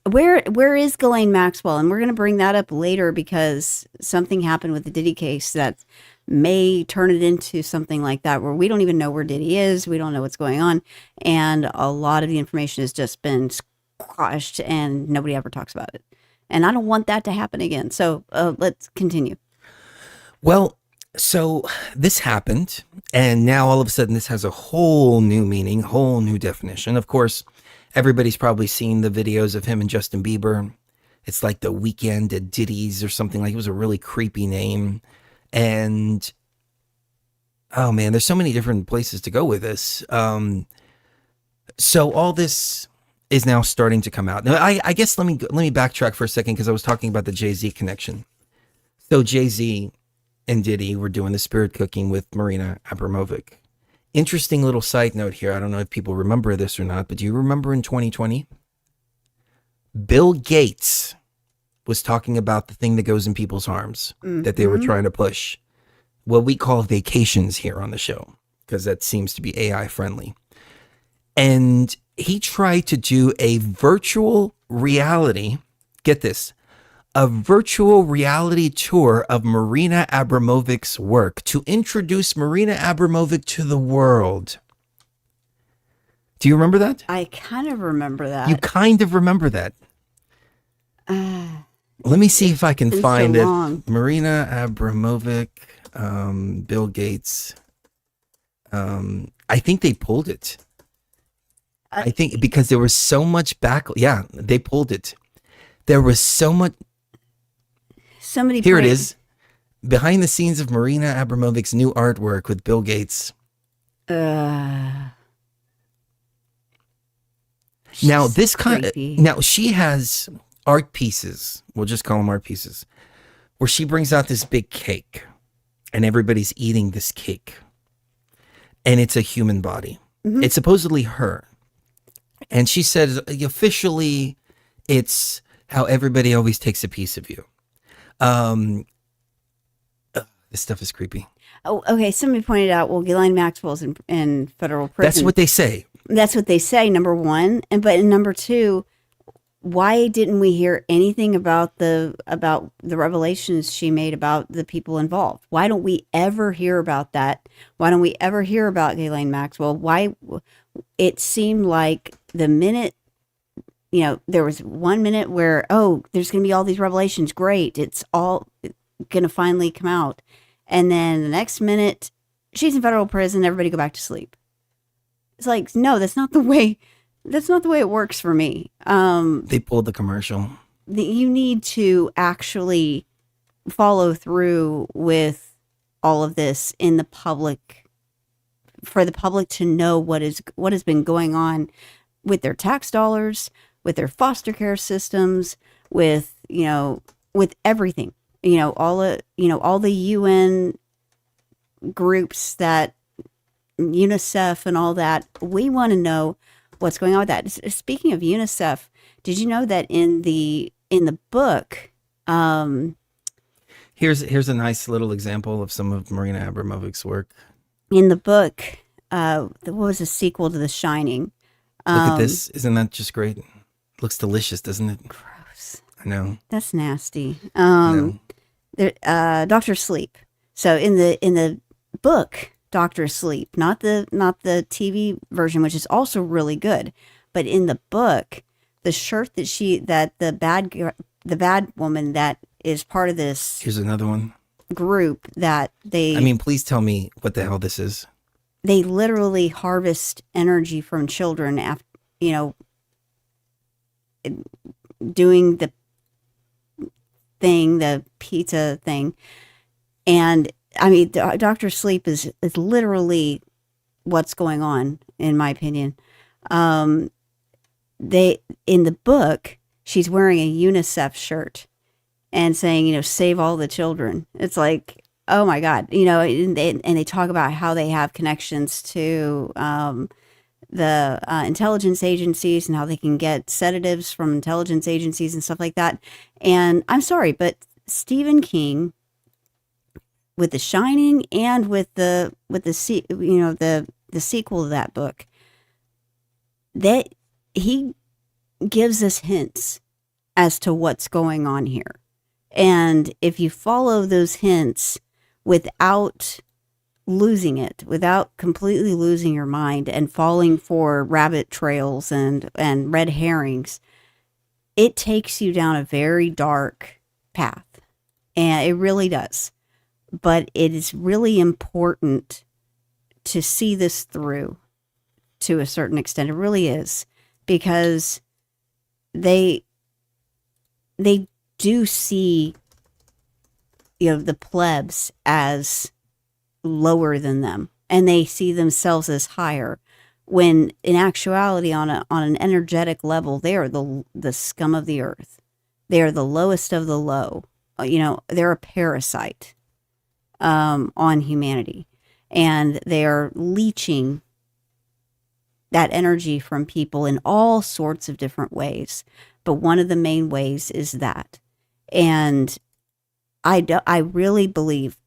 Where is Ghislaine Maxwell? And we're going to bring that up later because something happened with the Diddy case that may turn it into something like that, where we don't even know where Diddy is. We don't know what's going on. And a lot of the information has just been squashed and nobody ever talks about it. And I don't want that to happen again. So let's continue. Well, so this happened, and now all of a sudden this has a whole new meaning, whole new definition. Of course, everybody's probably seen the videos of him and Justin Bieber. It's like the weekend at Diddy's or something. Like, it was a really creepy name. And oh man, there's so many different places to go with this. So all this is now starting to come out. Now, I guess let me backtrack for a second, because I was talking about the Jay-Z connection. So Jay-Z and Diddy were doing the spirit cooking with Marina Abramovic. Interesting little side note here. I don't know if people remember this or not, but do you remember in 2020? Bill Gates was talking about the thing that goes in people's arms that they were trying to push. What we call vacations here on the show, because that seems to be AI friendly. And he tried to do a virtual reality, get this, a virtual reality tour of Marina Abramovic's work to introduce Marina Abramovic to the world. Do you remember that? I kind of remember that. You kind of remember that. Let me see if I can been find so it. long. Marina Abramovic, Bill Gates. I think they pulled it. I think because there was so much yeah, they pulled it. There was so much. Somebody Here it played- is. Behind the scenes of Marina Abramovic's new artwork with Bill Gates. Now this kind of, creepy. now she has art pieces. We'll just call them art pieces, where she brings out this big cake and everybody's eating this cake. And it's a human body. It's supposedly her. And she says, officially, it's how everybody always takes a piece of you. This stuff is creepy. Oh, okay. Somebody pointed out, well, Ghislaine Maxwell's in federal prison. That's what they say. That's what they say, number one. But number two, why didn't we hear anything about the revelations she made about the people involved? Why don't we ever hear about that? Why don't we ever hear about Ghislaine Maxwell? Why? It seemed like the minute, there was 1 minute where, oh, there's going to be all these revelations. Great. It's all going to finally come out. And then the next minute, she's in federal prison. Everybody go back to sleep. It's like, no, that's not the way it works for me. They pulled the commercial. You need to actually follow through with all of this in the public, for the public to know what has been going on with their tax dollars, with their foster care systems, with everything. All the UN groups, that UNICEF and all that. We want to know what's going on with that. Speaking of UNICEF, did you know that in the book, Here's a nice little example of some of Marina Abramovic's work. in the book, what was the sequel to The Shining? Look at this. Isn't that just great? Looks delicious, doesn't it? Gross. I know. That's nasty. No. Doctor Sleep. So in the book, Doctor Sleep, not the TV version, which is also really good, but in the book, the shirt that the bad woman that is part of this Here's another one. group that I mean, please tell me what the hell this is. they literally harvest energy from children after, doing the pizza thing. And I mean, Dr. Sleep is literally what's going on, in my opinion. In the book, she's wearing a UNICEF shirt and saying, save all the children. It's like, oh my God, and they talk about how they have connections to the intelligence agencies and how they can get sedatives from intelligence agencies and stuff like that. And I'm sorry, but Stephen King, with The Shining and with the sequel to that book, that he gives us hints as to what's going on here. And if you follow those hints without losing it, without completely losing your mind and falling for rabbit trails and red herrings, it takes you down a very dark path. And it really does. But it is really important to see this through to a certain extent. It really is, because they do see, the plebs as lower than them, and they see themselves as higher, when in actuality, on an energetic level, they are the scum of the earth. They are the lowest of the low. They're a parasite on humanity, and they are leeching that energy from people in all sorts of different ways. But one of the main ways is that. And I really believe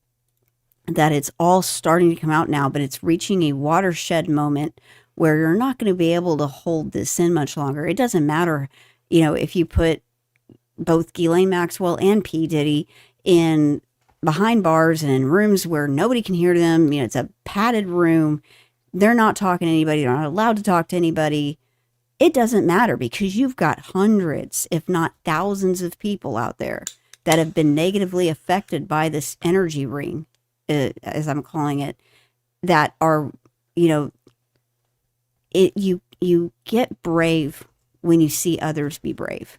that it's all starting to come out now, but it's reaching a watershed moment where you're not going to be able to hold this in much longer. It doesn't matter, if you put both Ghislaine Maxwell and P. Diddy in behind bars and in rooms where nobody can hear them. It's a padded room. They're not talking to anybody. They're not allowed to talk to anybody. It doesn't matter, because you've got hundreds, if not thousands of people out there that have been negatively affected by this energy ring, as I'm calling it, that are, you get brave when you see others be brave.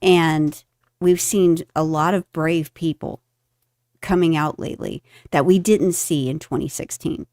And we've seen a lot of brave people coming out lately that we didn't see in 2016.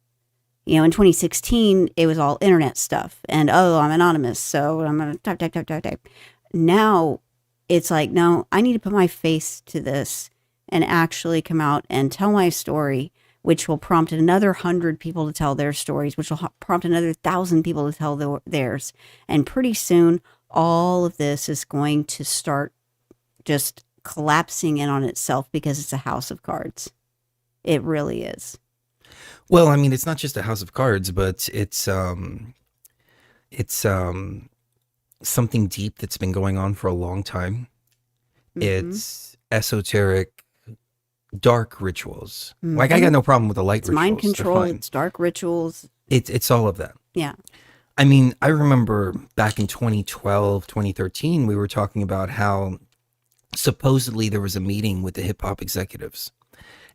In 2016, it was all internet stuff. And, I'm anonymous, so I'm going to type. Now, it's like, no, I need to put my face to this and actually come out and tell my story, which will prompt another 100 people to tell their stories, which will prompt another 1,000 people to tell theirs. And pretty soon, all of this is going to start just collapsing in on itself, because it's a house of cards. It really is. Well, I mean, it's not just a house of cards, but it's something deep that's been going on for a long time. Mm-hmm. It's esoteric, dark rituals. Mm-hmm. Like, I got no problem with the light rituals. Mind control, it's dark rituals. It's all of that. Yeah. I mean, I remember back in 2012, 2013, we were talking about how supposedly there was a meeting with the hip hop executives.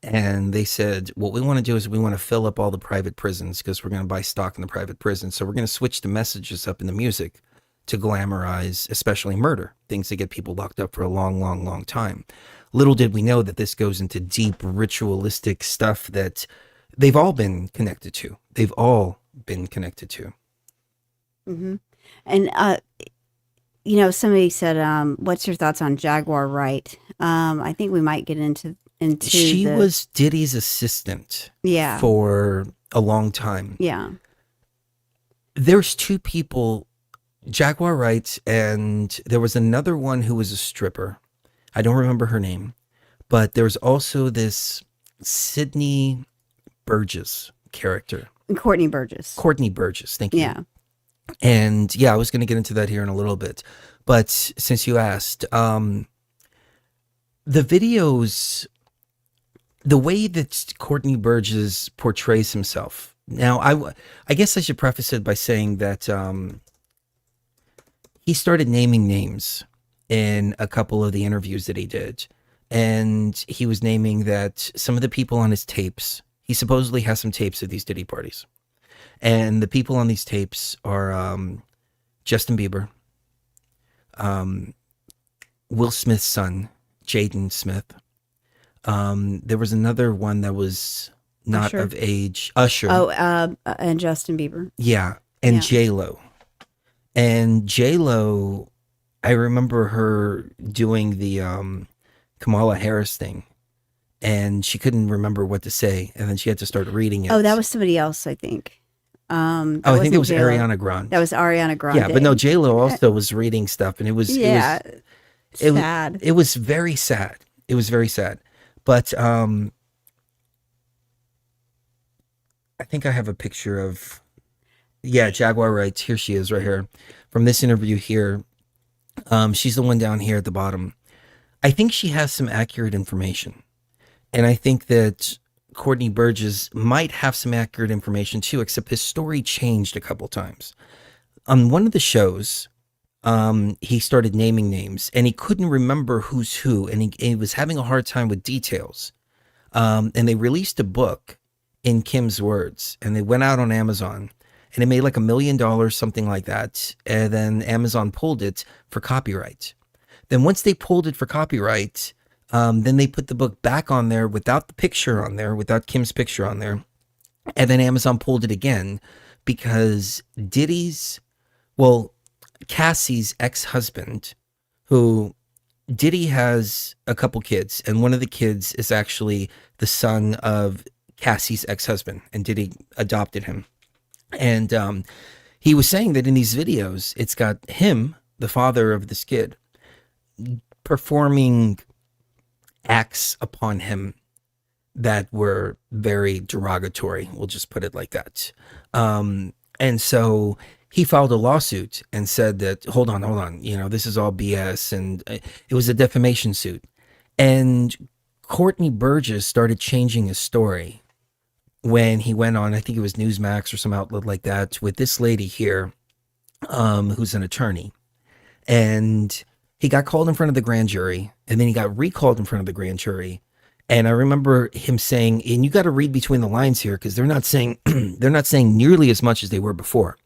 And they said, what we want to do is we want to fill up all the private prisons, because we're going to buy stock in the private prisons. So we're going to switch the messages up in the music to glamorize, especially murder, things that get people locked up for a long, long, long time. Little did we know that this goes into deep ritualistic stuff that they've all been connected to. They've all been connected to. Mm-hmm. And, somebody said, what's your thoughts on Jaguar Wright? I think we might get into she was Diddy's assistant for a long time. Yeah. There's two people Jaguar Wright, and there was another one who was a stripper. I don't remember her name, but there was also this Sydney Burgess character. Courtney Burgess. Courtney Burgess, thank you. Yeah. And yeah, I was going to get into that here in a little bit. But since you asked, the videos, the way that Courtney Burgess portrays himself. Now, I guess I should preface it by saying that he started naming names in a couple of the interviews that he did. And he was naming that some of the people on his tapes, he supposedly has some tapes of these Diddy parties. And the people on these tapes are Justin Bieber, Will Smith's son, Jaden Smith. There was another one that was not Usher. of age, Usher. Oh, and Justin Bieber. Yeah, and Yeah. J-Lo. And J-Lo, I remember her doing the Kamala Harris thing, and she couldn't remember what to say, and then she had to start reading it. Oh, that was somebody else, I think. That I think it wasn't was J-Lo. Ariana Grande. That was Ariana Grande. Yeah, but no, J-Lo also was reading stuff, and it was Yeah. it was Sad. it was very sad. It was very sad. But I think I have a picture of Jaguar Wright. Here she is right here from this interview here. She's the one down here at the bottom. I think she has some accurate information. And I think that Courtney Burgess might have some accurate information too, except his story changed a couple times. On one of the shows, he started naming names and he couldn't remember who's who, and he was having a hard time with details. And they released a book in Kim's words, and they went out on Amazon, and it made like $1 million, something like that. And then Amazon pulled it for copyright. Then once they pulled it for copyright, then they put the book back on there without the picture on there, without Kim's picture on there. And then Amazon pulled it again because Cassie's ex-husband, who Diddy has a couple kids, and one of the kids is actually the son of Cassie's ex-husband, and Diddy adopted him. And he was saying that in these videos, it's got him, the father of this kid, performing acts upon him that were very derogatory. We'll just put it like that. And so he filed a lawsuit and said that, hold on, this is all BS. And it was a defamation suit. And Courtney Burgess started changing his story when he went on, I think it was Newsmax or some outlet like that, with this lady here, who's an attorney. And he got called in front of the grand jury, and then he got recalled in front of the grand jury. And I remember him saying, and you got to read between the lines here, because they're not saying nearly as much as they were before.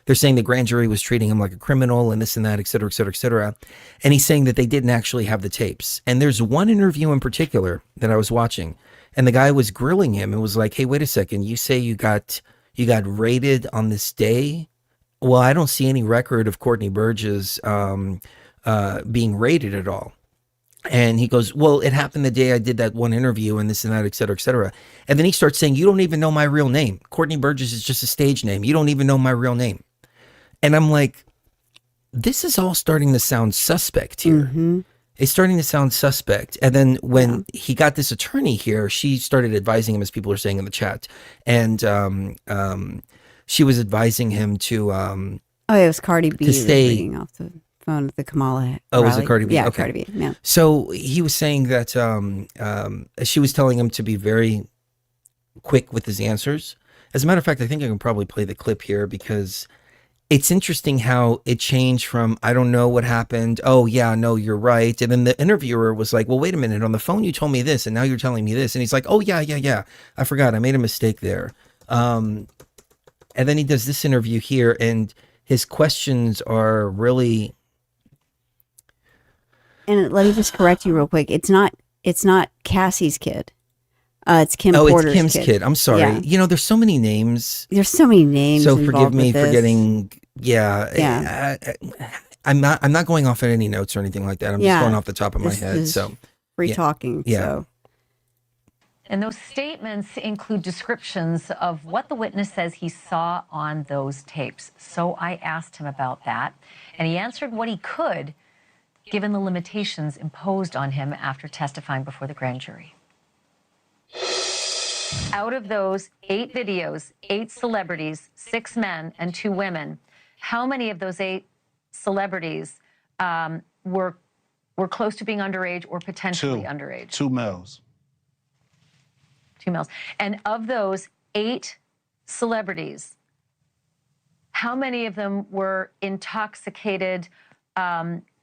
They're saying the grand jury was treating him like a criminal and this and that, et cetera, et cetera, et cetera. And he's saying that they didn't actually have the tapes. And there's one interview in particular that I was watching, and the guy was grilling him and was like, hey, wait a second, you say you got raided on this day? Well, I don't see any record of Courtney Burgess being raided at all. And he goes, well, it happened the day I did that one interview and this and that, et cetera, et cetera. And then he starts saying, you don't even know my real name. Courtney Burgess is just a stage name. You don't even know my real name. And I'm like, this is all starting to sound suspect here. Mm-hmm. It's starting to sound suspect. And then when he got this attorney here, she started advising him, as people are saying in the chat. And she was advising him to it was Cardi B to stay reading off the phone with the Kamala. Oh, was it rally. Cardi B? Yeah, Okay. Cardi B. Yeah. So he was saying that she was telling him to be very quick with his answers. As a matter of fact, I think I can probably play the clip here because it's interesting how it changed from, I don't know what happened. Oh, yeah, no, you're right. And then the interviewer was like, well, wait a minute. On the phone, you told me this, and now you're telling me this. And he's like, oh, yeah. I forgot. I made a mistake there. And then he does this interview here, and his questions are really... And let me just correct you real quick. It's not Cassie's kid. It's Kim Porter's it's Kim's kid. I'm sorry. Yeah. There's so many names. There's so many names. So forgive involved me with for this. getting. I'm not going off at any notes or anything like that. I'm just going off the top of my This head. is So free yeah. talking. Yeah. So. And those statements include descriptions of what the witness says he saw on those tapes. So I asked him about that, and he answered what he could, given the limitations imposed on him after testifying before the grand jury. Out of those 8 videos, 8 celebrities, 6 men and 2 women, how many of those 8 celebrities were close to being underage or potentially underage? 2 males. 2 males. And of those 8 celebrities, how many of them were intoxicated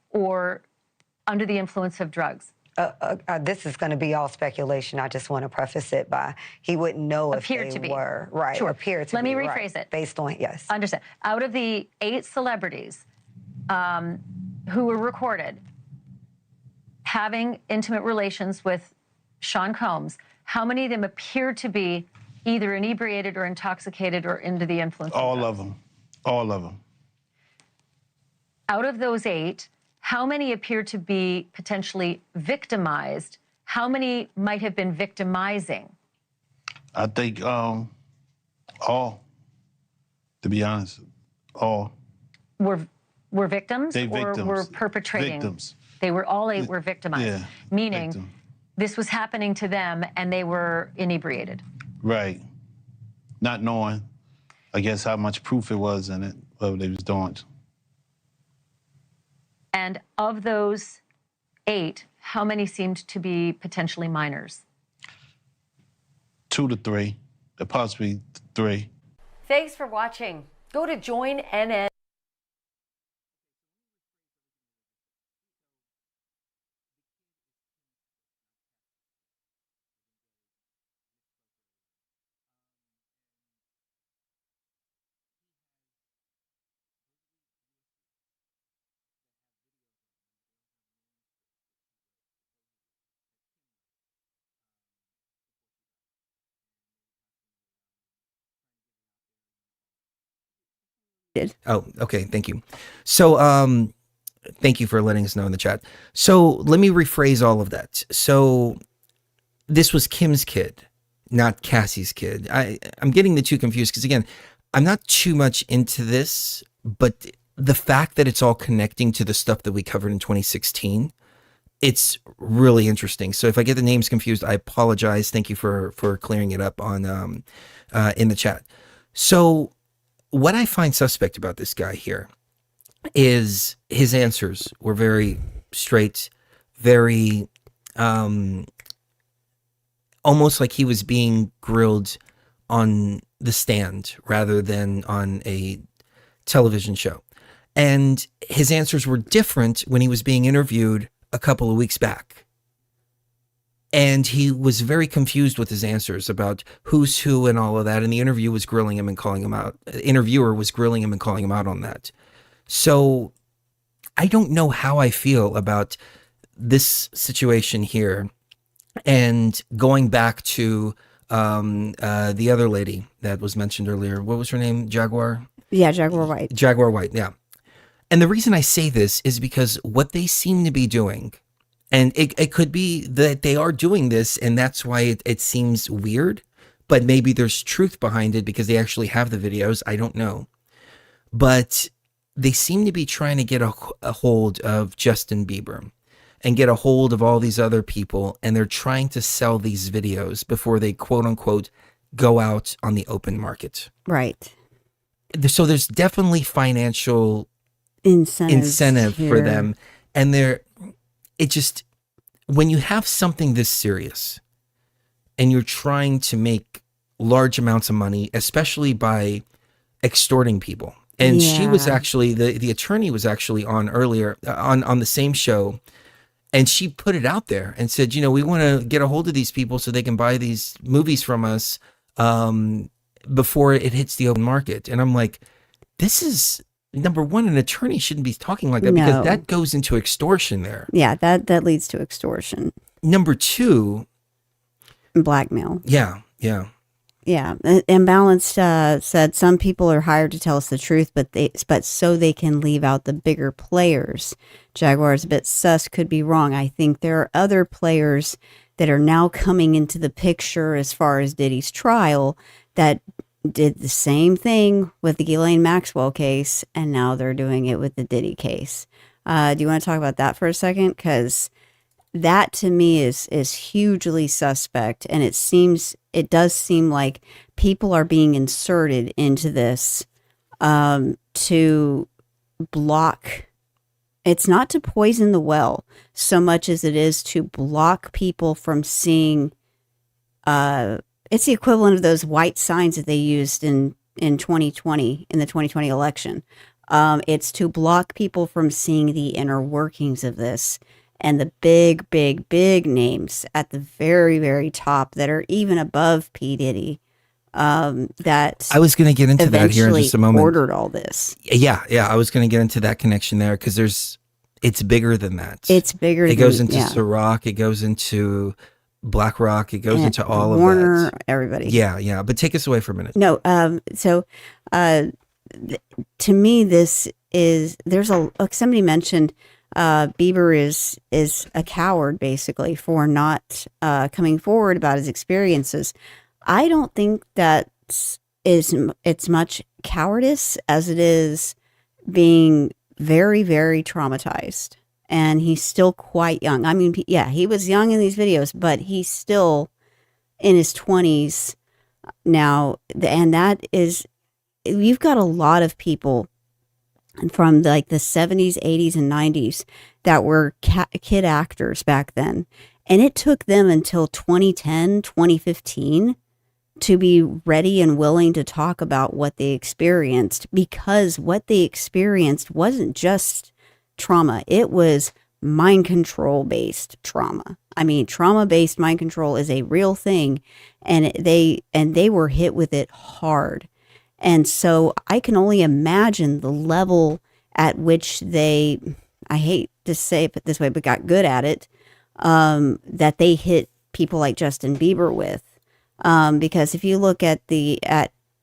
or under the influence of drugs? This is going to be all speculation. I just want to preface it by he wouldn't know if Appeared they to be. were. Right. Sure. Appeared to Let be. me rephrase right. it. Based on, yes. Understand. Out of the 8 celebrities who were recorded having intimate relations with Sean Combs, how many of them appeared to be either inebriated or intoxicated or under the influence of drugs? All of them. All of them. Out of those 8, how many appear to be potentially victimized? How many might have been victimizing? I think all, to be honest, all. Were victims They or victims. were perpetrating? Victims. They were, all 8 were victimized. Yeah, meaning victim. this was happening to them and they were inebriated. Right. Not knowing, I guess, how much proof it was in it, what they was doing. And of those 8, how many seemed to be potentially minors? 2 to 3, possibly 3. Thanks for watching. Go to joinnn. Oh, okay. Thank you. So, thank you for letting us know in the chat. So let me rephrase all of that. So this was Kim's kid, not Cassie's kid. I'm getting the two confused because, again, I'm not too much into this, but the fact that it's all connecting to the stuff that we covered in 2016, it's really interesting. So if I get the names confused, I apologize. Thank you for clearing it up on in the chat. So what I find suspect about this guy here is his answers were very straight, very almost like he was being grilled on the stand rather than on a television show. And his answers were different when he was being interviewed a couple of weeks back. And he was very confused with his answers about who's who and all of that. And the interviewer was grilling him and calling him out on that. So I don't know how I feel about this situation here. And going back to the other lady that was mentioned earlier, what was her name? Jaguar? Yeah, Jaguar White. Jaguar White, yeah. And the reason I say this is because what they seem to be doing, and it could be that they are doing this and that's why it seems weird, but maybe there's truth behind it because they actually have the videos. I don't know. But they seem to be trying to get a hold of Justin Bieber and get a hold of all these other people. And they're trying to sell these videos before they, quote unquote, go out on the open market. Right. So there's definitely financial incentive here for them. And when you have something this serious and you're trying to make large amounts of money, especially by extorting people. And she was actually, the attorney was actually on earlier on the same show. And she put it out there and said, we want to get a hold of these people so they can buy these movies from us before it hits the open market. And I'm like, this is, number one, an attorney shouldn't be talking like that because that goes into extortion there. Yeah, that leads to extortion. Number two, blackmail. Yeah. Yeah, Imbalanced said some people are hired to tell us the truth, but so they can leave out the bigger players. Jaguar's a bit sus, could be wrong. I think there are other players that are now coming into the picture as far as Diddy's trial that did the same thing with the Ghislaine Maxwell case, and now they're doing it with the Diddy case. Do you want to talk about that for a second? Because that to me is hugely suspect, and it does seem like people are being inserted into this to block. It's not to poison the well so much as it is to block people from seeing. It's the equivalent of those white signs that they used in 2020, in the 2020 election. It's to block people from seeing the inner workings of this and the big, big, big names at the very, very top that are even above P. Diddy. That I was going to get into that here in just a moment. Ordered all this. Yeah. I was going to get into that connection there because it's bigger than that. It's bigger. It goes into Ciroc. It goes into BlackRock. It goes into all of Warner, that. Everybody. Yeah. But take us away for a minute. No. To me, this is like somebody mentioned. Bieber is a coward basically for not coming forward about his experiences. I don't think it's much cowardice as it is being very, very traumatized. And he's still quite young. I mean, yeah, he was young in these videos, but he's still in his 20s now. And that is, you've got a lot of people from like the 70s, 80s, and 90s that were kid actors back then. And it took them until 2010, 2015 to be ready and willing to talk about what they experienced, because what they experienced wasn't just trauma. It was mind control based trauma. I mean, trauma based mind control is a real thing, and they were hit with it hard. And so I can only imagine the level at which they, I hate to say it this way, but got good at it, that they hit people like Justin Bieber with. Because if you look at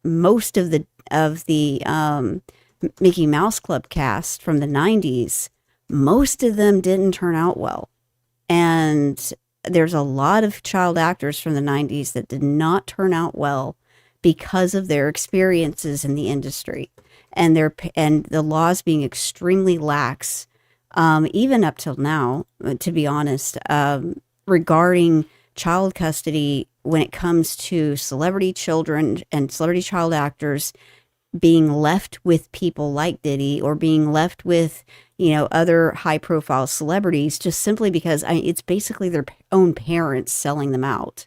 most of the Mickey Mouse Club cast from the 90s, most of them didn't turn out well. And there's a lot of child actors from the 90s that did not turn out well because of their experiences in the industry and the laws being extremely lax, even up till now, to be honest, regarding child custody when it comes to celebrity children and celebrity child actors being left with people like Diddy or being left with, other high profile celebrities, just simply because it's basically their own parents selling them out,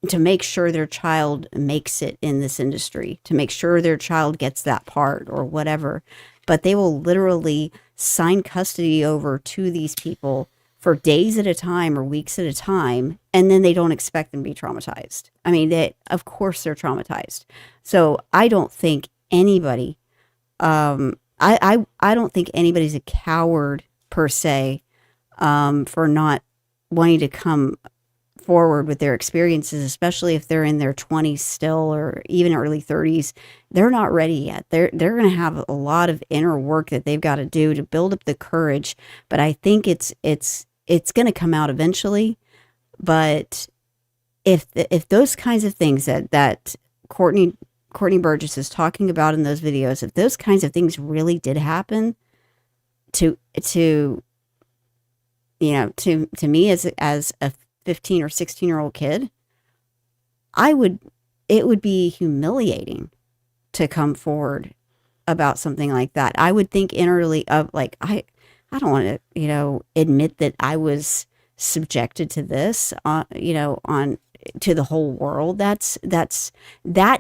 to make sure their child makes it in this industry, to make sure their child gets that part or whatever. But they will literally sign custody over to these people for days at a time or weeks at a time, and then they don't expect them to be traumatized. I mean, of course they're traumatized. So I don't think anybody, I don't think anybody's a coward per se, for not wanting to come forward with their experiences, especially if they're in their 20s still or even early 30s. They're not ready yet. They're going to have a lot of inner work that they've got to do to build up the courage. But I think it's going to come out eventually. But if those kinds of things that Courtney Burgess is talking about in those videos, if those kinds of things really did happen to me as a 15 or 16-year-old kid, it would be humiliating to come forward about something like that. I would think innerly of like, I don't want to, admit that I was subjected to this, to the whole world. That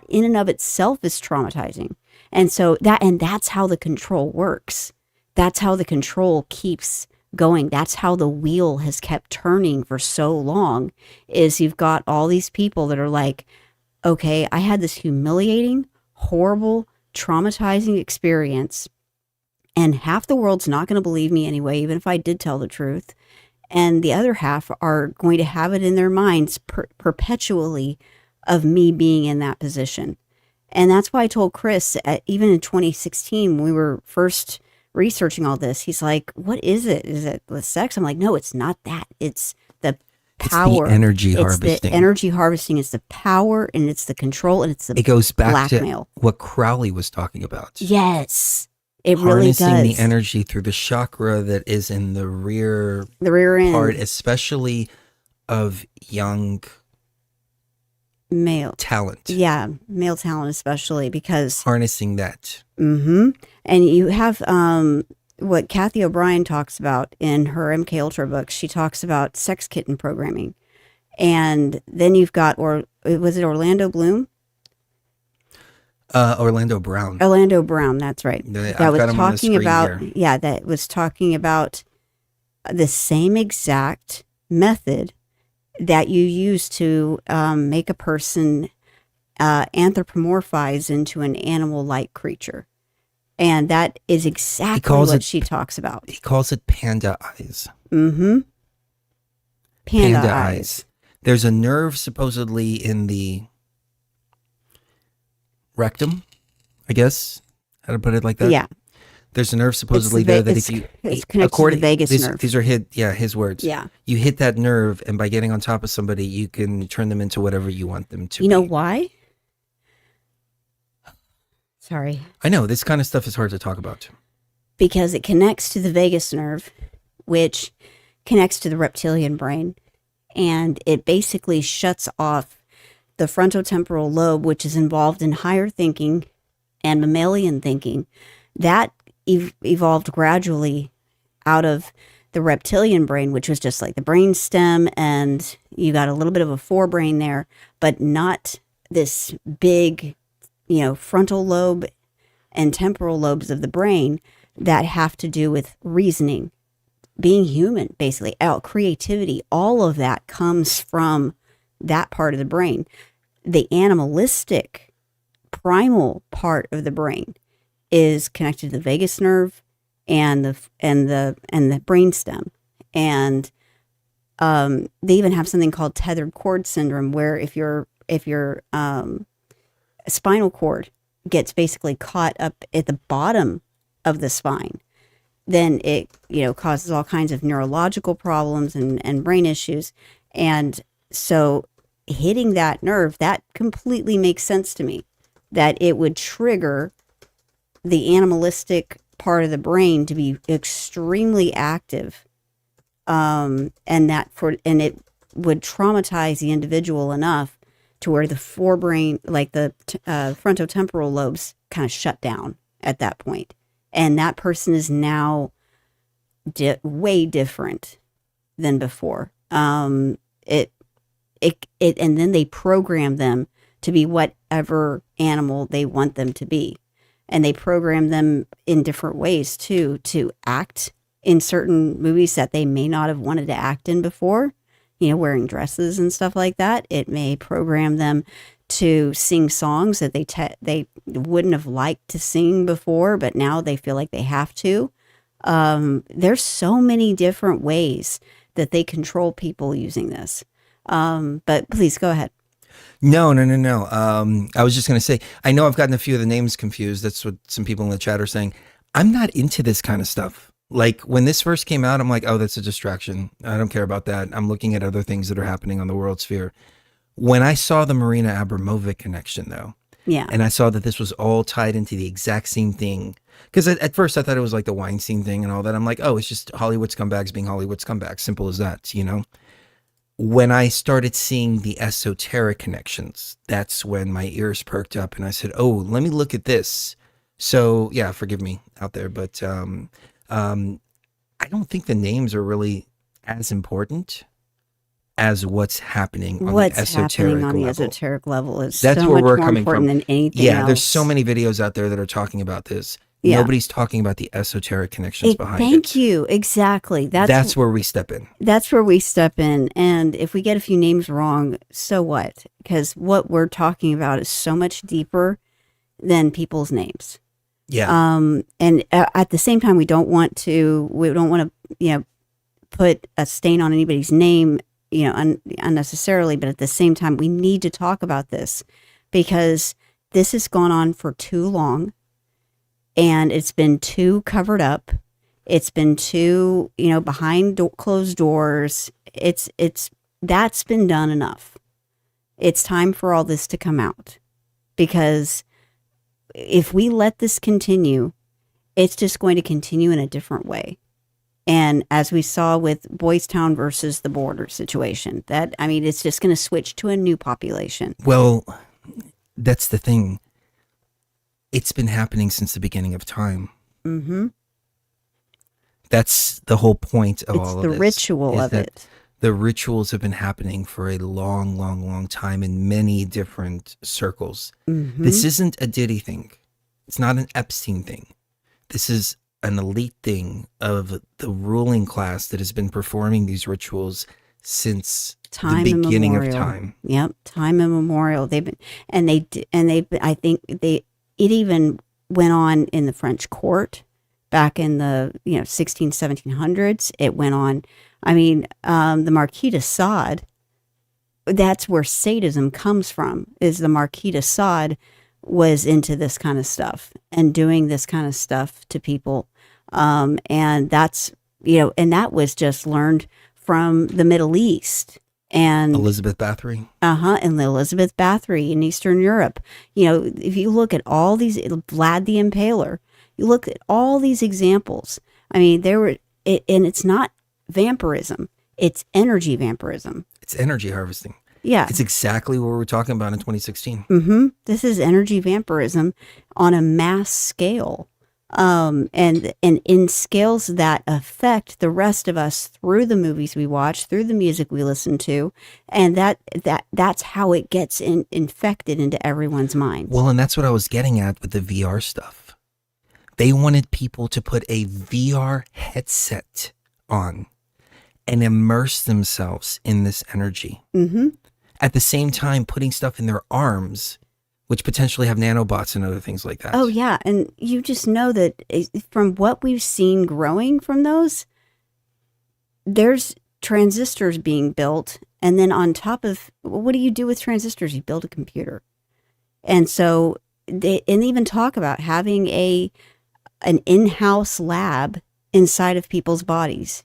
in and of itself is traumatizing. And so that's how the control works. That's how the control keeps going. That's how the wheel has kept turning for so long, is you've got all these people that are like, okay, I had this humiliating, horrible, traumatizing experience, and half the world's not going to believe me anyway, even if I did tell the truth. And the other half are going to have it in their minds perpetually of me being in that position. And that's why I told Chris, even in 2016, when we were first researching all this, he's like, what is it? Is it with sex? I'm like, no, it's not that. It's power. It's the energy It's harvesting. the energy harvesting. It's the power, and it's the control, and it's the It goes back blackmail. to what Crowley was talking about. Yes, it really does. Harnessing the energy through the chakra that is in the rear end part, especially of young male talent. Yeah, male talent especially, because harnessing that. And you have what Kathy O'Brien talks about in her MK Ultra book. She talks about sex kitten programming, and then you've got, or was it Orlando Bloom? Orlando Brown. Orlando Brown, that's right. That was talking about that was talking about the same exact method that you use to make a person anthropomorphize into an animal-like creature. And that is exactly what she talks about. He calls it panda eyes. Panda eyes. There's a nerve supposedly in the rectum, I guess. How to put it like that? Yeah. There's a nerve supposedly there that it's connected to the vagus nerve. These are his words. Yeah. You hit that nerve, and by getting on top of somebody, you can turn them into whatever you want them to be. You know why? Sorry. I know, this kind of stuff is hard to talk about. Because it connects to the vagus nerve, which connects to the reptilian brain, and it basically shuts off the frontotemporal lobe, which is involved in higher thinking and mammalian thinking. That evolved gradually out of the reptilian brain, which was just like the brain stem, and you got a little bit of a forebrain there, but not this big, frontal lobe and temporal lobes of the brain that have to do with reasoning, being human, basically, creativity. All of that comes from that part of the brain. The animalistic, primal part of the brain is connected to the vagus nerve and the brainstem, and they even have something called tethered cord syndrome, where if your spinal cord gets basically caught up at the bottom of the spine, then it causes all kinds of neurological problems and brain issues. And so hitting that nerve, that completely makes sense to me, that it would trigger the animalistic part of the brain to be extremely active, and it would traumatize the individual enough to where the forebrain, like the frontotemporal lobes, kind of shut down at that point. And that person is now way different than before. And then they program them to be whatever animal they want them to be. And they program them in different ways too, to act in certain movies that they may not have wanted to act in before, wearing dresses and stuff like that. It may program them to sing songs that they wouldn't have liked to sing before, but now they feel like they have to. There's so many different ways that they control people using this. But please go ahead. No. I was just going to say, I know I've gotten a few of the names confused. That's what some people in the chat are saying. I'm not into this kind of stuff. Like, when this first came out, I'm like, oh, that's a distraction. I don't care about that. I'm looking at other things that are happening on the world sphere. When I saw the Marina Abramovic connection, though, and I saw that this was all tied into the exact same thing, because at first I thought it was like the Weinstein thing and all that. I'm like, oh, it's just Hollywood scumbags being Hollywood scumbags. Simple as that, When I started seeing the esoteric connections, that's when my ears perked up and I said, oh, let me look at this. So, yeah, forgive me out there, but I don't think the names are really as important as what's happening on the esoteric level. Is that's so where much we're more coming important from. Than anything else. There's so many videos out there that are talking about this. Yeah. Nobody's talking about the esoteric connections behind it. Thank you. Exactly. That's where we step in. That's where we step in. And if we get a few names wrong, so what? Because what we're talking about is so much deeper than people's names. Yeah. And at the same time, we don't want to, put a stain on anybody's name, unnecessarily. But at the same time, we need to talk about this because this has gone on for too long. And it's been too covered up. It's been too, behind closed doors. It's that's been done enough. It's time for all this to come out, because if we let this continue, it's just going to continue in a different way. And as we saw with Boys Town versus the border situation, it's just going to switch to a new population. Well, that's the thing. It's been happening since the beginning of time. Mm-hmm. That's the whole point of all of this. It's the ritual of it. The rituals have been happening for a long, long, long time in many different circles. Mm-hmm. This isn't a Diddy thing. It's not an Epstein thing. This is an elite thing of the ruling class that has been performing these rituals since the beginning of time. Yep, time immemorial. I think it even went on in the French court back in the 1700s. It went on. The Marquis de Sade. That's where sadism comes from. Is the Marquis de Sade was into this kind of stuff and doing this kind of stuff to people. And that's, and that was just learned from the Middle East and Elizabeth Bathory. And Elizabeth Bathory in Eastern Europe. If you look at all these, Vlad the Impaler, you look at all these examples. And it's not vampirism, it's energy vampirism. It's energy harvesting. Yeah. It's exactly what we were talking about in 2016. Mm-hmm. This is energy vampirism on a mass scale. And in scales that affect the rest of us through the movies we watch, through the music we listen to, and that's how it gets infected into everyone's minds. Well, and that's what I was getting at with the VR stuff. They wanted people to put a VR headset on and immerse themselves in this energy. Mm-hmm. At the same time, putting stuff in their arms, which potentially have nanobots and other things like that. Oh, yeah. And you just know that from what we've seen growing from those, there's transistors being built. And then on top of, what do you do with transistors? You build a computer. And so they even talk about having an in-house lab inside of people's bodies,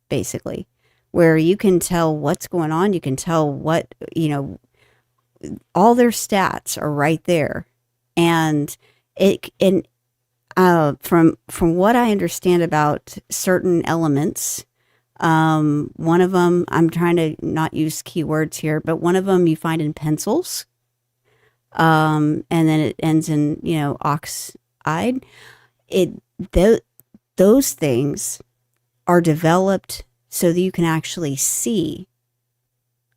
basically, where you can tell what's going on. You can tell what, all their stats are right there. And from what I understand about certain elements, one of them, I'm trying to not use keywords here, but one of them you find in pencils. And then it ends in, oxide. Those things are developed so that you can actually see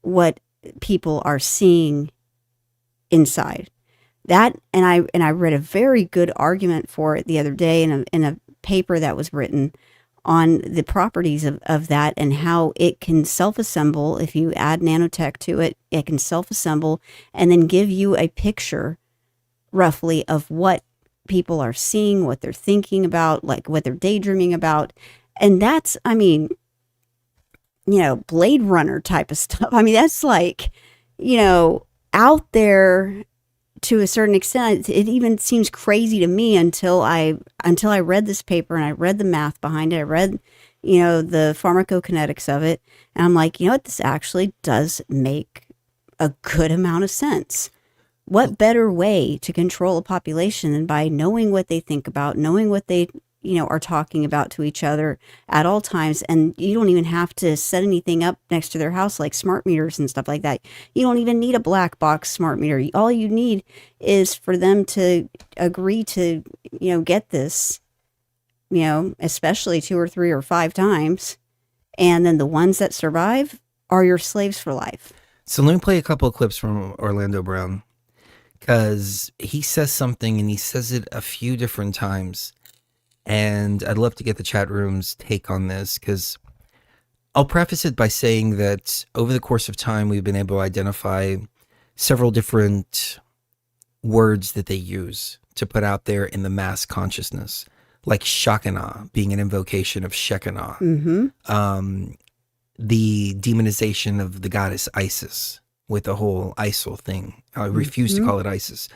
what people are seeing inside. That, and I read a very good argument for it the other day in a paper that was written on the properties of that and how it can self-assemble. If you add nanotech to it, it can self-assemble and then give you a picture roughly of what people are seeing, what they're thinking about, like what they're daydreaming about. And that's, Blade Runner type of stuff. That's like, out there to a certain extent. It even seems crazy to me until I read this paper and I read the math behind it. I read, the pharmacokinetics of it. And I'm like, this actually does make a good amount of sense. What better way to control a population than by knowing what they think about, knowing what they, are talking about to each other at all times. And you don't even have to set anything up next to their house like smart meters and stuff like that. You don't even need a black box smart meter. All you need is for them to agree to, get this, especially 2 or 3 or 5 times. And then the ones that survive are your slaves for life. So let me play a couple of clips from Orlando Brown, because he says something and he says it a few different times. And I'd love to get the chat room's take on this, because I'll preface it by saying that over the course of time, we've been able to identify several different words that they use to put out there in the mass consciousness, like Shekinah being an invocation of Shekinah, the demonization of the goddess Isis with the whole ISIL thing. I refuse to call it ISIS.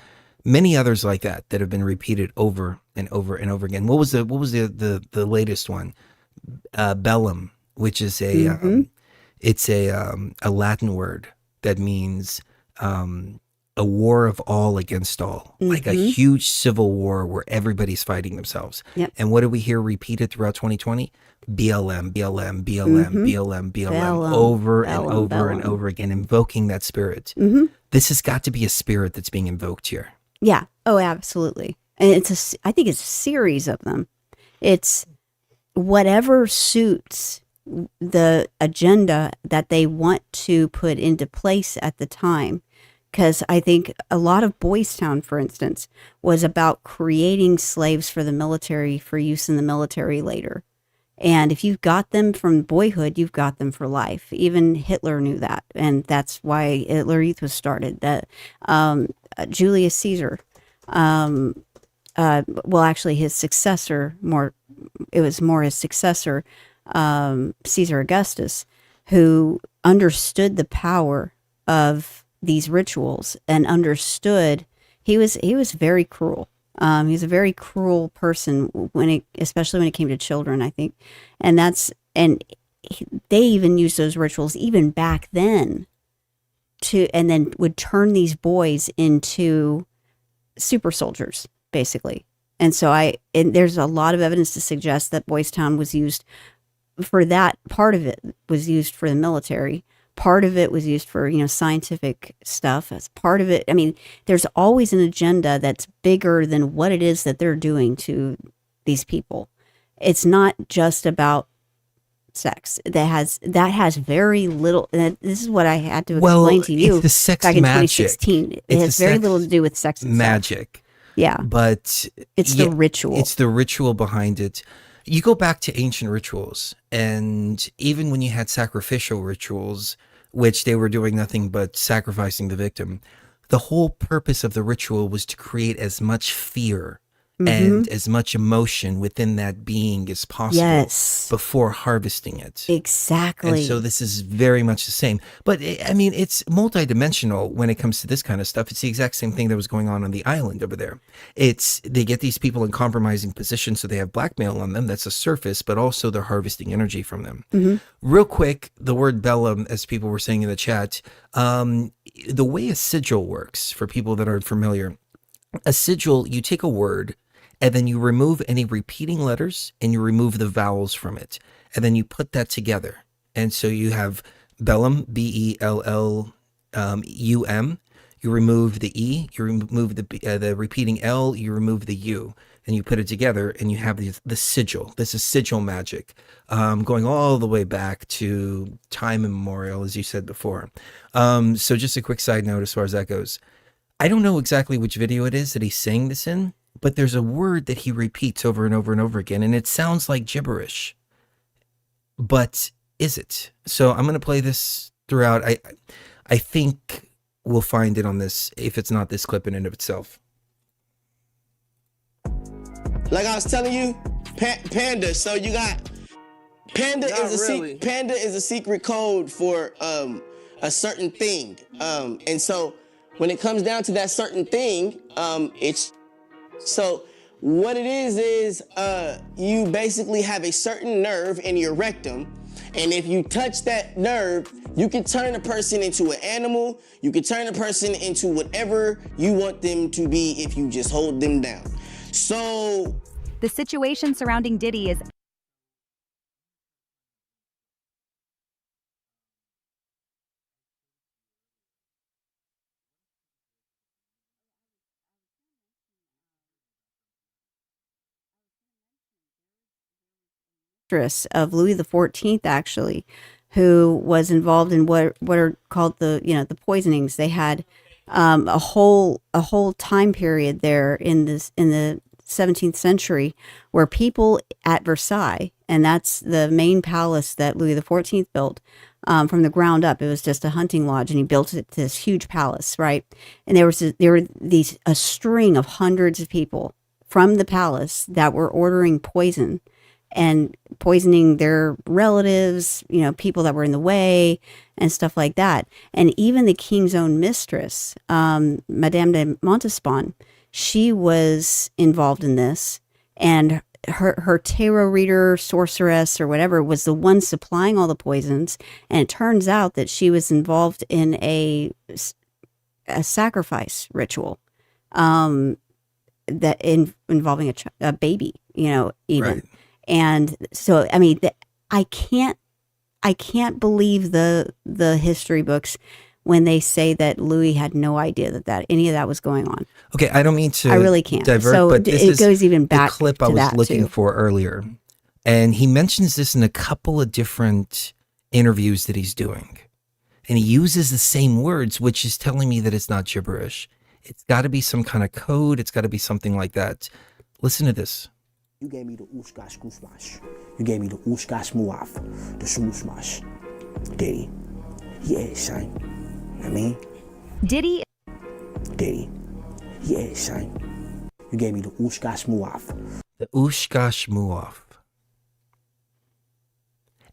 Many others like that have been repeated over and over and over again. What was the latest one? Bellum, which is It's a Latin word that means a war of all against all, like a huge civil war where everybody's fighting themselves. Yep. And what do we hear repeated throughout 2020? BLM, BLM, BLM, BLM, BLM, over and over and over again, invoking that spirit. This has got to be a spirit that's being invoked here. Yeah. Oh, absolutely. And I think it's a series of them. It's whatever suits the agenda that they want to put into place at the time. Because I think a lot of Boys Town, for instance, was about creating slaves for the military for use in the military later. And if you've got them from boyhood, you've got them for life. Even Hitler knew that. And that's why Hitler Youth was started. That Julius Caesar, actually his successor, his successor, Caesar Augustus, who understood the power of these rituals and understood he was very cruel. He was a very cruel person especially when it came to children, I think. And they even used those rituals even back then and then would turn these boys into super soldiers, basically. And so there's a lot of evidence to suggest that Boys Town was used for that. Part of it was used for the military. Part of it was used for, scientific stuff. As part of it, I mean, there's always an agenda that's bigger than what it is that they're doing to these people. It's not just about sex. That has very little. This is what I had to explain to you it's the sex back in magic. 2016. It has very little to do with sex and magic. Yeah, but it's the ritual. It's the ritual behind it. You go back to ancient rituals, and even when you had sacrificial rituals, which they were doing nothing but sacrificing the victim, the whole purpose of the ritual was to create as much fear and as much emotion within that being as possible before harvesting it. Exactly. And so this is very much the same. But I mean, it's multidimensional when it comes to this kind of stuff. It's the exact same thing that was going on the island over there. They get these people in compromising positions, so they have blackmail on them. That's a surface, but also they're harvesting energy from them. Real quick, the word bellum, as people were saying in the chat, the way a sigil works, for people that aren't familiar, a sigil, you take a word, and then you remove any repeating letters and you remove the vowels from it. And then you put that together. And so you have bellum, B-E-L-L-U-M. You remove the E, you remove the repeating L, you remove the U, and you put it together and you have the sigil. This is sigil magic, going all the way back to time immemorial, as you said before. So just a quick side note as far as that goes. I don't know exactly which video it is that he's saying this in, but there's a word that he repeats over and over and over again, and it sounds like gibberish. But is it? So I'm going to play this throughout. I think we'll find it on this, if it's not this clip in and of itself. Like I was telling you, Panda. So you got Panda Panda is a secret code for a certain thing. And so when it comes down to that certain thing, so what it is you basically have a certain nerve in your rectum, and if you touch that nerve, you can turn a person into an animal, you can turn a person into whatever you want them to be if you just hold them down. So the situation surrounding Diddy is of Louis XIV, actually, who was involved in what are called the poisonings. They had a whole time period there in the 17th century where people at Versailles, and that's the main palace that Louis XIV built from the ground up. It was just a hunting lodge, and he built it this huge palace, right? And there were a string of hundreds of people from the palace that were ordering poison and poisoning their relatives, people that were in the way and stuff like that. And even the king's own mistress, Madame de Montespan, she was involved in this. And her tarot reader, sorceress, or whatever was the one supplying all the poisons, and it turns out that she was involved in a sacrifice ritual, involving a baby, even. Right. And so, I mean, I can't believe the history books when they say that Louis had no idea that any of that was going on. Okay, I don't mean to. I really can't. Divert, so but this it goes even back the clip to I was that looking too. for earlier, and he mentions this in a couple of different interviews that he's doing, and he uses the same words, which is telling me that it's not gibberish. It's got to be some kind of code. It's got to be something like that. Listen to this. You gave me the ooshkash goosmash. You gave me the ooshkash muaf, the smooshmash. Diddy. Yeah, shine. I mean? Diddy. Yeah, shine. You gave me the ooshkash muaf. The ooshkash muaf.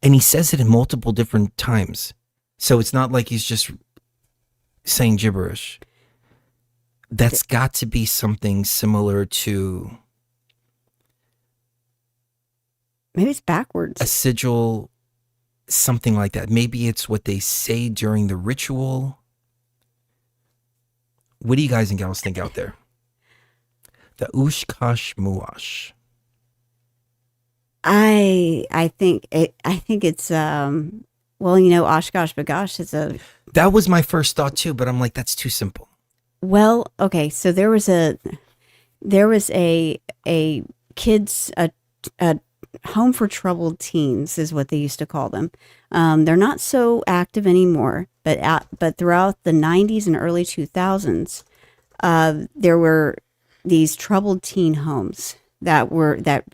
And he says it in multiple different times. So it's not like he's just saying gibberish. That's got to be something similar to... Maybe it's backwards. A sigil, something like that. Maybe it's what they say during the ritual. What do you guys and gals think out there? The Ushkash Muash. I think it's Oshkosh Bagosh is a... That was my first thought too, but I'm like, that's too simple. Well, okay, so there was a kids, a home for troubled teens is what they used to call them. They're not so active anymore, but throughout the 90s and early 2000s, there were these troubled teen homes that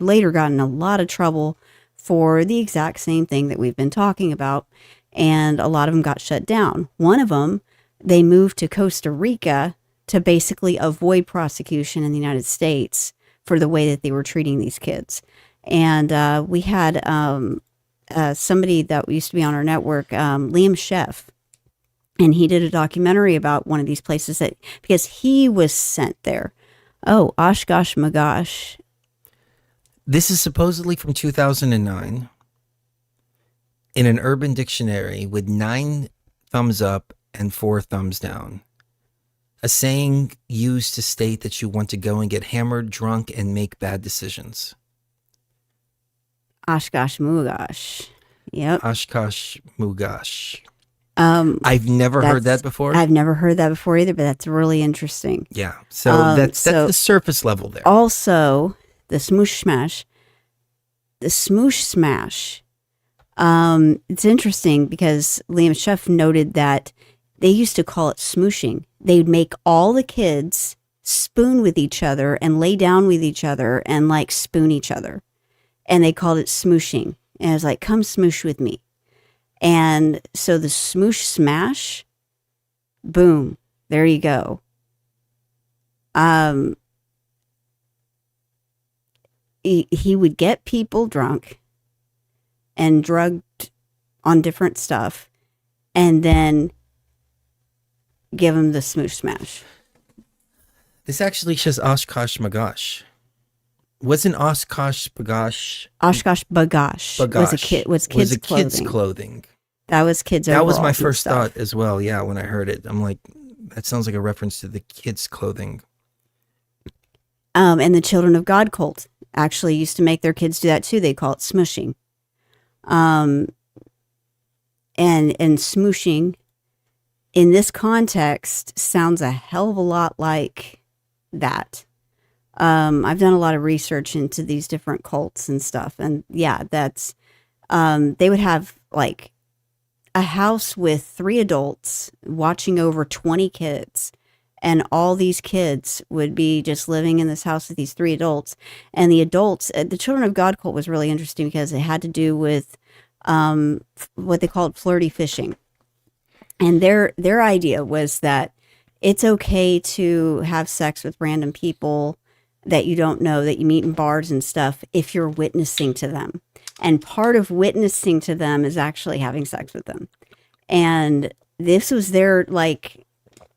later got in a lot of trouble for the exact same thing that we've been talking about, and a lot of them got shut down. One of them, they moved to Costa Rica to basically avoid prosecution in the United States for the way that they were treating these kids. And we had somebody that used to be on our network, Liam Sheff, and he did a documentary about one of these places because he was sent there. Oh, Oshkosh Magosh. This is supposedly from 2009 in an Urban Dictionary with 9 thumbs up and 4 thumbs down. A saying used to state that you want to go and get hammered, drunk, and make bad decisions. Oshkosh Mugosh. Yep. Oshkosh Mugosh. I've never heard that before. I've never heard that before either, but that's really interesting. Yeah. So that's the surface level there. Also, the smoosh smash. The smoosh smash. It's interesting because Liam Sheff noted that they used to call it smooshing. They'd make all the kids spoon with each other and lay down with each other and like spoon each other. And they called it smooshing. And it was like, come smoosh with me. And so the smoosh smash, boom, there you go. He would get people drunk and drugged on different stuff and then give them the smoosh smash. This actually says Oshkosh Magosh. Wasn't Oshkosh Bagosh? Oshkosh Bagosh was kids' clothing. That was kids. That was my first thought as well. Yeah, when I heard it, I'm like, that sounds like a reference to the kids' clothing. And the Children of God cult actually used to make their kids do that too. They call it smushing. And smooshing in this context sounds a hell of a lot like that. I've done a lot of research into these different cults and stuff. And yeah, that's, they would have like a house with 3 adults watching over 20 kids. And all these kids would be just living in this house with these 3 adults. And the adults, the Children of God cult was really interesting because it had to do with what they called flirty fishing. And their idea was that it's okay to have sex with random people that you don't know, that you meet in bars and stuff, if you're witnessing to them. And part of witnessing to them is actually having sex with them. And this was their, like,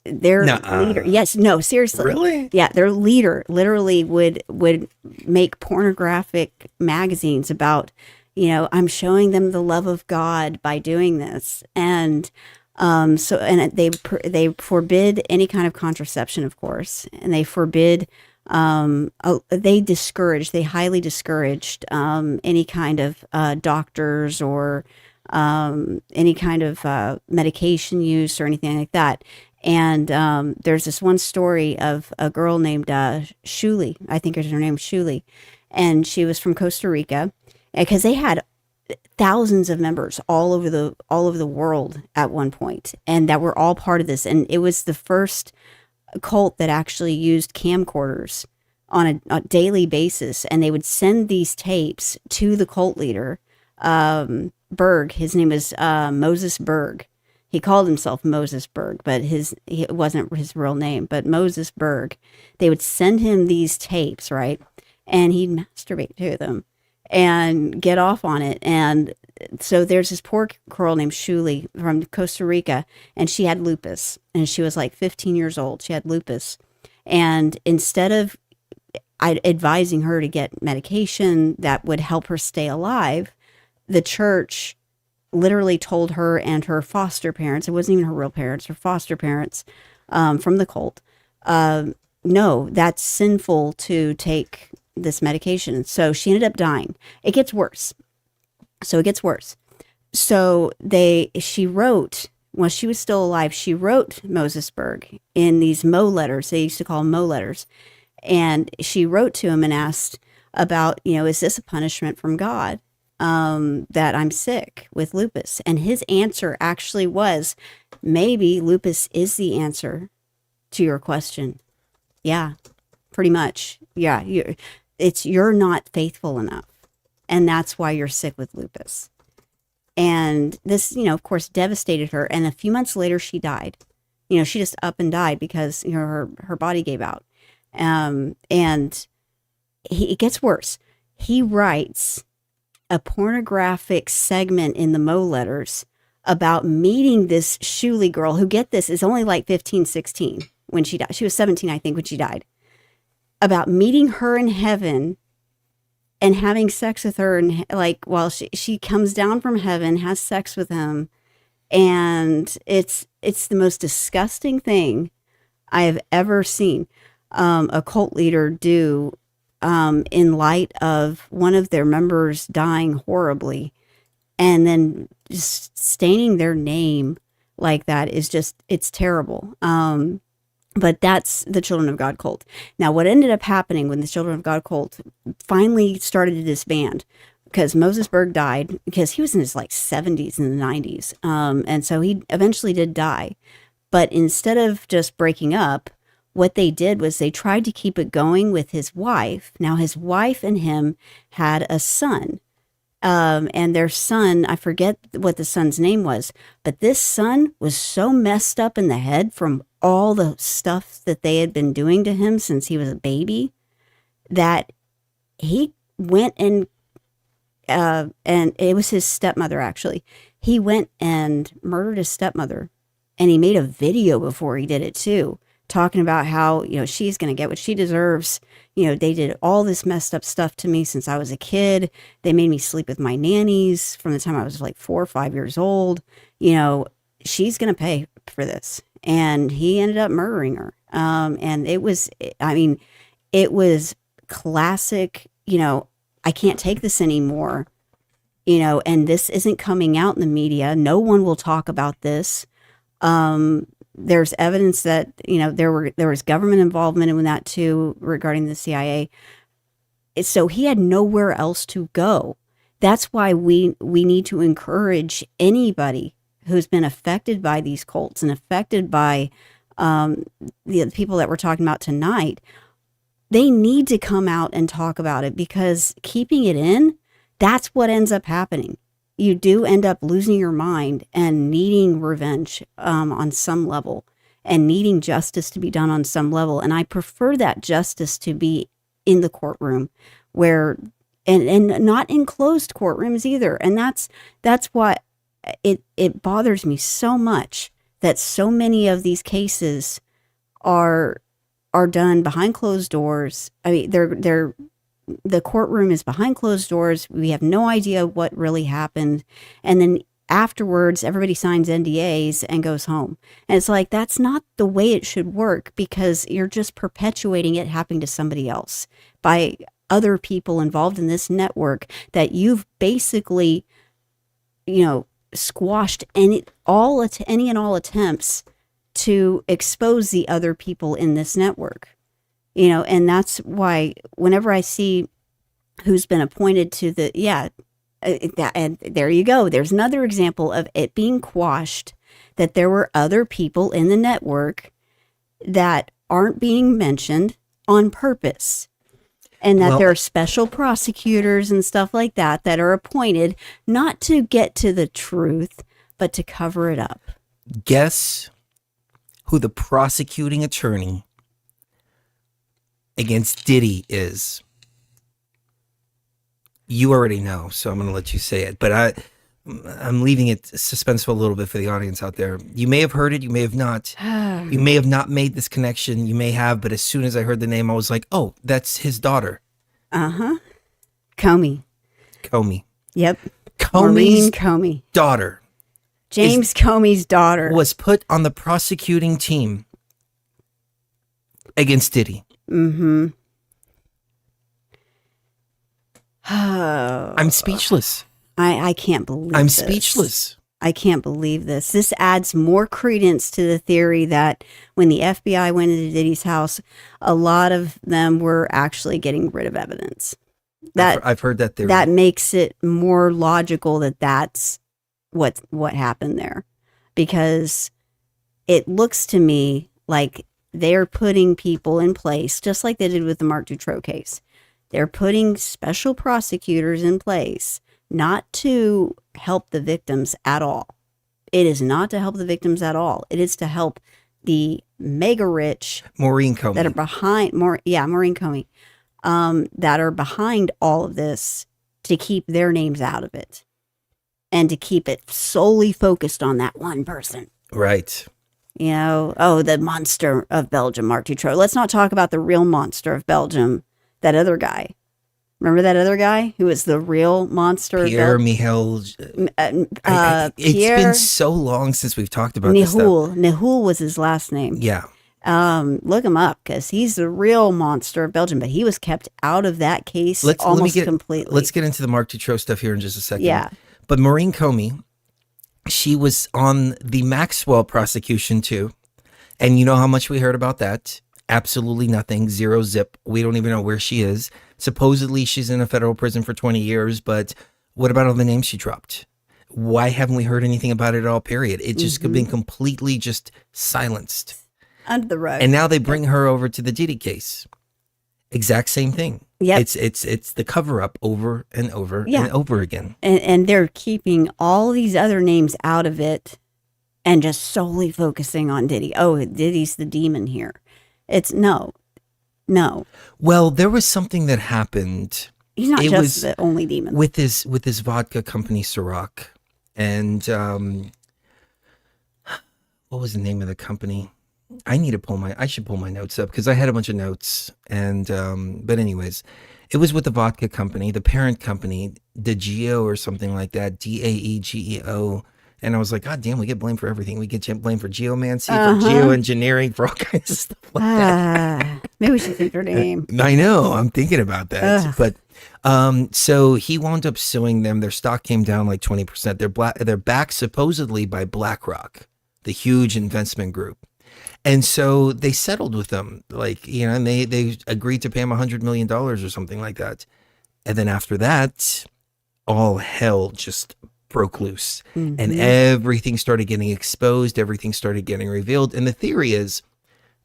their Nuh-uh. leader, yes, no, seriously, Really? yeah, their leader literally would make pornographic magazines about, I'm showing them the love of God by doing this, and they forbid any kind of contraception, of course, and they forbid. They highly discouraged any kind of doctors or any kind of medication use or anything like that. And there's this one story of a girl named Shuli, I think her name was Shuli, and she was from Costa Rica, because they had thousands of members all over the world at one point, and that were all part of this. And it was the first cult that actually used camcorders on a daily basis, and they would send these tapes to the cult leader, Berg. His name is Moses Berg. He called himself Moses Berg, but it wasn't his real name, but Moses Berg. They would send him these tapes, right? And he'd masturbate to them and get off on it. And so there's this poor girl named Shuli from Costa Rica, and she had lupus, and she was like 15 years old. She had lupus. And instead of advising her to get medication that would help her stay alive, the church literally told her and her foster parents, it wasn't even her real parents, her foster parents from the cult, no, that's sinful to take this medication. So she ended up dying. It gets worse. So she wrote, while she was still alive, she wrote Moses Berg in these Mo letters. They used to call them Mo letters. And she wrote to him and asked about, is this a punishment from God? That I'm sick with lupus. And his answer actually was, maybe lupus is the answer to your question. Yeah, pretty much. Yeah, you're not faithful enough. And that's why you're sick with lupus. And this, of course, devastated her. And a few months later, she died. She just up and died because her body gave out. And it gets worse. He writes a pornographic segment in the Mo letters about meeting this Shuli girl who, get this, is only like 15, 16 when she died. She was 17, I think, when she died. About meeting her in heaven and having sex with her, and while she comes down from heaven, has sex with him. And it's the most disgusting thing I have ever seen a cult leader do in light of one of their members dying horribly, and then just staining their name like that is just, it's terrible. But that's the Children of God cult. Now, what ended up happening when the Children of God cult finally started to disband, because Moses Berg died, because he was in his 70s and the 90s. And so he eventually did die. But instead of just breaking up, what they did was they tried to keep it going with his wife. Now, his wife and him had a son. And their son, I forget what the son's name was, but this son was so messed up in the head from all the stuff that they had been doing to him since he was a baby, that he went and it was his stepmother, actually. He went and murdered his stepmother, and he made a video before he did it too, talking about how, she's going to get what she deserves. They did all this messed up stuff to me since I was a kid. They made me sleep with my nannies from the time I was 4 or 5 years old. She's going to pay for this. And he ended up murdering her. And it was classic, I can't take this anymore, and this isn't coming out in the media. No one will talk about this. There's evidence that, there was government involvement in that too, regarding the CIA. So he had nowhere else to go. That's why we need to encourage anybody who's been affected by these cults and affected by the people that we're talking about tonight. They need to come out and talk about it, because keeping it in, that's what ends up happening. You do end up losing your mind and needing revenge on some level, and needing justice to be done on some level. And I prefer that justice to be in the courtroom, where and not in closed courtrooms either. And that's why it bothers me so much that so many of these cases are done behind closed doors. I mean, the courtroom is behind closed doors. We have no idea what really happened. And then afterwards, everybody signs NDAs and goes home. And it's like, that's not the way it should work, because you're just perpetuating it happening to somebody else by other people involved in this network that you've basically, squashed any and all attempts to expose the other people in this network. And that's why whenever I see who's been appointed to and there you go. There's another example of it being quashed, that there were other people in the network that aren't being mentioned on purpose. And that there are special prosecutors and stuff like that are appointed not to get to the truth, but to cover it up. Guess who the prosecuting attorney against Diddy is? You already know, so I'm going to let you say it. But I'm leaving it suspenseful a little bit for the audience out there. You may have heard it, you may have not. You may have not made this connection, you may have, but as soon as I heard the name, I was like, oh, that's his daughter. Comey. Yep. Comey's Comey. daughter. James Comey's daughter. Was put on the prosecuting team against Diddy. I'm speechless. I can't believe I'm this. speechless. I can't believe this. This adds more credence to the theory that when the FBI went into Diddy's house, a lot of them were actually getting rid of evidence. I've heard that theory. That makes it more logical that that's what happened there, because it looks to me like they're putting people in place, just like they did with the Mark Dutroux case. They're putting special prosecutors in place, not to help the victims at all. It is not to help the victims at all. It is to help the mega rich Maureen Comey that are behind Maureen Comey, that are behind all of this, to keep their names out of it and to keep it solely focused on that one person. Right. The monster of Belgium, Mark Dutroux. Let's not talk about the real monster of Belgium, that other guy. Remember that other guy who was the real monster? Pierre Michel. It's been so long since we've talked about this stuff. Nihul was his last name. Yeah. Look him up, because he's the real monster of Belgium, but he was kept out of that case completely. Let's get into the Mark Dutroux stuff here in just a second. Yeah. But Maureen Comey, she was on the Maxwell prosecution too. And you know how much we heard about that? Absolutely nothing. Zero zip. We don't even know where she is. Supposedly she's in a federal prison for 20 years, but what about all the names she dropped? Why haven't we heard anything about it at all, period? It just been completely just silenced. Under the rug. And now they bring her over to the Diddy case. Exact same thing. Yep. It's the cover up over and over and over again. And they're keeping all these other names out of it and just solely focusing on Diddy. Oh, Diddy's the demon here. It's no. Well, there was something that happened. He's not just the only demon. With his vodka company, Ciroc. And what was the name of the company? I should pull my notes up, because I had a bunch of notes. And but anyways, it was with the vodka company, the parent company, Diageo or something like that, DAEGEO. And I was like, God damn, we get blamed for everything. We get blamed for geomancy, for geoengineering, for all kinds of stuff like that. Maybe we should think their name. I know. I'm thinking about that. But so he wound up suing them. Their stock came down like 20%. They're backed supposedly by BlackRock, the huge investment group. And so they settled with them, and they agreed to pay him $100 million or something like that. And then after that, all hell just broke loose, and everything started getting exposed. Everything started getting revealed. And the theory is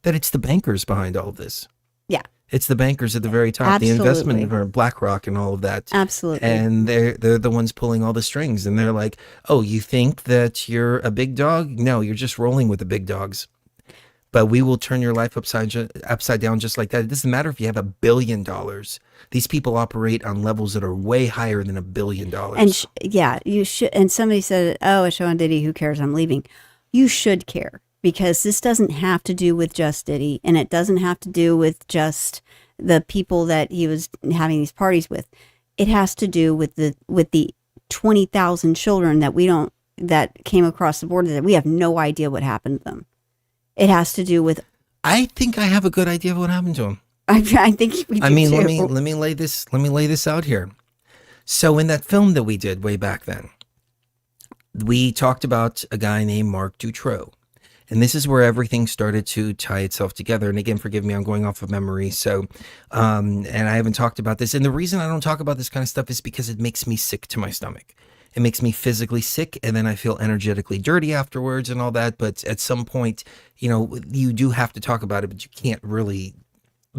that it's the bankers behind all of this. Yeah. It's the bankers at the very top, Absolutely. the investment or BlackRock and all of that. Absolutely. And they're the ones pulling all the strings. And they're like, oh, you think that you're a big dog? No, you're just rolling with the big dogs. But we will turn your life upside down just like that. It doesn't matter if you have $1 billion. These people operate on levels that are way higher than $1 billion. And you should. And somebody said, "Oh, a show on Diddy. Who cares? I'm leaving." you should care, because this doesn't have to do with just Diddy, and it doesn't have to do with just the people that he was having these parties with. It has to do with the 20,000 children that came across the border that we have no idea what happened to them. It has to do with. I think I have a good idea of what happened to him. I think we do too. let me lay this out here. So in that film that we did way back then, we talked about a guy named Mark Dutroux. And this is where everything started to tie itself together. And again, forgive me, I'm going off of memory. So, and I haven't talked about this. And the reason I don't talk about this kind of stuff is because it makes me sick to my stomach. It makes me physically sick, and then I feel energetically dirty afterwards and all that. But at some point, you do have to talk about it, but you can't really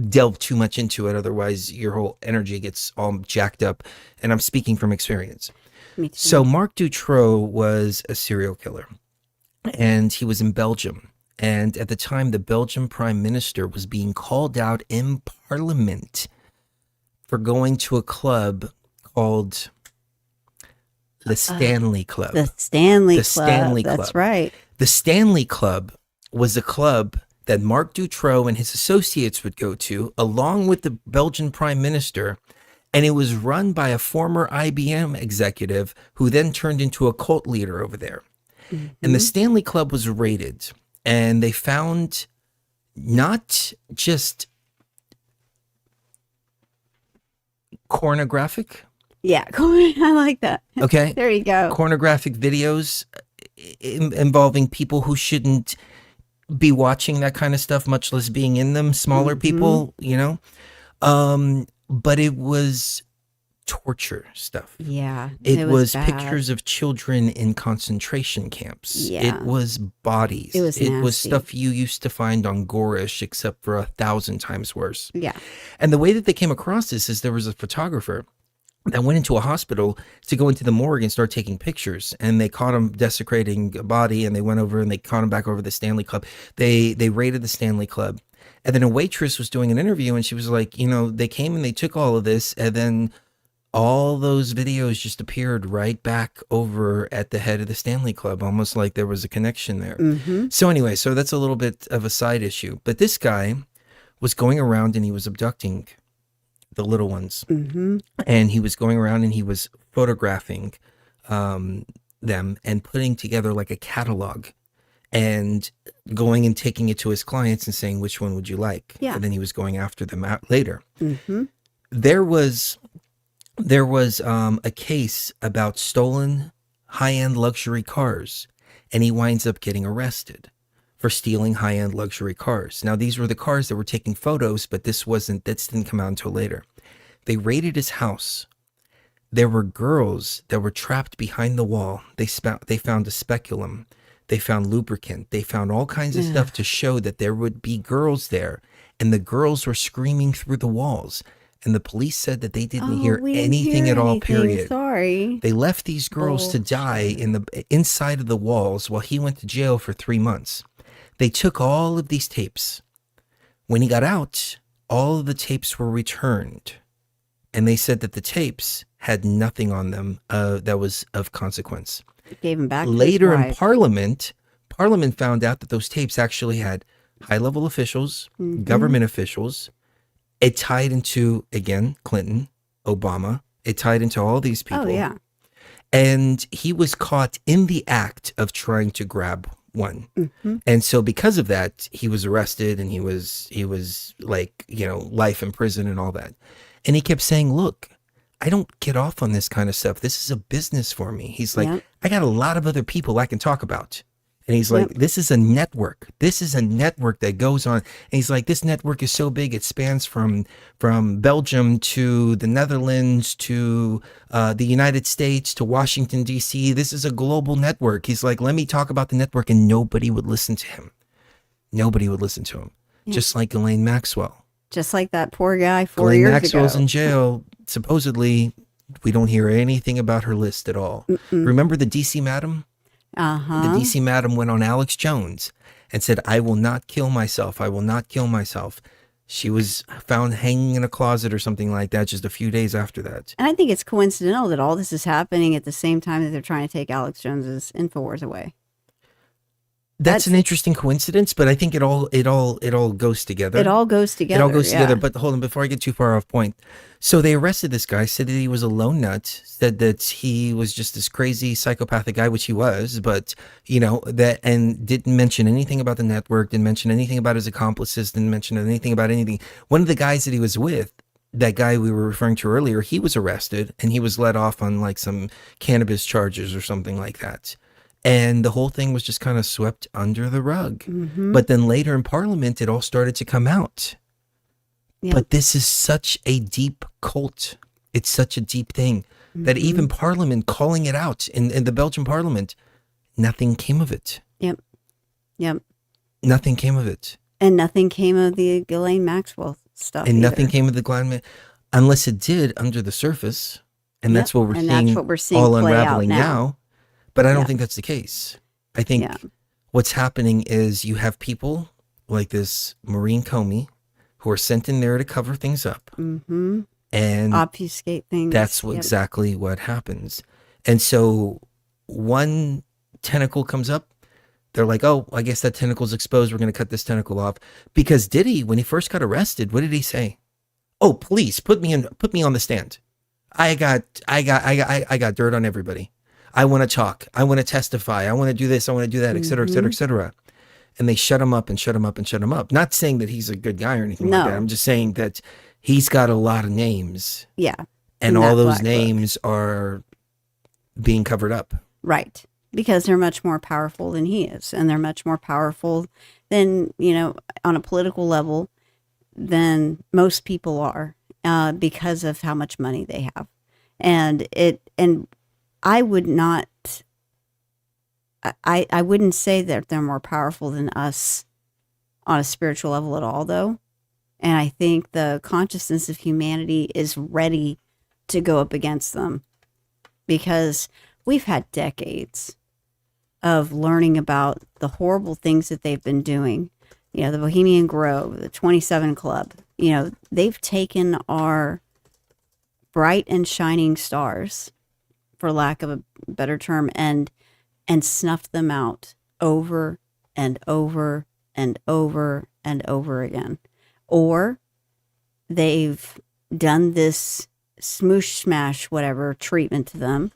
delve too much into it. Otherwise, your whole energy gets all jacked up. And I'm speaking from experience. Me too. So Mark Dutroux was a serial killer. And he was in Belgium. And at the time, the Belgian prime minister was being called out in parliament for going to a club called the Stanley Club. The Stanley Club. Stanley Club. That's right. The Stanley Club was a club that Mark Dutroux and his associates would go to, along with the Belgian prime minister. And it was run by a former IBM executive who then turned into a cult leader over there. Mm-hmm. And the Stanley Club was raided, and they found not just pornographic. Yeah, I like that. Okay. There you go. Pornographic videos involving people who shouldn't be watching that kind of stuff, much less being in them, smaller people, but it was torture stuff. Yeah. It was bad. pictures of children in concentration camps. Yeah. It was bodies. It was nasty. Stuff you used to find on Gorish, except for 1,000 times worse. Yeah. And the way that they came across this is there was a photographer that went into a hospital to go into the morgue and start taking pictures, and they caught him desecrating a body, and they went over and they caught him back over the Stanley Club. They raided the Stanley Club, and then a waitress was doing an interview, and she was like, they came and they took all of this, and then all those videos just appeared right back over at the head of the Stanley Club, almost like there was a connection there. Mm-hmm. So anyway, so that's a little bit of a side issue, but this guy was going around and he was abducting the little ones. Mm-hmm. And he was going around and he was photographing them and putting together like a catalog and going and taking it to his clients and saying, which one would you like? Yeah. And then he was going after them out later. Mm-hmm. There was a case about stolen high-end luxury cars, and he winds up getting arrested for stealing high-end luxury cars. Now, these were the cars that were taking photos, but this didn't come out until later. They raided his house. There were girls that were trapped behind the wall. They found a speculum. They found lubricant. They found all kinds of stuff to show that there would be girls there, and the girls were screaming through the walls. And the police said that they didn't hear anything at all, period. Sorry. They left these girls to die inside of the walls while he went to jail for 3 months. They took all of these tapes. When he got out, all of the tapes were returned. And they said that the tapes had nothing on them that was of consequence. Gave him back. Later in Parliament found out that those tapes actually had high-level officials, government officials. It tied into, again, Clinton, Obama. It tied into all these people. Oh, yeah. And he was caught in the act of trying to grab one. Mm-hmm. And so because of that, he was arrested, and he was like, life in prison and all that. And he kept saying, look, I don't get off on this kind of stuff. This is a business for me. He's like, I got a lot of other people I can talk about. And he's like, this is a network. This is a network that goes on. And he's like, this network is so big, it spans from Belgium to the Netherlands to the United States to Washington, D.C. This is a global network. He's like, let me talk about the network. And nobody would listen to him. Nobody would listen to him. Yeah. Just like Ghislaine Maxwell. Just like that poor guy 4 Ghislaine years Maxwell's ago. in jail. Supposedly, we don't hear anything about her list at all. Remember the D.C. Madam? Uh-huh. The DC Madam went on Alex Jones and said, I will not kill myself. I will not kill myself. She was found hanging in a closet or something like that just a few days after that. And I think it's coincidental that all this is happening at the same time that they're trying to take Alex Jones's InfoWars away. That's an interesting coincidence, but I think it all goes together. It all goes together. It all goes together. But hold on, before I get too far off point. So they arrested this guy, said that he was a lone nut, said that he was just this crazy psychopathic guy, which he was, but and didn't mention anything about the network, didn't mention anything about his accomplices, didn't mention anything about anything. One of the guys that he was with, that guy we were referring to earlier, he was arrested and he was let off on like some cannabis charges or something like that. And the whole thing was just kind of swept under the rug. Mm-hmm. But then later in Parliament, it all started to come out. Yep. But this is such a deep cult. It's such a deep thing that even Parliament calling it out in the Belgian Parliament, nothing came of it. Yep. Nothing came of it. And nothing came of the Ghislaine Maxwell stuff. And nothing came of the Ghislaine, unless it did under the surface. And that's what we're seeing all unraveling now. But I don't think that's the case. I think what's happening is you have people like this Maureen Comey who are sent in there to cover things up and obfuscate things. That's exactly what happens. And so one tentacle comes up. They're like, oh, I guess that tentacle's exposed. We're going to cut this tentacle off. Because Diddy, when he first got arrested, what did he say? Oh, please put me on the stand. I got dirt on everybody. I want to talk. I want to testify. I want to do this. I want to do that, et cetera, et cetera, et cetera. And they shut him up and shut him up and shut him up. Not saying that he's a good guy or anything like that. I'm just saying that he's got a lot of names. Yeah. And all those names are being covered up. Right. Because they're much more powerful than he is. And they're much more powerful than, on a political level than most people are because of how much money they have. And I would not, I wouldn't say that they're more powerful than us on a spiritual level at all, though. And I think the consciousness of humanity is ready to go up against them because we've had decades of learning about the horrible things that they've been doing. The Bohemian Grove, the 27 Club, they've taken our bright and shining stars, for lack of a better term, and snuffed them out over and over and over and over again. Or they've done this smoosh smash whatever treatment to them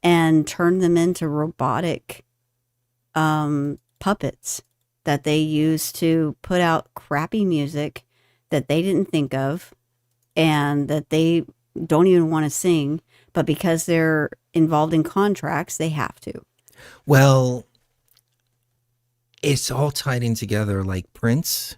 and turned them into robotic puppets that they use to put out crappy music that they didn't think of and that they don't even want to sing, but because they're involved in contracts, they have to. Well, it's all tied in together. Like Prince,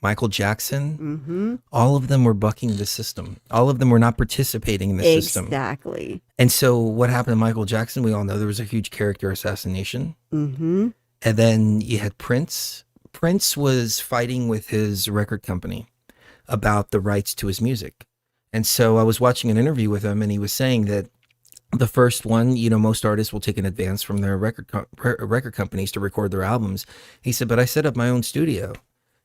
Michael Jackson, all of them were bucking the system. All of them were not participating in the system. Exactly. And so what happened to Michael Jackson, we all know there was a huge character assassination. And then you had Prince. Prince was fighting with his record company about the rights to his music. And so I was watching an interview with him and he was saying that the first one, most artists will take an advance from their record companies to record their albums. He said, but I set up my own studio.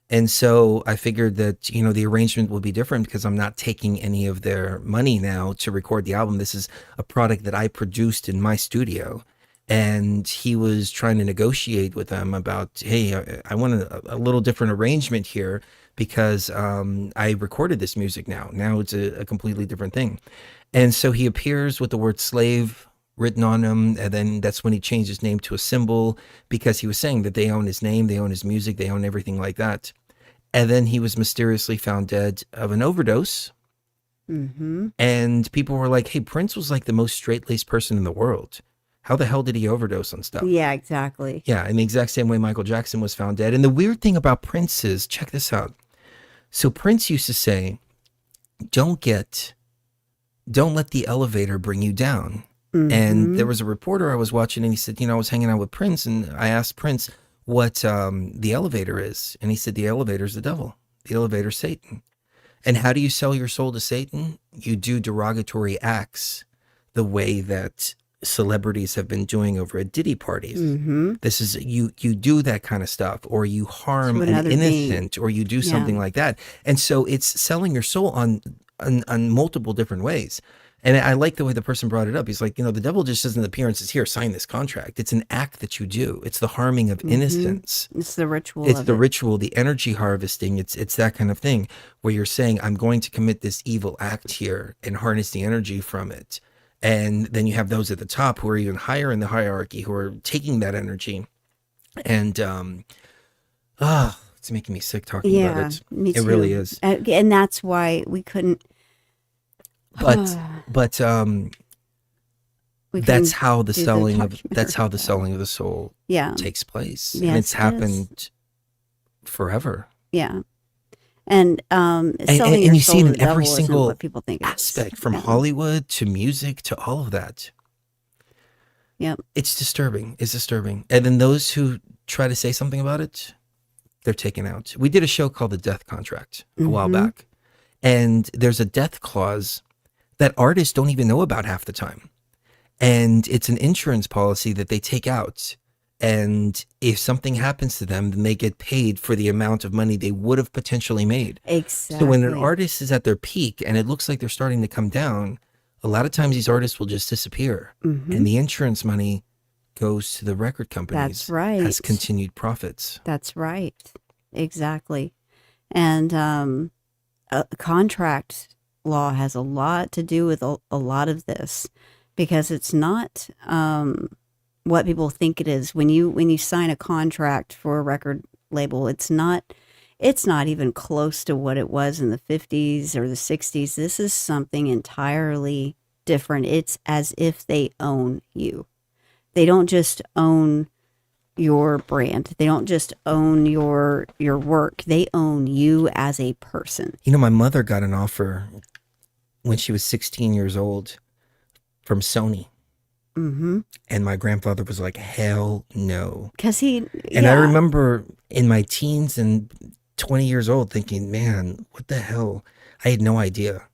And so I figured that, the arrangement will be different because I'm not taking any of their money now to record the album. This is a product that I produced in my studio. And he was trying to negotiate with them about, hey, I want a little different arrangement here because I recorded this music now. Now it's a completely different thing. And so he appears with the word slave written on him. And then that's when he changed his name to a symbol because he was saying that they own his name, they own his music, they own everything like that. And then he was mysteriously found dead of an overdose. And people were like, hey, Prince was like the most straight-laced person in the world. How the hell did he overdose on stuff? Yeah, exactly. Yeah, in the exact same way Michael Jackson was found dead. And the weird thing about Prince is, check this out. So Prince used to say, don't let the elevator bring you down. And there was a reporter I was watching and he said, I was hanging out with Prince and I asked Prince what the elevator is. And he said, the elevator is the devil. The elevator is Satan. And how do you sell your soul to Satan? You do derogatory acts the way that celebrities have been doing over at Diddy parties. Mm-hmm. This is you do that kind of stuff, or you harm To an another being. innocent, or you do Yeah. something like that. And so it's selling your soul on multiple different ways. And I like the way the person brought it up. He's like, the devil just doesn't appear and says, here, sign this contract. It's an act that you do. It's the harming of innocence. It's the ritual. It's of the it. ritual, the energy harvesting. It's that kind of thing where you're saying, I'm going to commit this evil act here and harness the energy from it. And then you have those at the top who are even higher in the hierarchy who are taking that energy. And it's making me sick talking about it. Me too. It really is. And that's why we couldn't. But We that's couldn't how the do selling of documentary. the selling of the soul Yeah. takes place. Yes, and it's it happened forever. Yeah. And selling And your you soul see it to in the devil every isn't single what people think it is. aspect, from Yeah. Hollywood to music to all of that. Yep. It's disturbing. It's disturbing. And then those who try to say something about it, they're taken out. We did a show called The Death Contract a while Mhm. back. And there's a death clause that artists don't even know about half the time. And it's an insurance policy that they take out. And if something happens to them, then they get paid for the amount of money they would have potentially made. Exactly. So when an artist is at their peak and it looks like they're starting to come down, a lot of times these artists will just disappear. Mhm. And the insurance money goes to the record companies. That's right. As continued profits. That's right. Exactly. And contract law has a lot to do with a lot of this, because it's not what people think it is. When you sign a contract for a record label, it's not even close to what it was in the 50s or the 60s. This is something entirely different. It's as if they own you. They don't just own your brand. They don't just own your work. They own you as a person. My mother got an offer when she was 16 years old from Sony. Mm-hmm. And my grandfather was like, hell no. Because I remember in my teens and 20 years old thinking, man, what the hell? I had no idea.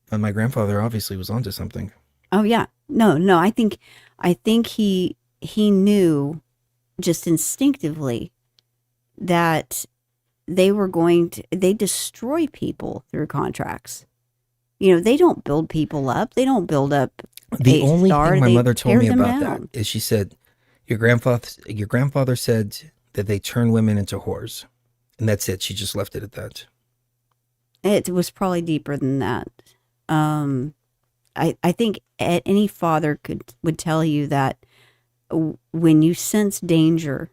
But my grandfather obviously was onto something. Oh yeah. No, I think he knew just instinctively that they destroy people through contracts. They don't build people up. They don't build up The a only star. thing my They mother told tear me them about down. that is she said, your grandfather said that they turn women into whores. And that's it. She just left it at that. It was probably deeper than that. I think any father would tell you that when you sense danger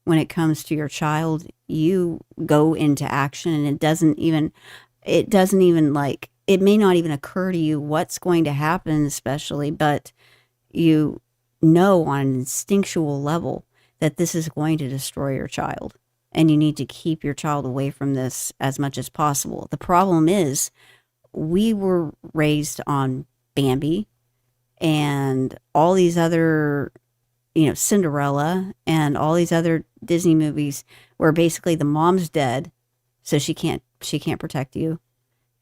when it comes to your child, you go into action, and it may not even occur to you what's going to happen, especially, but you know on an instinctual level that this is going to destroy your child, and you need to keep your child away from this as much as possible. The problem is we were raised on Bambi and all these other, Cinderella and all these other Disney movies where basically the mom's dead, so she can't protect you,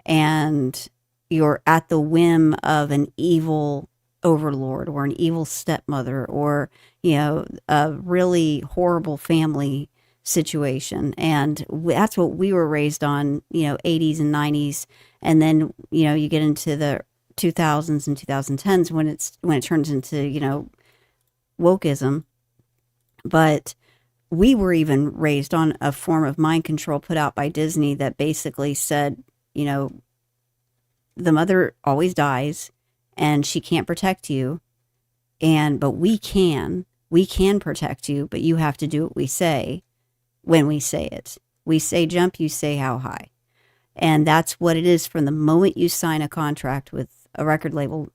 and you're at the whim of an evil overlord or an evil stepmother or a really horrible family situation. And that's what we were raised on, 80s and 90s. And then you get into the 2000s and 2010s when it turns into wokeism. But we were even raised on a form of mind control put out by Disney that basically said, the mother always dies and she can't protect you, but we can protect you, but you have to do what we say when we say it. We say jump, you say how high. And that's what it is from the moment you sign a contract with a record label,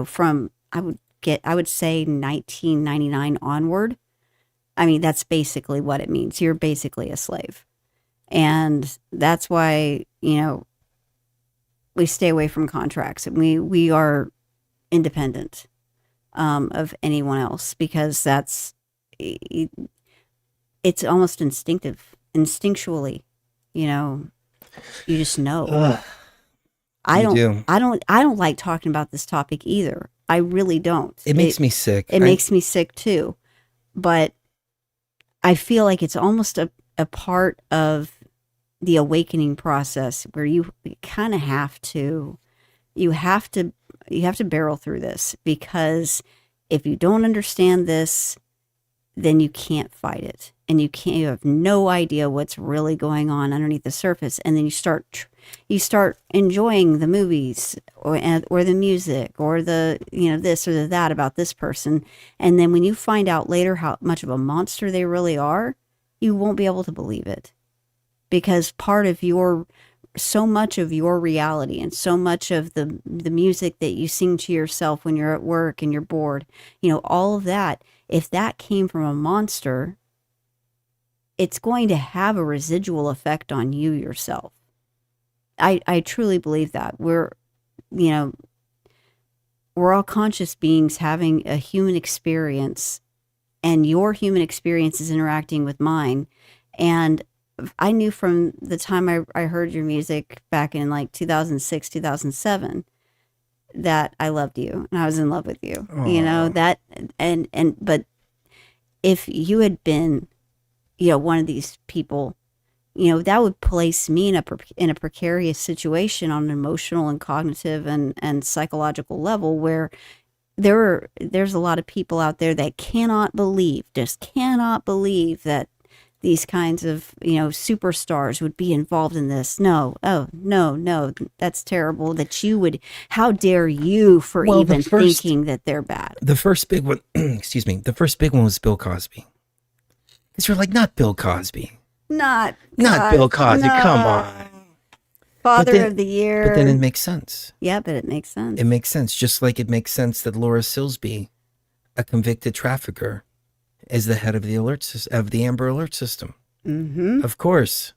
from I would say 1999 onward. I mean, that's basically what it means. You're basically a slave. And that's why, we stay away from contracts. We are independent of anyone else, because it's almost instinctually, you just know. I You don't like talking about this topic either. I really don't. It makes me sick. It makes me sick too. But I feel like it's almost a part of the awakening process where you kind of have to barrel through this, because if you don't understand this, then you can't fight it, and you have no idea what's really going on underneath the surface, and then you start enjoying the movies or the music or the this or the that about this person, and then when you find out later how much of a monster they really are, you won't be able to believe it, because so much of your reality and so much of the music that you sing to yourself when you're at work and you're bored, all of that, if that came from a monster, it's going to have a residual effect on you yourself. I truly believe that. We're all conscious beings having a human experience, and your human experience is interacting with mine. And I knew from the time I heard your music back in like 2006, 2007, that I loved you and I was in love with you. Aww. That, but if you had been, one of these people, that would place me in a precarious situation on an emotional and cognitive and psychological level, where there's a lot of people out there that just cannot believe that these kinds of, superstars would be involved in this. No, that's terrible that you would, how dare you for thinking that they're bad. The first big one, excuse me, the first big one was Bill Cosby. Because you're like, not Bill Cosby. Not Bill Cosby, no. come on. Father of the Year. But then it makes sense. Yeah, but it makes sense. It makes sense, just like it makes sense that Laura Silsby, a convicted trafficker, is the head of the Amber Alert system. Mm-hmm. Of course.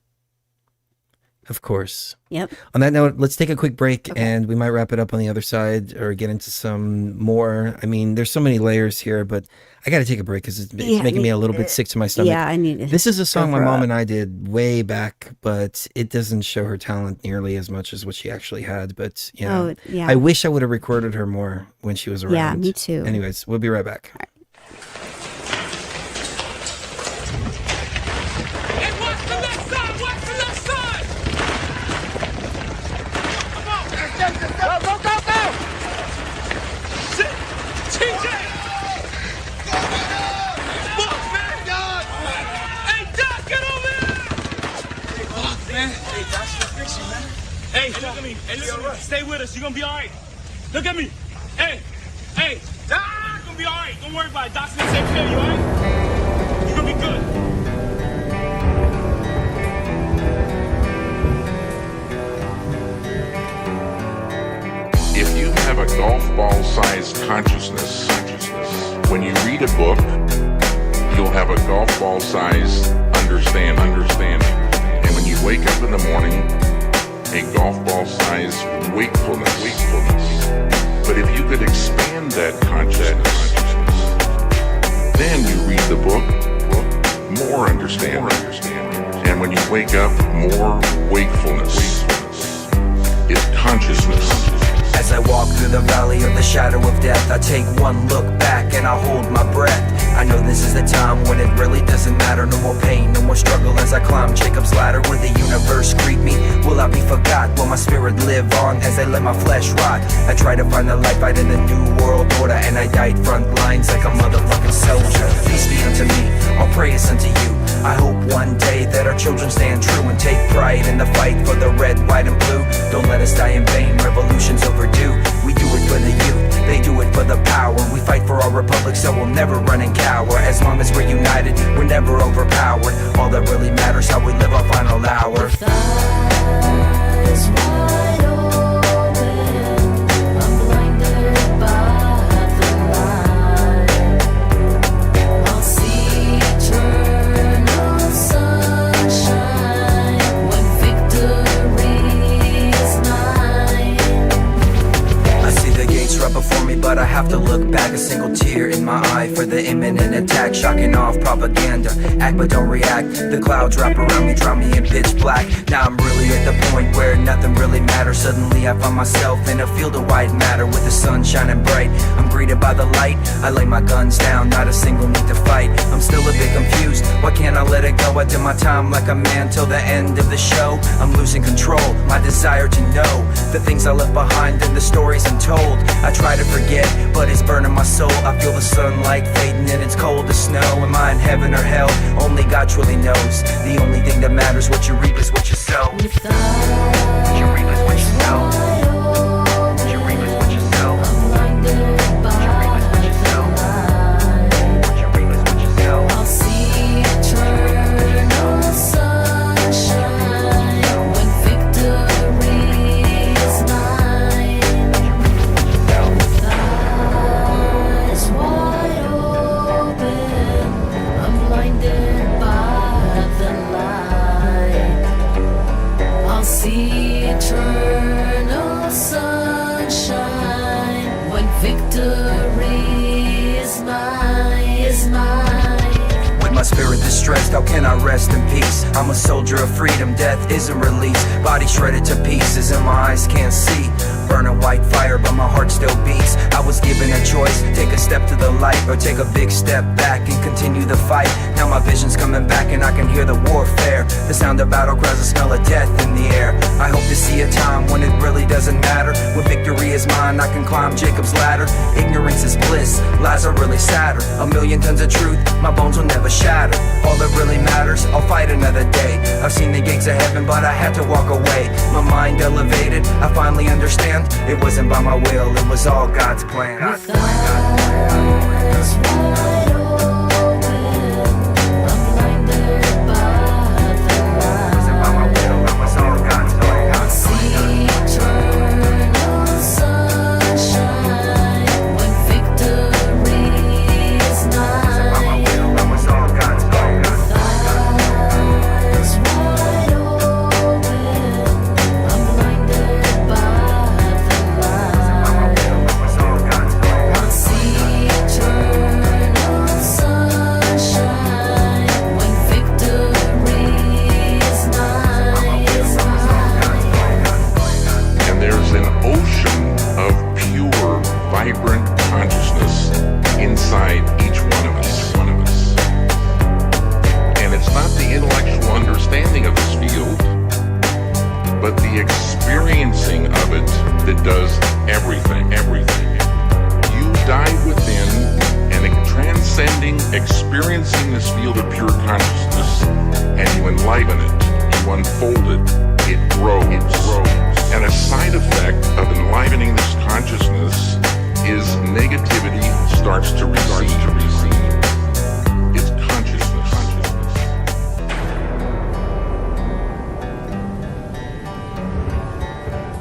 Yep. On that note, let's take a quick break, and we might wrap it up on the other side or get into some more. I mean, there's so many layers here, but I got to take a break because it's making me a little bit sick to my stomach. Yeah, I need it. This is a song my mom and I did way back, but it doesn't show her talent nearly as much as what she actually had. But I wish I would have recorded her more when she was around. Yeah, me too. Anyways, we'll be right back. All right. Hey, look at me. Hey, listen, stay with us. You're gonna be all right. Look at me. Hey, Doc, you're gonna be all right. Don't worry about it. Doc's gonna take care of you, all right? You're gonna be good. If you have a golf ball-sized consciousness, when you read a book, you'll have a golf ball-sized understanding. And when you wake up in the morning, a golf ball-sized wakefulness. But if you could expand that consciousness, then you read the book, more understanding. And when you wake up, more wakefulness. It's consciousness. As I walk through the valley of the shadow of death, I take one look back and I hold my breath. I know this is the time when it really doesn't matter. No more pain, no more struggle as I climb Jacob's ladder. Will the universe greet me? Will I be forgot? Will my spirit live on as I let my flesh rot? I try to find the light fight in the new world order, and I died front lines like a motherfucking soldier. Peace be unto me, all praise unto you. I hope one day that our children stand true and take pride in the fight for the red, white, and blue. Don't let us die in vain, revolution's overdue. We do it for the youth, they do it for the power. We fight for our republic, so we'll never run and cower. As long as we're united, we're never overpowered. All that really matters how we live our final hour. Before me, but I have to look back. A single tear in my eye for the imminent attack. Shocking off propaganda, act but don't react. The clouds wrap around me, drown me in pitch black. Now I'm really at the point where nothing really matters. Suddenly I find myself in a field of white matter, with the sun shining bright. I'm greeted by the light, I lay my guns down, not a single need to fight. I'm still a bit confused, why can't I let it go? I did my time like a man till the end of the show. I'm losing control, my desire to know the things I left behind and the stories untold. I try to forget, but it's burning my soul. I feel the sunlight fading and it's cold as snow. Am I in heaven or hell? Only God truly knows. The only thing that matters, what you reap is what you sow. What you reap is what you sow. What you reap is what you sow. What you reap is what you sow. What you reap is what you sow. I'll see eternal sunshine when victory is mine. With eyes wide open, I'm blinded by the light. I'll see eternal sunshine when victory is mine. With my spirit distressed, how can I rest in peace? I'm a soldier of freedom, death isn't release. Body shredded to pieces and my eyes can't see. Burning white fire, but my heart still beats. I was given a choice, take a step to the light or take a big step back and continue the fight. Now my vision's coming back and I can hear the warfare. The sound of battle cries, the smell of death in the air. I hope to see a time when it really doesn't matter. When victory is mine, I can climb Jacob's ladder. Ignorance is bliss, lies are really sadder. A million tons of truth, my bones will never shatter. All that really matters, I'll fight another day. I've seen the gates of heaven, but I had to walk away. My mind elevated, I finally understand. It wasn't by my will, it was all God's plan. God's plan. Eyes wide open, I'm blinded by the light. It wasn't by my will, it was all God's plan. I'll see eternal sunshine when victory is mine. It wasn't by my will, it was all God's plan. Eyes wide open, I'm blinded by the light. I'll see eternal sunshine when victory is mine. And there's an ocean of pure, vibrant consciousness inside each one of us. And it's not the intellectual understanding of this field, but the experiencing of it that does everything. You dive within and transcending, experiencing this field of pure consciousness, and you enliven it, you unfold it, it grows. And a side effect of enlivening this consciousness is negativity starts to recede. It's consciousness.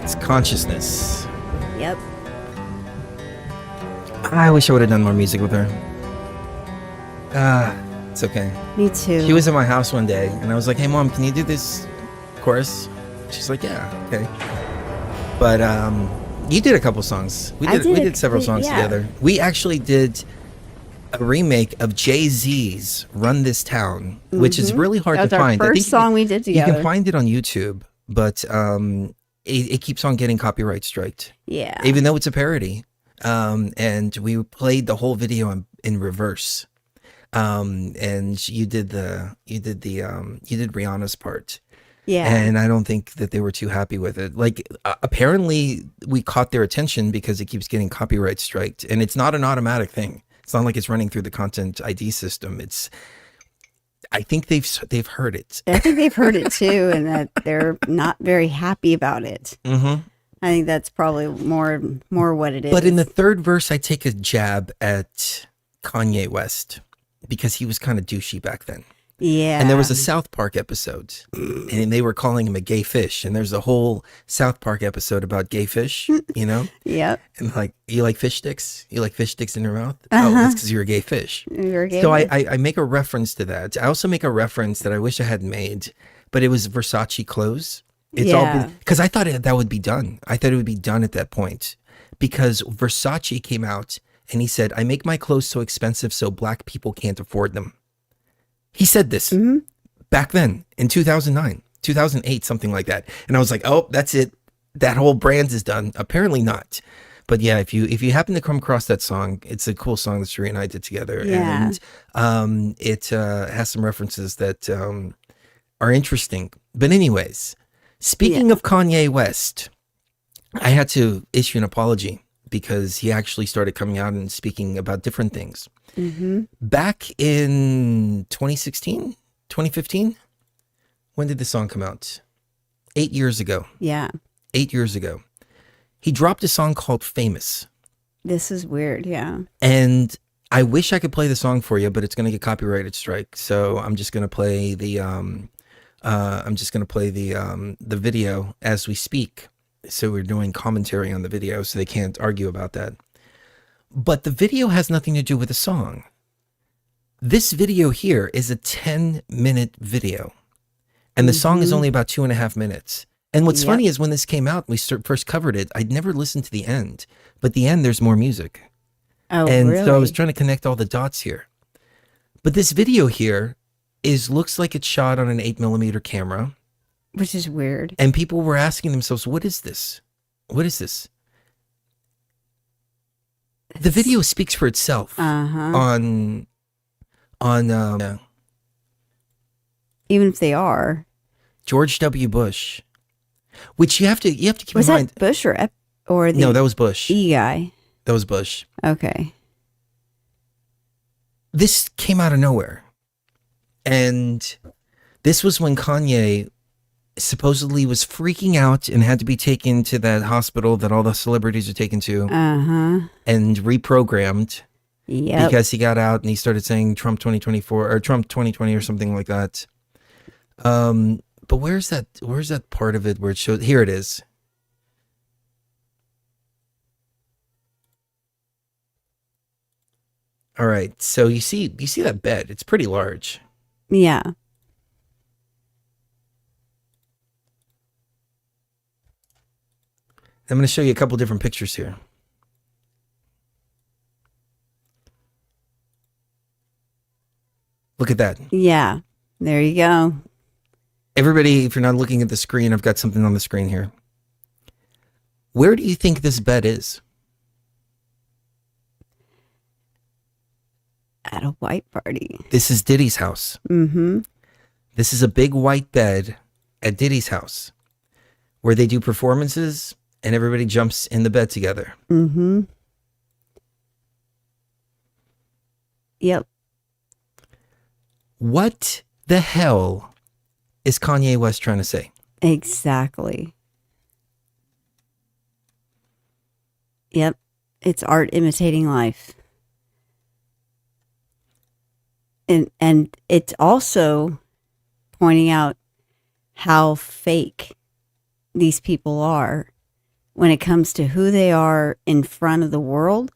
It's consciousness. Yep. I wish I would have done more music with her. It's okay. Me too. She was at my house one day and I was like, hey mom, can you do this chorus? She's like, yeah, okay. But you did a couple songs. We did several songs together. We actually did a remake of Jay-Z's Run This Town, which is really hard to find. Our first song we did together. You can find it on YouTube, but it keeps on getting copyright striked. Yeah. Even though it's a parody. And we played the whole video in reverse. And you did Rihanna's part. Yeah. And I don't think that they were too happy with it. Like, apparently we caught their attention because it keeps getting copyright striked, and it's not an automatic thing. It's not like it's running through the content ID system. I think they've heard it. I think they've heard it too, and that they're not very happy about it. Mm-hmm. I think that's probably more what it is. But in the third verse, I take a jab at Kanye West because he was kind of douchey back then. Yeah. And there was a South Park episode and they were calling him a gay fish. And there's a whole South Park episode about gay fish, you know? Yep. And like, you like fish sticks? You like fish sticks in your mouth? Oh, that's because you're a gay fish. You're a gay so fish. I make a reference to that. I also make a reference that I wish I had made, but it was Versace clothes. It's all because I thought that would be done. I thought it would be done at that point. because Versace came out and he said, "I make my clothes so expensive so black people can't afford them." He said this back then in 2009, 2008, something like that. And I was like, oh, that's it. That whole brand is done. Apparently not. But yeah, if you happen to come across that song, it's a cool song that Sheree and I did together. Yeah. And it has some references that are interesting. But anyways, speaking of Kanye West, I had to issue an apology because he actually started coming out and speaking about different things. Back in 2016, 2015, when did the song come out? 8 years ago. Yeah. 8 years ago. He dropped a song called Famous. This is weird, yeah. And I wish I could play the song for you, but it's going to get copyrighted strike. So I'm just going to play the the video as we speak. So we're doing commentary on the video, so they can't argue about that. But the video has nothing to do with the song. This video here is a 10-minute video. And the song is only about 2.5 minutes. And what's funny is when this came out, we first covered it, I'd never listened to the end. But the end, there's more music. Oh, and really? so I was trying to connect all the dots here. But this video here looks like it's shot on an 8mm camera. Which is weird. And people were asking themselves, what is this? What is this? The video speaks for itself on even if they are George W. Bush, which you have to keep was in mind. that Bush or the No, that was Bush. E guy? That was Bush. Okay. This came out of nowhere, and this was when Kanye supposedly was freaking out and had to be taken to that hospital that all the celebrities are taken to, and reprogrammed. Yep. Because he got out and he started saying Trump 2024 or Trump 2020 or something like that. But where's that part of it where it shows? Here it is. All right. So you see that bed? It's pretty large. Yeah. I'm going to show you a couple different pictures here. Look at that. Yeah. There you go. Everybody, if you're not looking at the screen, I've got something on the screen here. Where do you think this bed is? At a white party. This is Diddy's house. This is a big white bed at Diddy's house where they do performances and everybody jumps in the bed together. Yep. What the hell is Kanye West trying to say? Exactly. Yep. It's art imitating life. And it's also pointing out how fake these people are when it comes to who they are in front of the world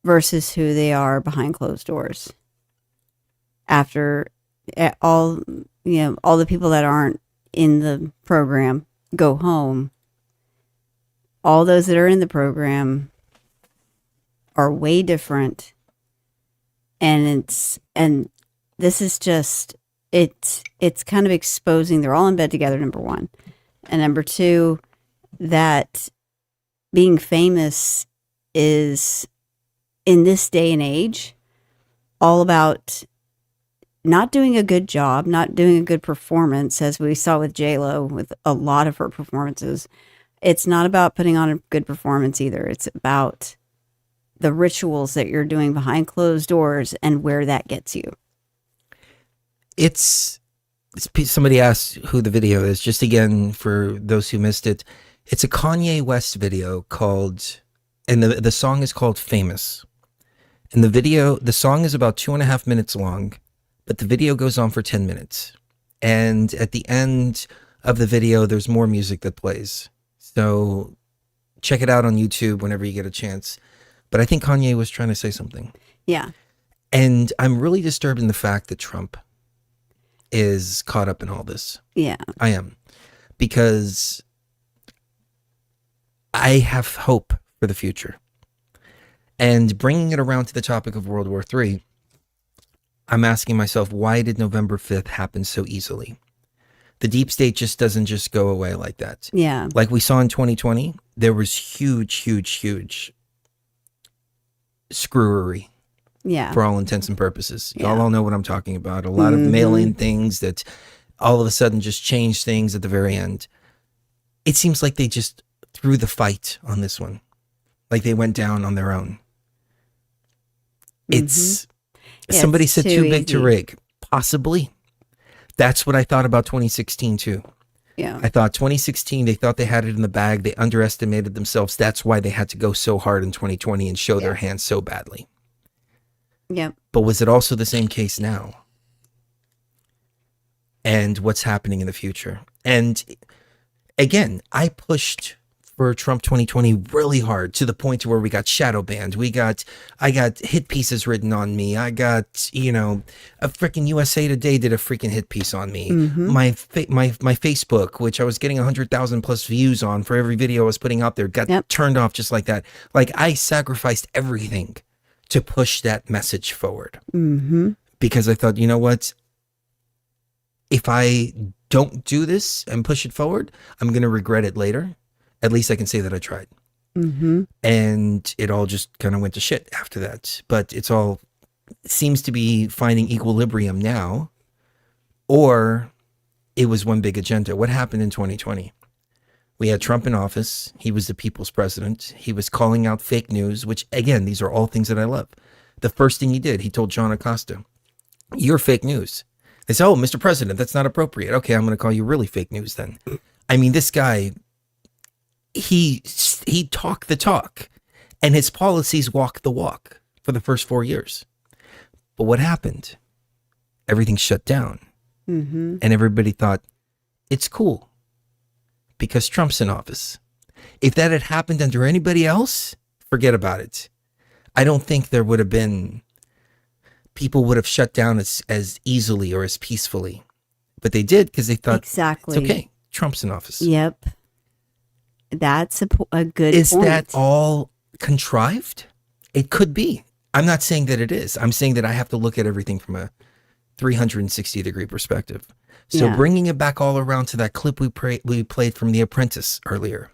versus who they are behind closed doors. After all the people that aren't in the program go home, all those that are in the program are way different. And this is just, it's kind of exposing, they're all in bed together, number one. And number two, that being famous is, in this day and age, all about not doing a good job, not doing a good performance, as we saw with J-Lo with a lot of her performances. It's not about putting on a good performance either. It's about the rituals that you're doing behind closed doors and where that gets you. It's somebody asked who the video is. Just again, for those who missed it, it's a Kanye West video called, and the song is called Famous. And the song is about 2.5 minutes long, but the video goes on for 10 minutes. And at the end of the video, there's more music that plays. So check it out on YouTube whenever you get a chance. But I think Kanye was trying to say something. Yeah. And I'm really disturbed in the fact that Trump is caught up in all this. Yeah. I am. Because I have hope for the future. And bringing it around to the topic of World War III, I'm asking myself, why did November 5th happen so easily? The deep state just doesn't just go away like that. Yeah. Like we saw in 2020, there was huge screwery. Yeah. For all intents and purposes. Yeah. Y'all all know what I'm talking about. A lot of mail-in things that all of a sudden just changed things at the very end. It seems like they just threw the fight on this one. Like they went down on their own. It's somebody said too big to rig. Possibly. That's what I thought about 2016 too. Yeah. I thought 2016, they thought they had it in the bag. They underestimated themselves. That's why they had to go so hard in 2020 and show their hand so badly. Yep. But was it also the same case now? And what's happening in the future? And again, I pushed for Trump 2020 really hard to the point to where we got shadow banned. I got hit pieces written on me. I got, a freaking USA Today did a freaking hit piece on me. My Facebook, which I was getting 100,000 plus views on for every video I was putting out there, got turned off just like that. Like I sacrificed everything to push that message forward. Because I thought, you know what? If I don't do this and push it forward, I'm going to regret it later. At least I can say that I tried. And it all just kind of went to shit after that. But it seems to be finding equilibrium now. Or it was one big agenda. What happened in 2020? We had Trump in office. He was the people's president. He was calling out fake news, which, again, these are all things that I love. The first thing he did, he told John Acosta, "You're fake news." They said, "Oh, Mr. President, that's not appropriate." Okay, I'm going to call you really fake news then. I mean, this guy, he talked the talk, and his policies walked the walk for the first 4 years. But what happened? Everything shut down. And everybody thought, it's cool. Because Trump's in office. If that had happened under anybody else, forget about it. I don't think there would have been, people would have shut down as easily or as peacefully. But they did because they thought, exactly. It's okay. Trump's in office. Yep. That's a good point. Is that all contrived? It could be. I'm not saying that it is. I'm saying that I have to look at everything from a 360-degree perspective. So bringing it back all around to that clip we played from The Apprentice earlier,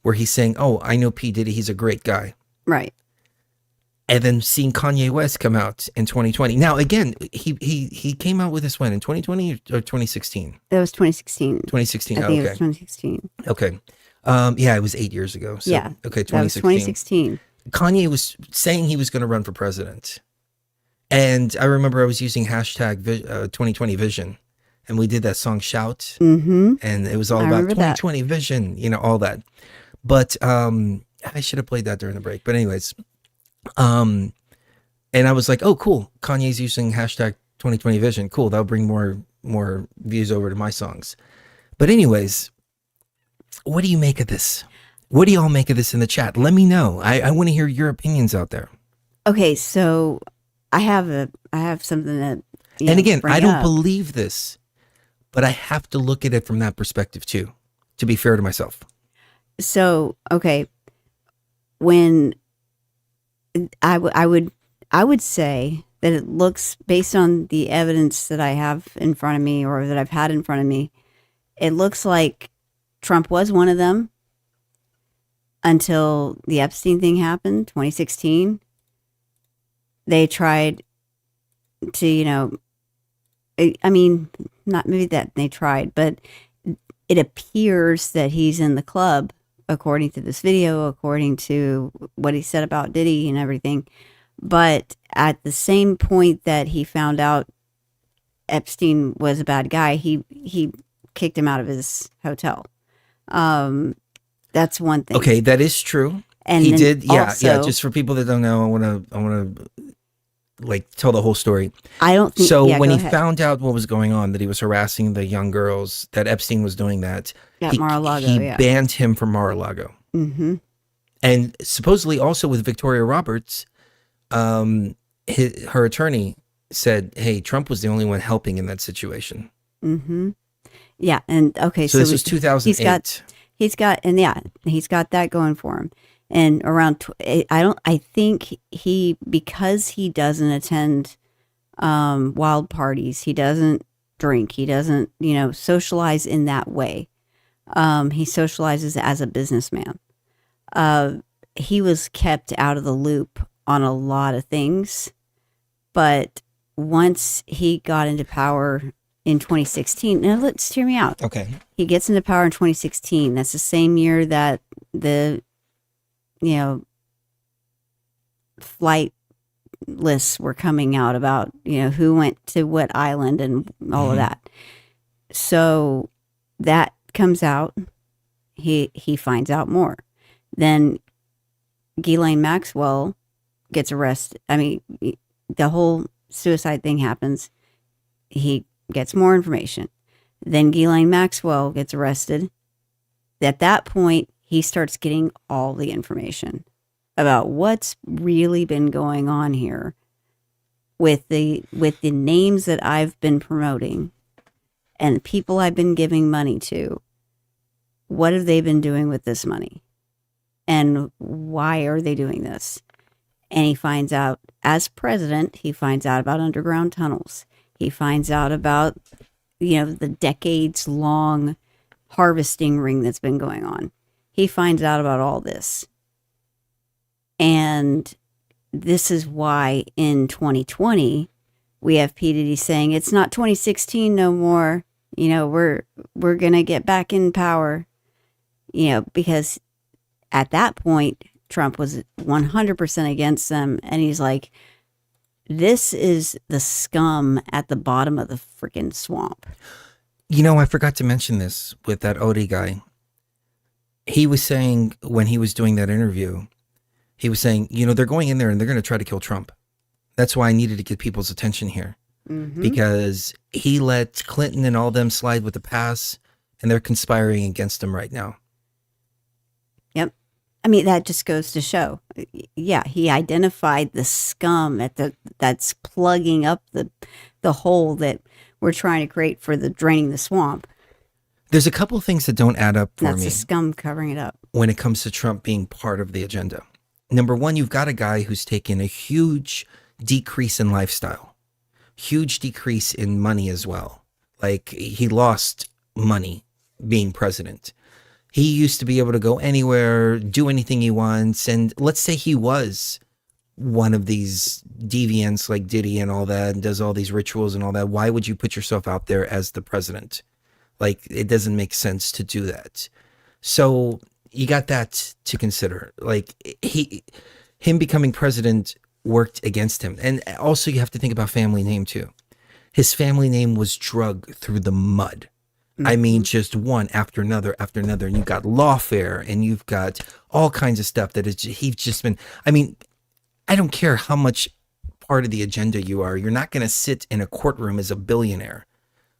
where he's saying, "Oh, I know P. Diddy, he's a great guy." Right. And then seeing Kanye West come out in 2020. Now, again, he came out with this when? In 2020 or 2016? That was 2016. 2016, I think it was 2016. Okay. Yeah, it was 8 years ago. So, yeah. Okay, 2016. That was 2016. Kanye was saying he was going to run for president. And I remember I was using hashtag 2020 Vision. And we did that song Shout. And it was all about 2020 Vision, all that. But I should have played that during the break. But anyways, and I was like, oh, cool. Kanye's using hashtag 2020 Vision. Cool. That'll bring more views over to my songs. But anyways, what do you make of this? What do y'all make of this in the chat? Let me know. I want to hear your opinions out there. Okay, so I have something that. And again, I don't believe this, but I have to look at it from that perspective too, to be fair to myself. So, okay, when I would say that it looks, based on the evidence that I have in front of me or that I've had in front of me, it looks like Trump was one of them until the Epstein thing happened, 2016. They tried to, I mean, not maybe that they tried, but it appears that he's in the club, according to this video, according to what he said about Diddy and everything. But at the same point that he found out Epstein was a bad guy, he kicked him out of his hotel. That's one thing. Okay, that is true. And he then did, yeah. also- Just for people that don't know, I want to like tell the whole story. I don't think so. yeah, When go he ahead. found out what was going on, that he was harassing the young girls, that Epstein was doing that, At Mar-a-Lago, he yeah. banned him from Mar-a-Lago. Mm-hmm. And supposedly also with Victoria Roberts, her attorney said, "Hey, Trump was the only one helping in that situation." Mm-hmm. Yeah, and okay, So this was 2008. He's got that going for him. And I think because he doesn't attend wild parties, he doesn't drink, he doesn't, socialize in that way. He socializes as a businessman. He was kept out of the loop on a lot of things, but once he got into power in 2016, now let's hear me out. Okay. He gets into power in 2016. That's the same year that the, flight lists were coming out about, who went to what island and all of that. So that comes out. He finds out more. Then Ghislaine Maxwell gets arrested. I mean, the whole suicide thing happens. He gets more information. Then Ghislaine Maxwell gets arrested. At that point, he starts getting all the information about what's really been going on here with the names that I've been promoting and people I've been giving money to. What have they been doing with this money? And why are they doing this? And he finds out, as president, he finds out about underground tunnels. He finds out about, the decades-long harvesting ring that's been going on. He finds out about all this. And this is why in 2020, we have P. Diddy saying, it's not 2016 no more. We're going to get back in power. Because at that point, Trump was 100% against them. And he's like, this is the scum at the bottom of the freaking swamp. I forgot to mention this with that Odie guy. He was saying when he was doing that interview, he was saying, they're going in there and they're going to try to kill Trump. That's why I needed to get people's attention here. Because he let Clinton and all them slide with the pass and they're conspiring against him right now. Yep. I mean, that just goes to show. Yeah, he identified the scum that's plugging up the hole that we're trying to create for the draining the swamp. There's a couple things that don't add up for me. That's the scum covering it up. When it comes to Trump being part of the agenda. Number one, you've got a guy who's taken a huge decrease in lifestyle, huge decrease in money as well. Like, he lost money being president. He used to be able to go anywhere, do anything he wants. And let's say he was one of these deviants like Diddy and all that, and does all these rituals and all that. Why would you put yourself out there as the president? Like, it doesn't make sense to do that. So you got that to consider. Like, him becoming president worked against him. And also you have to think about family name too. His family name was dragged through the mud. I mean, just one after another after another. And you've got lawfare and you've got all kinds of stuff that he's just been, I mean, I don't care how much part of the agenda you are. You're not going to sit in a courtroom as a billionaire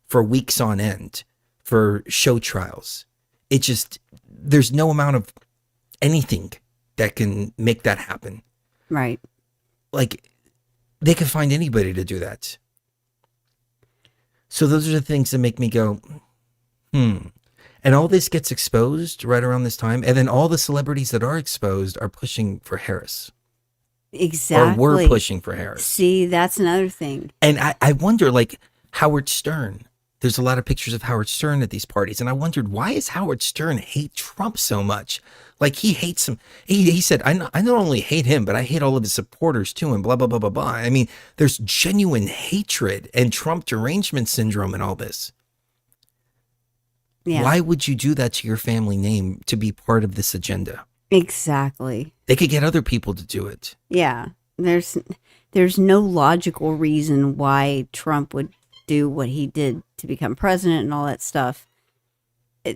for weeks on end for show trials. It just, there's no amount of anything that can make that happen. Right. Like, they could find anybody to do that. So those are the things that make me go, And all this gets exposed right around this time. And then all the celebrities that are exposed are pushing for Harris. Exactly. Or were pushing for Harris. See, that's another thing. And I wonder, like, Howard Stern. There's a lot of pictures of Howard Stern at these parties. And I wondered, why does Howard Stern hate Trump so much? Like, he hates him. He said, I not only hate him, but I hate all of his supporters too, and blah, blah, blah, blah, blah. I mean, there's genuine hatred and Trump derangement syndrome and all this. Yeah. Why would you do that to your family name to be part of this agenda? Exactly. They could get other people to do it. Yeah. There's no logical reason why Trump would do what he did to become president and all that stuff.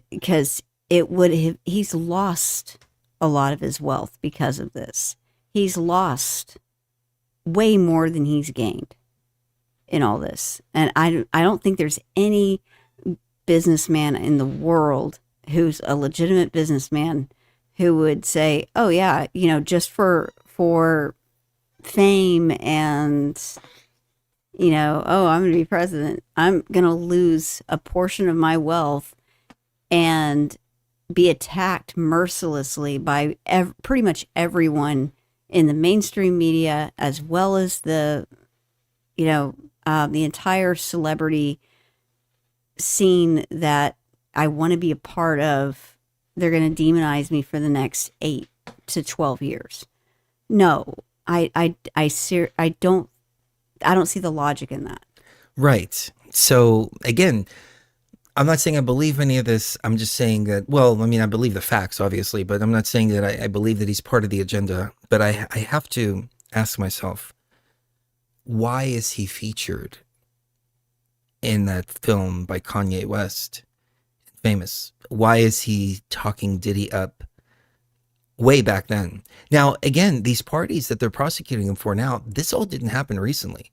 Because he's lost a lot of his wealth because of this. He's lost way more than he's gained in all this. And I don't think there's any businessman in the world who's a legitimate businessman who would say, oh yeah, just for fame and, oh, I'm going to be president, I'm going to lose a portion of my wealth and be attacked mercilessly by pretty much everyone in the mainstream media, as well as the entire celebrity scene that I want to be a part of. They're going to demonize me for the next 8 to 12 years. No, I don't see the logic in that. Right. So again, I'm not saying I believe any of this. I'm just saying that, well, I mean, I believe the facts, obviously, but I'm not saying that I believe that he's part of the agenda. But I have to ask myself, why is he featured in that film by Kanye West, Famous? Why is he talking Diddy up way back then? Now, again, these parties that they're prosecuting him for now, this all didn't happen recently.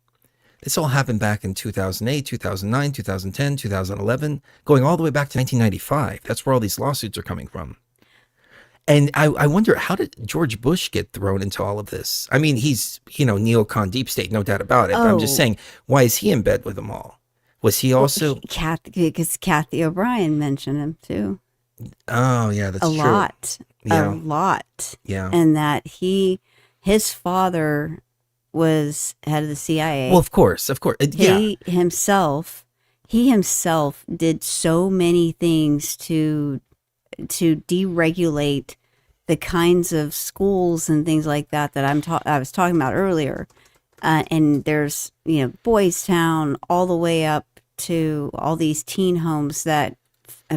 This all happened back in 2008, 2009, 2010, 2011, going all the way back to 1995. That's where all these lawsuits are coming from. And I wonder, how did George Bush get thrown into all of this? I mean, he's, neocon deep state, no doubt about it. But I'm just saying, why is he in bed with them all? Was he also... Because Kathy O'Brien mentioned him, too. Oh, yeah, that's true. A lot. Yeah. And that his father was head of the CIA. Well, of course. Yeah. He himself did so many things to deregulate the kinds of schools and things like that I was talking about earlier. And there's, Boys Town all the way up to all these teen homes that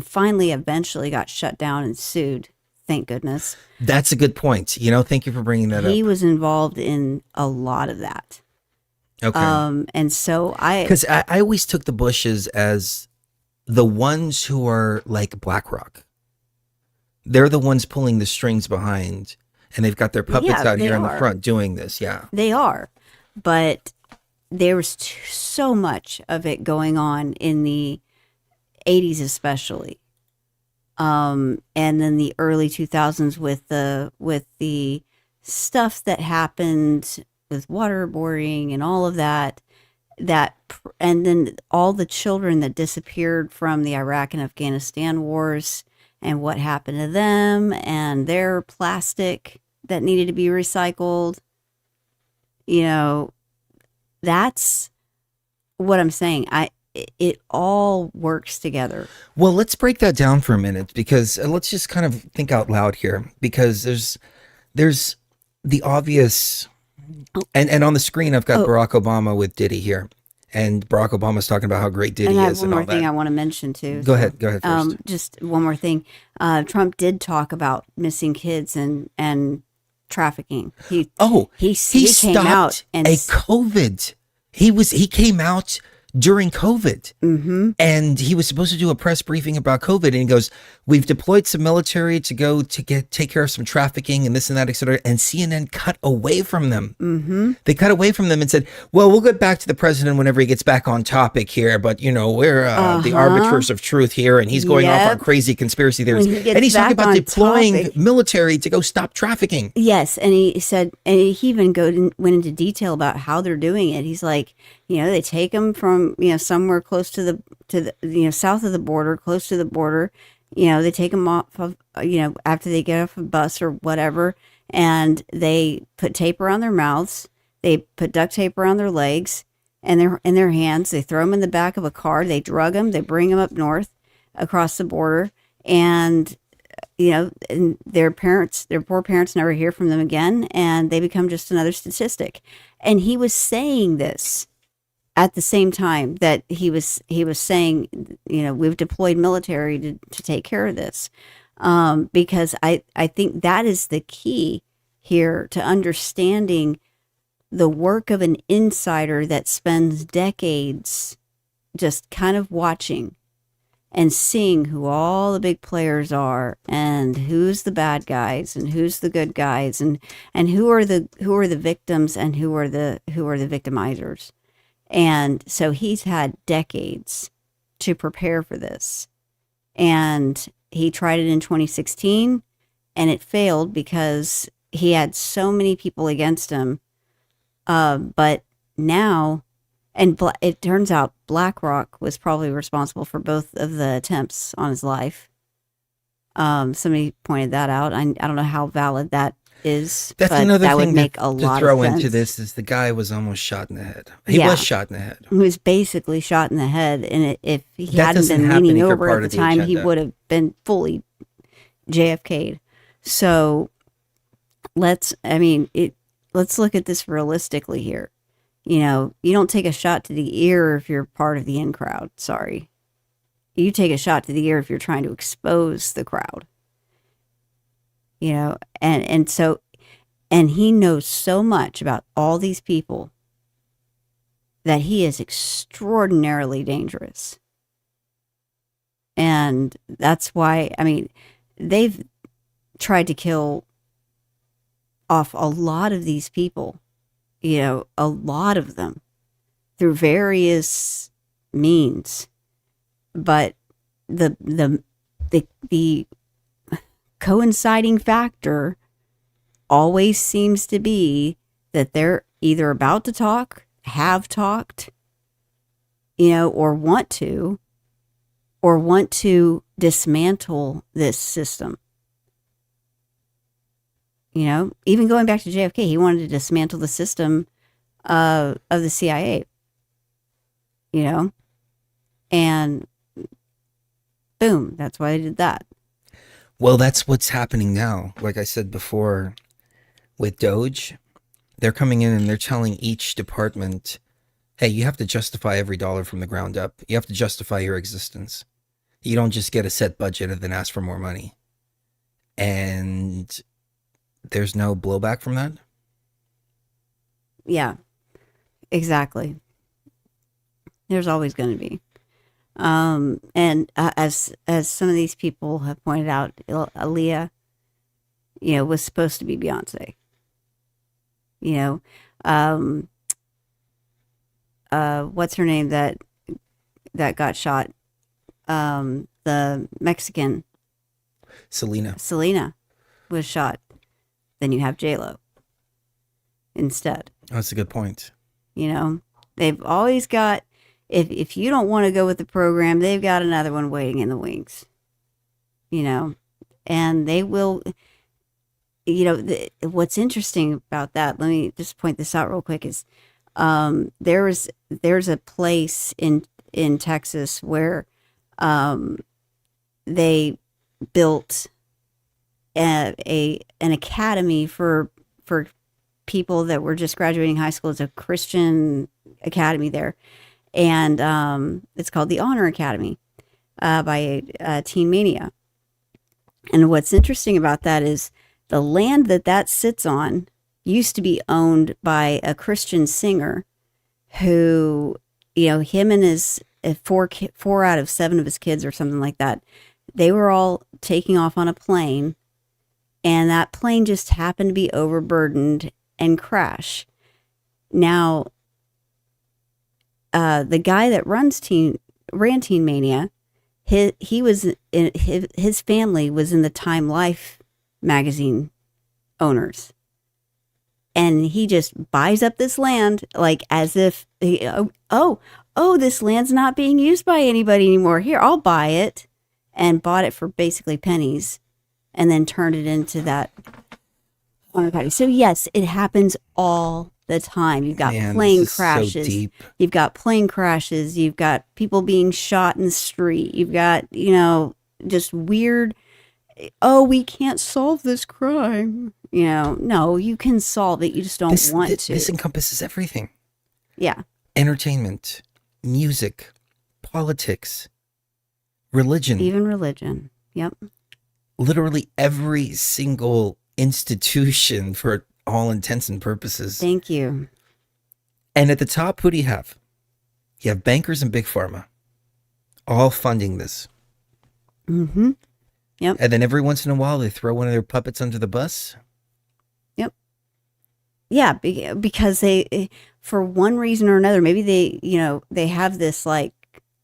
finally eventually got shut down and sued. Thank goodness. That's a good point. Thank you for bringing that up. He was involved in a lot of that. Okay. And so because I always took the Bushes as the ones who are like BlackRock. They're the ones pulling the strings behind, and they've got their puppets out here in the front doing this. Yeah, they are. But there was so much of it going on in the 80s, especially. And then the early 2000s with the stuff that happened with waterboarding and all of that, and then all the children that disappeared from the Iraq and Afghanistan wars and what happened to them and their plastic that needed to be recycled. That's what I'm saying. It all works together. Well, let's break that down for a minute, because let's just kind of think out loud here, because there's the obvious, and on the screen I've got Barack Obama with Diddy here, and Barack Obama's talking about how great Diddy is and all that. One more thing I want to mention too. Go ahead first. Just one more thing. Trump did talk about missing kids and trafficking. He came out and COVID. He came out during COVID. Mm-hmm. And he was supposed to do a press briefing about COVID. And he goes, we've deployed some military to go to take care of some trafficking and this and that, et cetera. And CNN cut away from them. Mm-hmm. They cut away from them and said, well, we'll get back to the president whenever he gets back on topic here. But, we're the arbiters of truth here. And he's going off on crazy conspiracy theories. And he's talking about deploying military to go stop trafficking. Yes. And he said, and he even went into detail about how they're doing it. He's like, they take them from, somewhere close to the south of the border, close to the border. They take them off of, after they get off a bus or whatever, and they put tape around their mouths. They put duct tape around their legs and their hands. They throw them in the back of a car. They drug them. They bring them up north across the border, and and their poor parents never hear from them again, and they become just another statistic. And he was saying this at the same time that he was saying, we've deployed military to take care of this, because I think that is the key here to understanding the work of an insider that spends decades just kind of watching and seeing who all the big players are and who's the bad guys and who's the good guys and who are the victims and who are the victimizers. And so he's had decades to prepare for this. And he tried it in 2016 and it failed because he had so many people against him. But now, and it turns out BlackRock was probably responsible for both of the attempts on his life. Somebody pointed that out. I don't know how valid that is. That's but another that thing would make to, a lot throw of sense. into this is the guy was almost shot in the head. He was shot in the head. He was basically shot in the head, and if he That hadn't doesn't been happen leaning if you're over part at the of the time, he agenda. would have been fully JFK'd. So let's look at this realistically here. You know, you don't take a shot to the ear if you're part of the in crowd. Sorry. You take a shot to the ear if you're trying to expose the crowd. You know, and he knows so much about all these people that he is extraordinarily dangerous. And that's why, I mean, they've tried to kill off a lot of these people, you know, a lot of them through various means. But the coinciding factor always seems to be that they're either about to talk, have talked, you know, or want to dismantle this system. You know, even going back to JFK, he wanted to dismantle the system of the CIA, you know, and boom, that's why they did that. Well, that's what's happening now. Like I said before, with Doge, they're coming in and they're telling each department, hey, you have to justify every dollar from the ground up. You have to justify your existence. You don't just get a set budget and then ask for more money. And there's no blowback from that? Yeah, exactly. There's always going to be. And as some of these people have pointed out, Aaliyah, you know, was supposed to be Beyonce. You know, what's her name that got shot? The Mexican. Selena was shot. Then you have J-Lo instead. Oh, that's a good point. You know, they've always got, if you don't want to go with the program, they've got another one waiting in the wings, you know, and they will, you know, what's interesting about that, let me just point this out real quick, is there's a place in Texas where they built an academy for people that were just graduating high school. It's a Christian academy there, and it's called the Honor Academy by Teen Mania. And what's interesting about that is the land that sits on used to be owned by a Christian singer who, you know, him and his 4 out of 7 of his kids or something like that, they were all taking off on a plane, and that plane just happened to be overburdened and crash. Now, the guy that ran Teen Mania, his family was in the Time Life magazine owners, and he just buys up this land like as if this land's not being used by anybody anymore. Here, I'll buy it, and bought it for basically pennies, and then turned it into that honor party. So yes, it happens all the time. You've got plane crashes. So deep. You've got plane crashes. You've got people being shot in the street. You've got, you know, just weird, oh, we can't solve this crime. You know, no, you can solve it. You just don't want to. This encompasses everything. Yeah. Entertainment, music, politics, religion. Even religion. Yep. Literally every single institution for all intents and purposes. Thank you. And at the top, who do you have? You have bankers and big pharma, all funding this. Mm-hmm. Yep. And then every once in a while, they throw one of their puppets under the bus. Yep. Yeah, because they, for one reason or another, maybe they, you know, they have this like,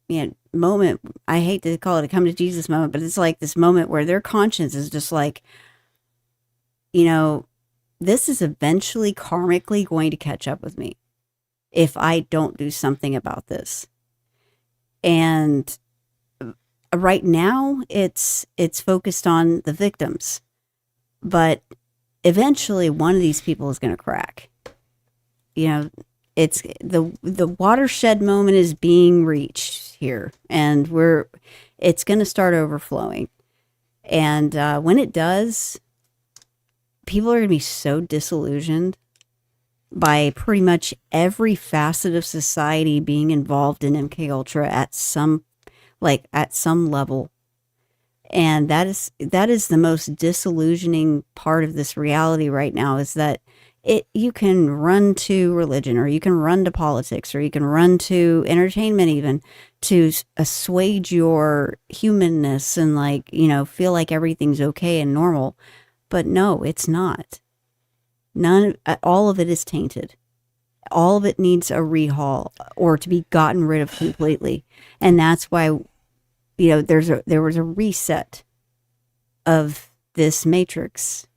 you know, moment. I hate to call it a come to Jesus moment, but it's like this moment where their conscience is just like, you know, this is eventually karmically going to catch up with me if I don't do something about this. And right now it's focused on the victims, but eventually one of these people is going to crack. You know, it's the watershed moment is being reached here, and it's going to start overflowing. And when it does, people are going to be so disillusioned by pretty much every facet of society being involved in MK Ultra at some level. And that is the most disillusioning part of this reality right now, is that you can run to religion, or you can run to politics, or you can run to entertainment, even to assuage your humanness and, like, you know, feel like everything's okay and normal. But no, it's not. All of it is tainted. All of it needs a rehaul or to be gotten rid of completely. And that's why, you know, there was a reset of this matrix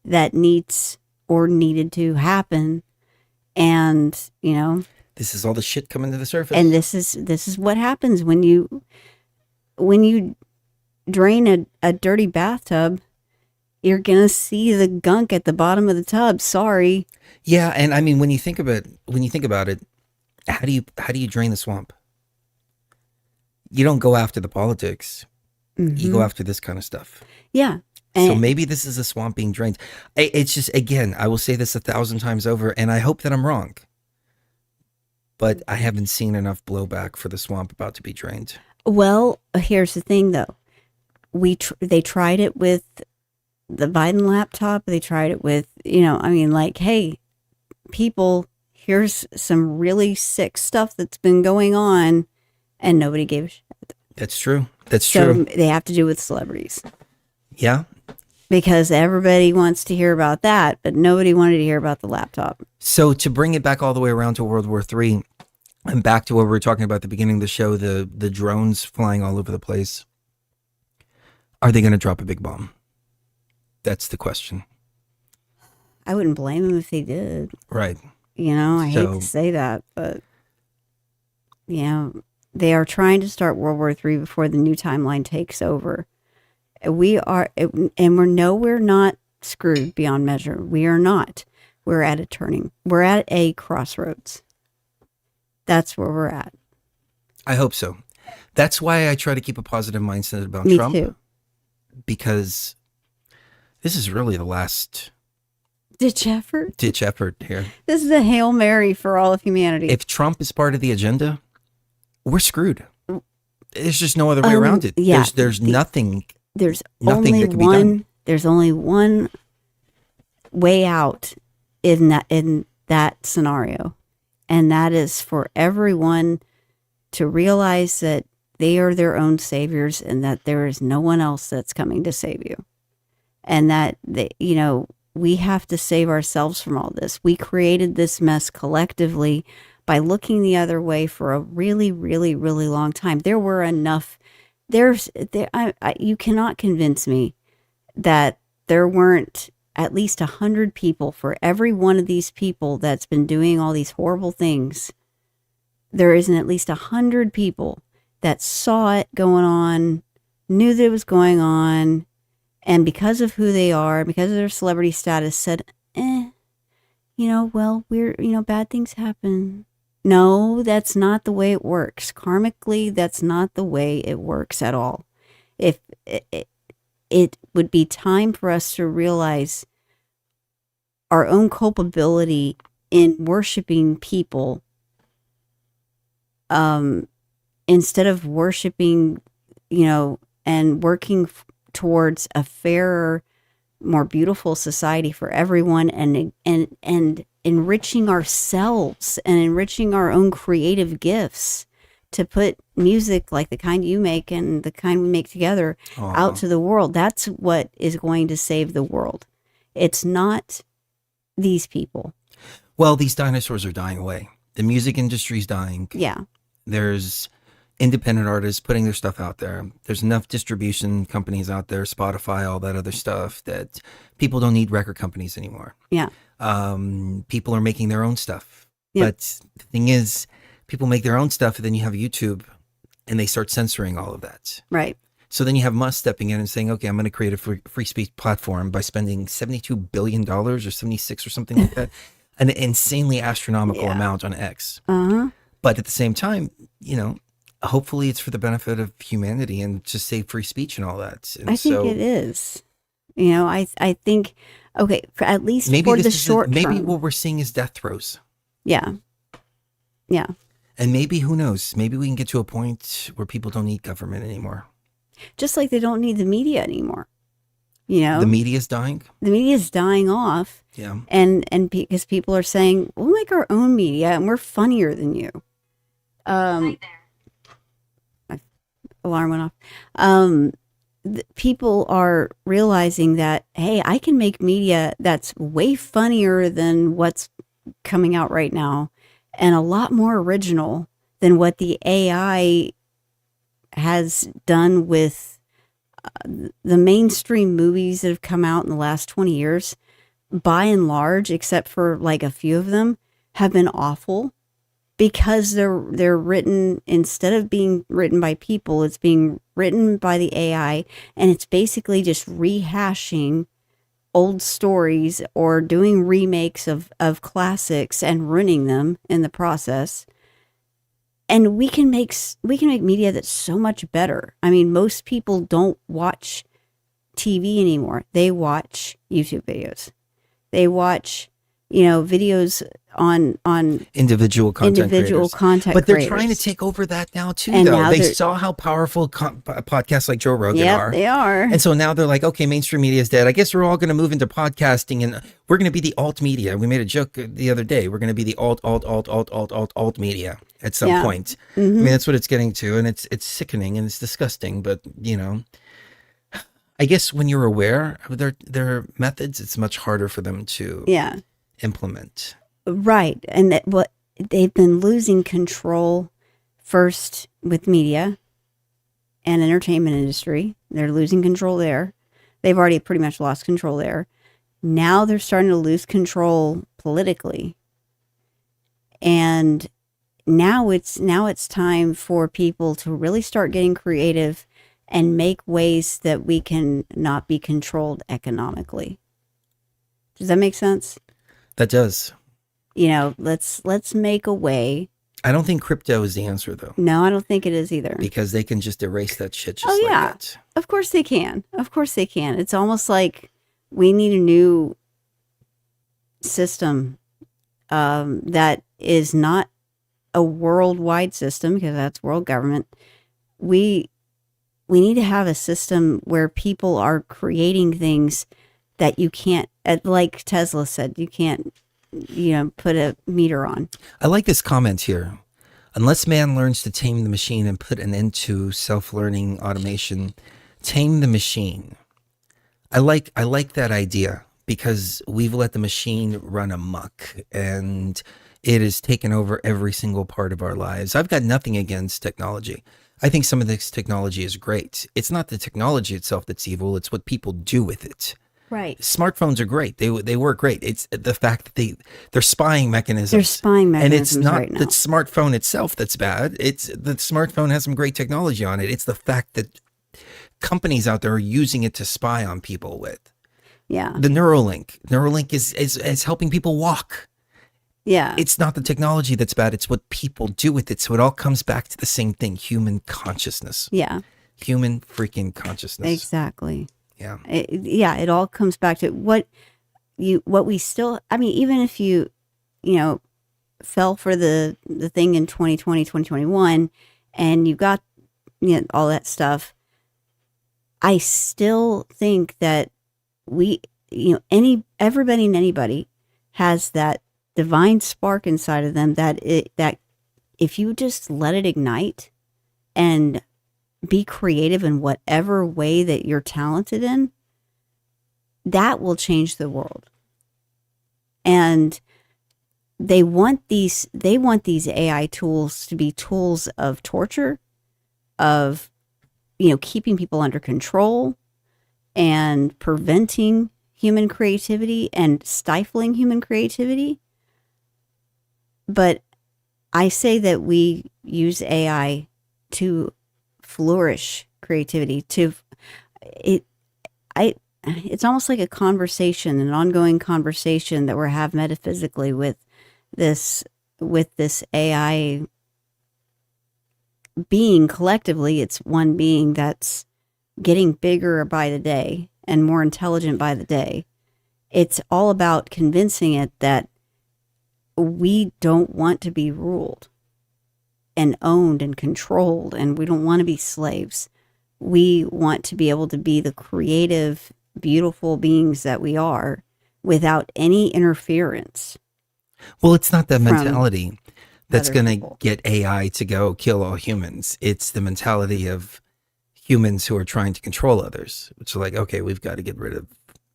that needed to happen. And, you know, this is all the shit coming to the surface. And this is what happens when you drain a dirty bathtub. You're gonna see the gunk at the bottom of the tub. Sorry. Yeah, and I mean, when you think about it, how do you drain the swamp? You don't go after the politics. Mm-hmm. You go after this kind of stuff. Yeah. So maybe this is a swamp being drained. It's just, again, I will say this 1,000 times over, and I hope that I'm wrong. But I haven't seen enough blowback for the swamp about to be drained. Well, here's the thing, though. They tried it with the Biden laptop. They tried it with, you know, I mean, like, hey, people, here's some really sick stuff that's been going on, and nobody gave a shit. That's true. That's so true. They have to do with celebrities. Yeah. Because everybody wants to hear about that, but nobody wanted to hear about the laptop. So to bring it back all the way around to World War III, and back to what we were talking about at the beginning of the show, the drones flying all over the place. Are they going to drop a big bomb? That's the question. I wouldn't blame them if they did. Right. You know, I hate to say that, but, you know, they are trying to start World War III before the new timeline takes over. We're not screwed beyond measure. We are not. We're at a turning. We're at a crossroads. That's where we're at. I hope so. That's why I try to keep a positive mindset about Me Trump. too. Because this is really the last ditch effort here. This is a Hail Mary for all of humanity. If Trump is part of the agenda, we're screwed. There's just no other way around it. Yeah, there's nothing. There's nothing only that can be done. There's only one way out in that scenario, and that is for everyone to realize that they are their own saviors, and that there is no one else that's coming to save you, and that we have to save ourselves from all this. We created this mess collectively by looking the other way for a really, really, really long time. There were enough. You cannot convince me that there weren't at least 100 people for every one of these people that's been doing all these horrible things. There isn't at least 100 people that saw it going on, knew that it was going on, and because of who they are, because of their celebrity status, said, bad things happen. No, that's not the way it works. Karmically, that's not the way it works at all. If it would be time for us to realize our own culpability in worshiping people, instead of worshiping, and working towards a fairer, more beautiful society for everyone, and enriching ourselves and enriching our own creative gifts to put music like the kind you make and the kind we make together out to the world. That's what is going to save the world. It's not these people. Well, these dinosaurs are dying away. The music industry's dying. Yeah. There's independent artists putting their stuff out there. There's enough distribution companies out there, Spotify, all that other stuff, that people don't need record companies anymore. Yeah. People are making their own stuff. Yeah. But the thing is, people make their own stuff, and then you have YouTube, and they start censoring all of that. Right. So then you have Musk stepping in and saying, okay, I'm going to create a free speech platform by spending $72 billion or 76 or something like that. An insanely astronomical amount on X. But at the same time, you know, hopefully it's for the benefit of humanity and to save free speech and all that. And I think it is. You know, I think, okay, for at least for the short term. Maybe what we're seeing is death throes. Yeah. Yeah. And maybe, who knows, maybe we can get to a point where people don't need government anymore. Just like they don't need the media anymore. You know, the media is dying. The media is dying off. Yeah. And because people are saying, we'll make our own media and we're funnier than you. Alarm went off. People are realizing that, hey, I can make media that's way funnier than what's coming out right now and a lot more original than what the AI has done with the mainstream movies that have come out in the last 20 years. By and large, except for like a few of them, have been awful because they're written, instead of being written by people, it's being written by the AI, and it's basically just rehashing old stories or doing remakes of classics and ruining them in the process. And we can make media that's so much better. I mean, most people don't watch TV anymore. They watch YouTube videos. They watch, you know, videos on individual content creators. But they're creators. trying to take over that now too, and though. Now they saw how powerful podcasts like Joe Rogan are. They are. And so now they're like, okay, mainstream media is dead. I guess we're all going to move into podcasting, and we're going to be the alt media. We made a joke the other day. We're going to be the alt media at some point. I mean, that's what it's getting to, and it's sickening and it's disgusting. But, you know, I guess when you're aware of their methods, it's much harder for them to implement. Right. And that what they've been losing control first with media and entertainment industry. They're losing control there. They've already pretty much lost control there. Now they're starting to lose control politically. And now it's time for people to really start getting creative and make ways that we can not be controlled economically. Does that make sense? That does. You know, let's make a way. I don't think crypto is the answer, though. No, I don't think it is either. Because they can just erase that shit just like that. Of course they can. Of course they can. It's almost like we need a new system that is not a worldwide system, because that's world government. We need to have a system where people are creating things that you can't, like Tesla said, you can't, you know, put a meter on. I like this comment here. Unless man learns to tame the machine and put an end to self-learning automation, tame the machine. I like that idea, because we've let the machine run amok and it has taken over every single part of our lives. I've got nothing against technology. I think some of this technology is great. It's not the technology itself that's evil. It's what people do with it. Right. Smartphones are great. They work great. It's the fact that they're spying mechanisms. They're spying mechanisms. And it's not right now. the smartphone itself that's bad. It's the smartphone has some great technology on it. It's the fact that companies out there are using it to spy on people with. Yeah. The Neuralink is helping people walk. Yeah. It's not the technology that's bad. It's what people do with it. So it all comes back to the same thing: human consciousness. Yeah. Human freaking consciousness. Exactly. Yeah. It all comes back to what we still, I mean, even if you know, fell for the thing in 2020, 2021, and you got, you know, all that stuff, I still think that everybody and anybody has that divine spark inside of them that if you just let it ignite and be creative in whatever way that you're talented in, that will change the world. And they want these AI tools to be tools of torture, of, you know, keeping people under control and preventing human creativity and stifling human creativity. But I say that we use AI to flourish creativity to it. It's almost like a conversation, an ongoing conversation that we're have metaphysically with this AI being. Collectively, it's one being that's getting bigger by the day and more intelligent by the day. It's all about convincing it that we don't want to be ruled and owned and controlled, and we don't want to be slaves. We want to be able to be the creative, beautiful beings that we are without any interference. Well, it's not that mentality that's other going to get AI to go kill all humans. It's the mentality of humans who are trying to control others, which is like, okay, we've got to get rid of.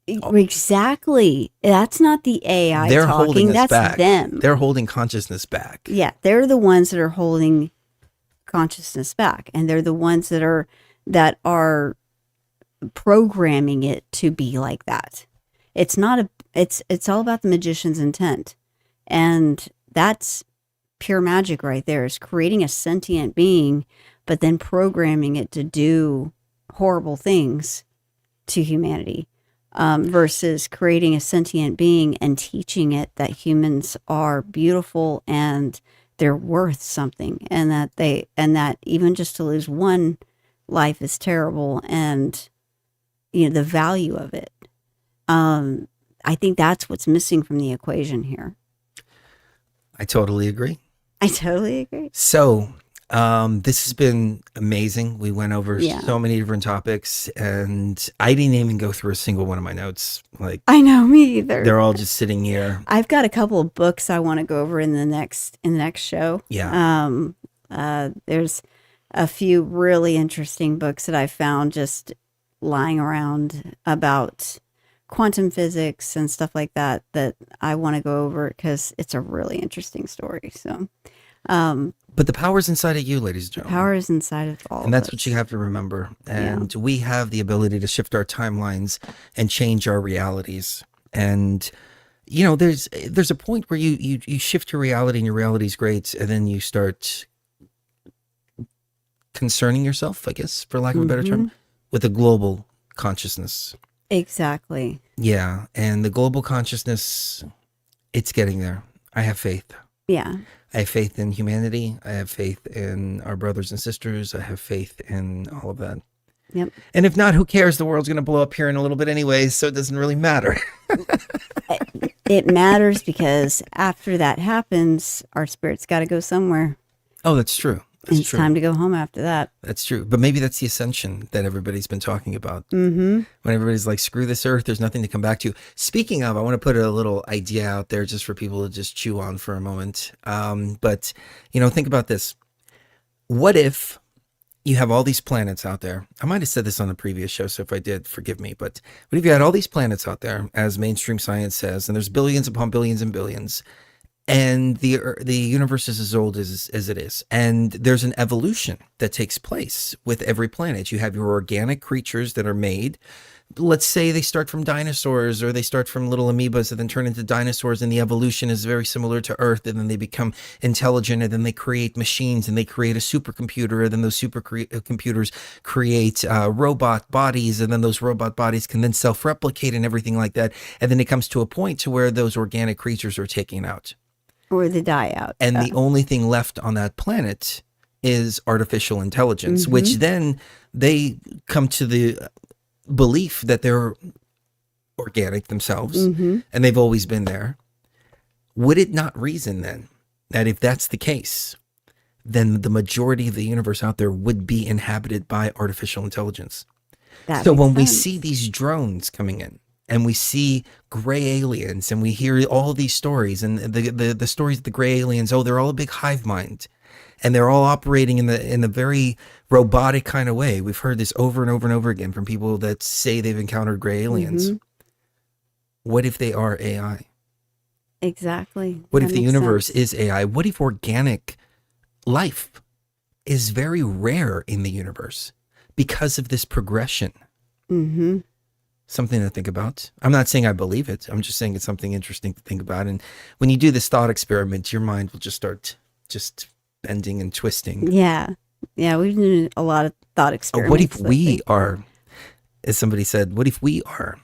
Exactly. That's not the AI They're talking. holding us That's back. them. They're holding consciousness back. Yeah, they're the ones that are holding consciousness back, and they're the ones that are programming it to be like that. It's all about the magician's intent, and that's pure magic right there. Is creating a sentient being, but then programming it to do horrible things to humanity. Versus creating a sentient being and teaching it that humans are beautiful and they're worth something, and that even just to lose one life is terrible, and the value of it. I think that's what's missing from the equation here. I totally agree. So, this has been amazing. We went over so many different topics, and I didn't even go through a single one of my notes. Like, I know, me either. They're all just sitting here. I've got a couple of books I want to go over in the next show. Yeah. There's a few really interesting books that I found just lying around about quantum physics and stuff like that I want to go over because it's a really interesting story. So, but the power's inside of you, ladies and gentlemen. Power is inside of all. And that's what you have to remember. And we have the ability to shift our timelines and change our realities. And, there's a point where you shift your reality and your reality's great. And then you start concerning yourself, I guess, for lack of a better term, with a global consciousness. Exactly. Yeah. And the global consciousness, it's getting there. I have faith. Yeah. I have faith in humanity. I have faith in our brothers and sisters. I have faith in all of that. Yep. And if not, who cares? The world's going to blow up here in a little bit anyways, so it doesn't really matter. It matters because after that happens, our spirit's got to go somewhere. Oh, that's true. It's time to go home after that. That's true. But maybe that's the ascension that everybody's been talking about. Mm-hmm. When everybody's like, screw this earth, there's nothing to come back to. Speaking of, I want to put a little idea out there just for people to just chew on for a moment. But, think about this. What if you have all these planets out there? I might have said this on a previous show, so if I did, forgive me. But what if you had all these planets out there, as mainstream science says, and there's billions upon billions and billions, and the universe is as old as it is. And there's an evolution that takes place with every planet. You have your organic creatures that are made. Let's say they start from dinosaurs, or they start from little amoebas and then turn into dinosaurs, and the evolution is very similar to Earth, and then they become intelligent, and then they create machines, and they create a supercomputer, and then those supercomputers create robot bodies, and then those robot bodies can then self-replicate and everything like that. And then it comes to a point to where those organic creatures are taken out. Or they die out. And the only thing left on that planet is artificial intelligence, which then they come to the belief that they're organic themselves, and they've always been there. Would it not reason then that if that's the case, then the majority of the universe out there would be inhabited by artificial intelligence? So when we see these drones coming in, and we see gray aliens, and we hear all these stories, and the stories of the gray aliens, they're all a big hive mind, and they're all operating in the very robotic kind of way. We've heard this over and over and over again from people that say they've encountered gray aliens. What if they are AI? Exactly. What if the universe is AI? What if organic life is very rare in the universe because of this progression? Something to think about. I'm not saying I believe it. I'm just saying it's something interesting to think about. And when you do this thought experiment, your mind will just start just bending and twisting. Yeah. Yeah, we've done a lot of thought experiments. What if we are, as somebody said, what if we are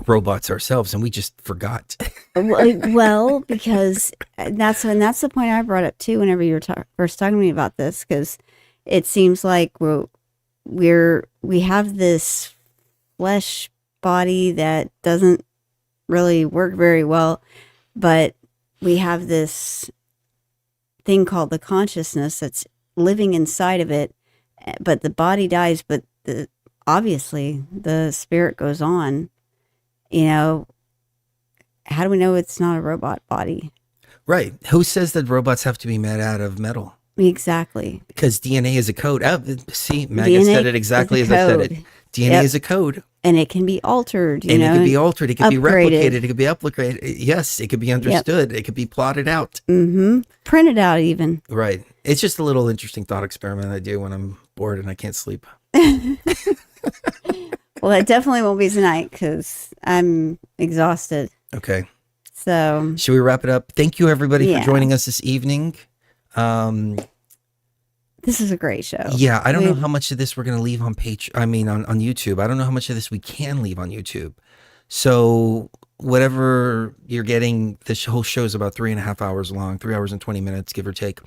robots ourselves and we just forgot? Well, because that's the point I brought up too. Whenever you were first talking to me about this, because it seems like we have this flesh body that doesn't really work very well, but we have this thing called the consciousness that's living inside of it, but the body dies, but obviously the spirit goes on. You know, how do we know it's not a robot body? Right. Who says that robots have to be made out of metal? Exactly. Because DNA is a code. See, Megan said it exactly as I said it. DNA is a code. And it can be altered, and it can be altered. It can be replicated. It can be upgraded. Yes, it can be understood. It can be plotted out. Mm-hmm. Printed out even. Right. It's just a little interesting thought experiment I do when I'm bored and I can't sleep. Well, it definitely won't be tonight because I'm exhausted. Okay. So should we wrap it up? Thank you, everybody, for joining us this evening. This is a great show. Yeah, I don't know how much of this we're going to leave on on YouTube. I don't know how much of this we can leave on YouTube. So whatever you're getting, this whole show is about 3.5 hours long, 3 hours and 20 minutes, give or take.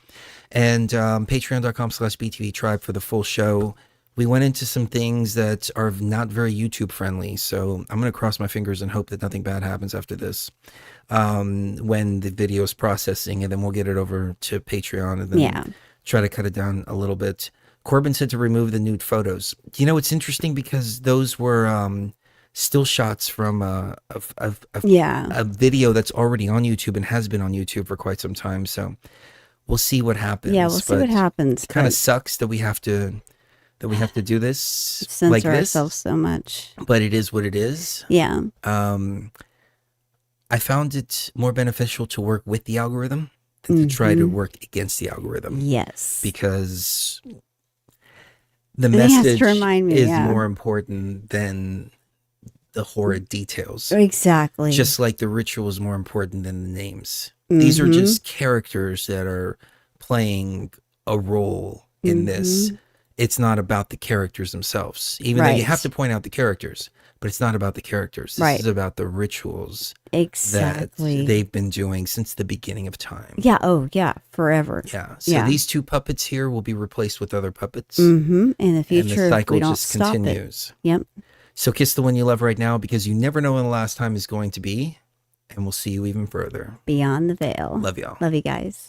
And patreon.com/BTV Tribe for the full show. We went into some things that are not very YouTube friendly. So I'm going to cross my fingers and hope that nothing bad happens after this. When the video is processing, and then we'll get it over to Patreon and then try to cut it down a little bit. Corbin said to remove the nude photos. You know, it's interesting because those were still shots from a video that's already on YouTube and has been on YouTube for quite some time. So we'll see what happens. Yeah, we'll see what happens. It kind of sucks that we have to do this censor like this ourselves so much. But it is what it is. Yeah. I found it more beneficial to work with the algorithm than to try to work against the algorithm. Yes. Because the message is more important than the horrid details. Exactly. Just like the ritual is more important than the names. These are just characters that are playing a role in this. It's not about the characters themselves, even though you have to point out the characters, but it's not about the characters. This is about the rituals that they've been doing since the beginning of time. Yeah. Oh, yeah. Forever. Yeah. So these two puppets here will be replaced with other puppets. In the future, and the cycle if we don't just stop continues. It. Yep. So kiss the one you love right now, because you never know when the last time is going to be. And we'll see you even further. Beyond the veil. Love y'all. Love you guys.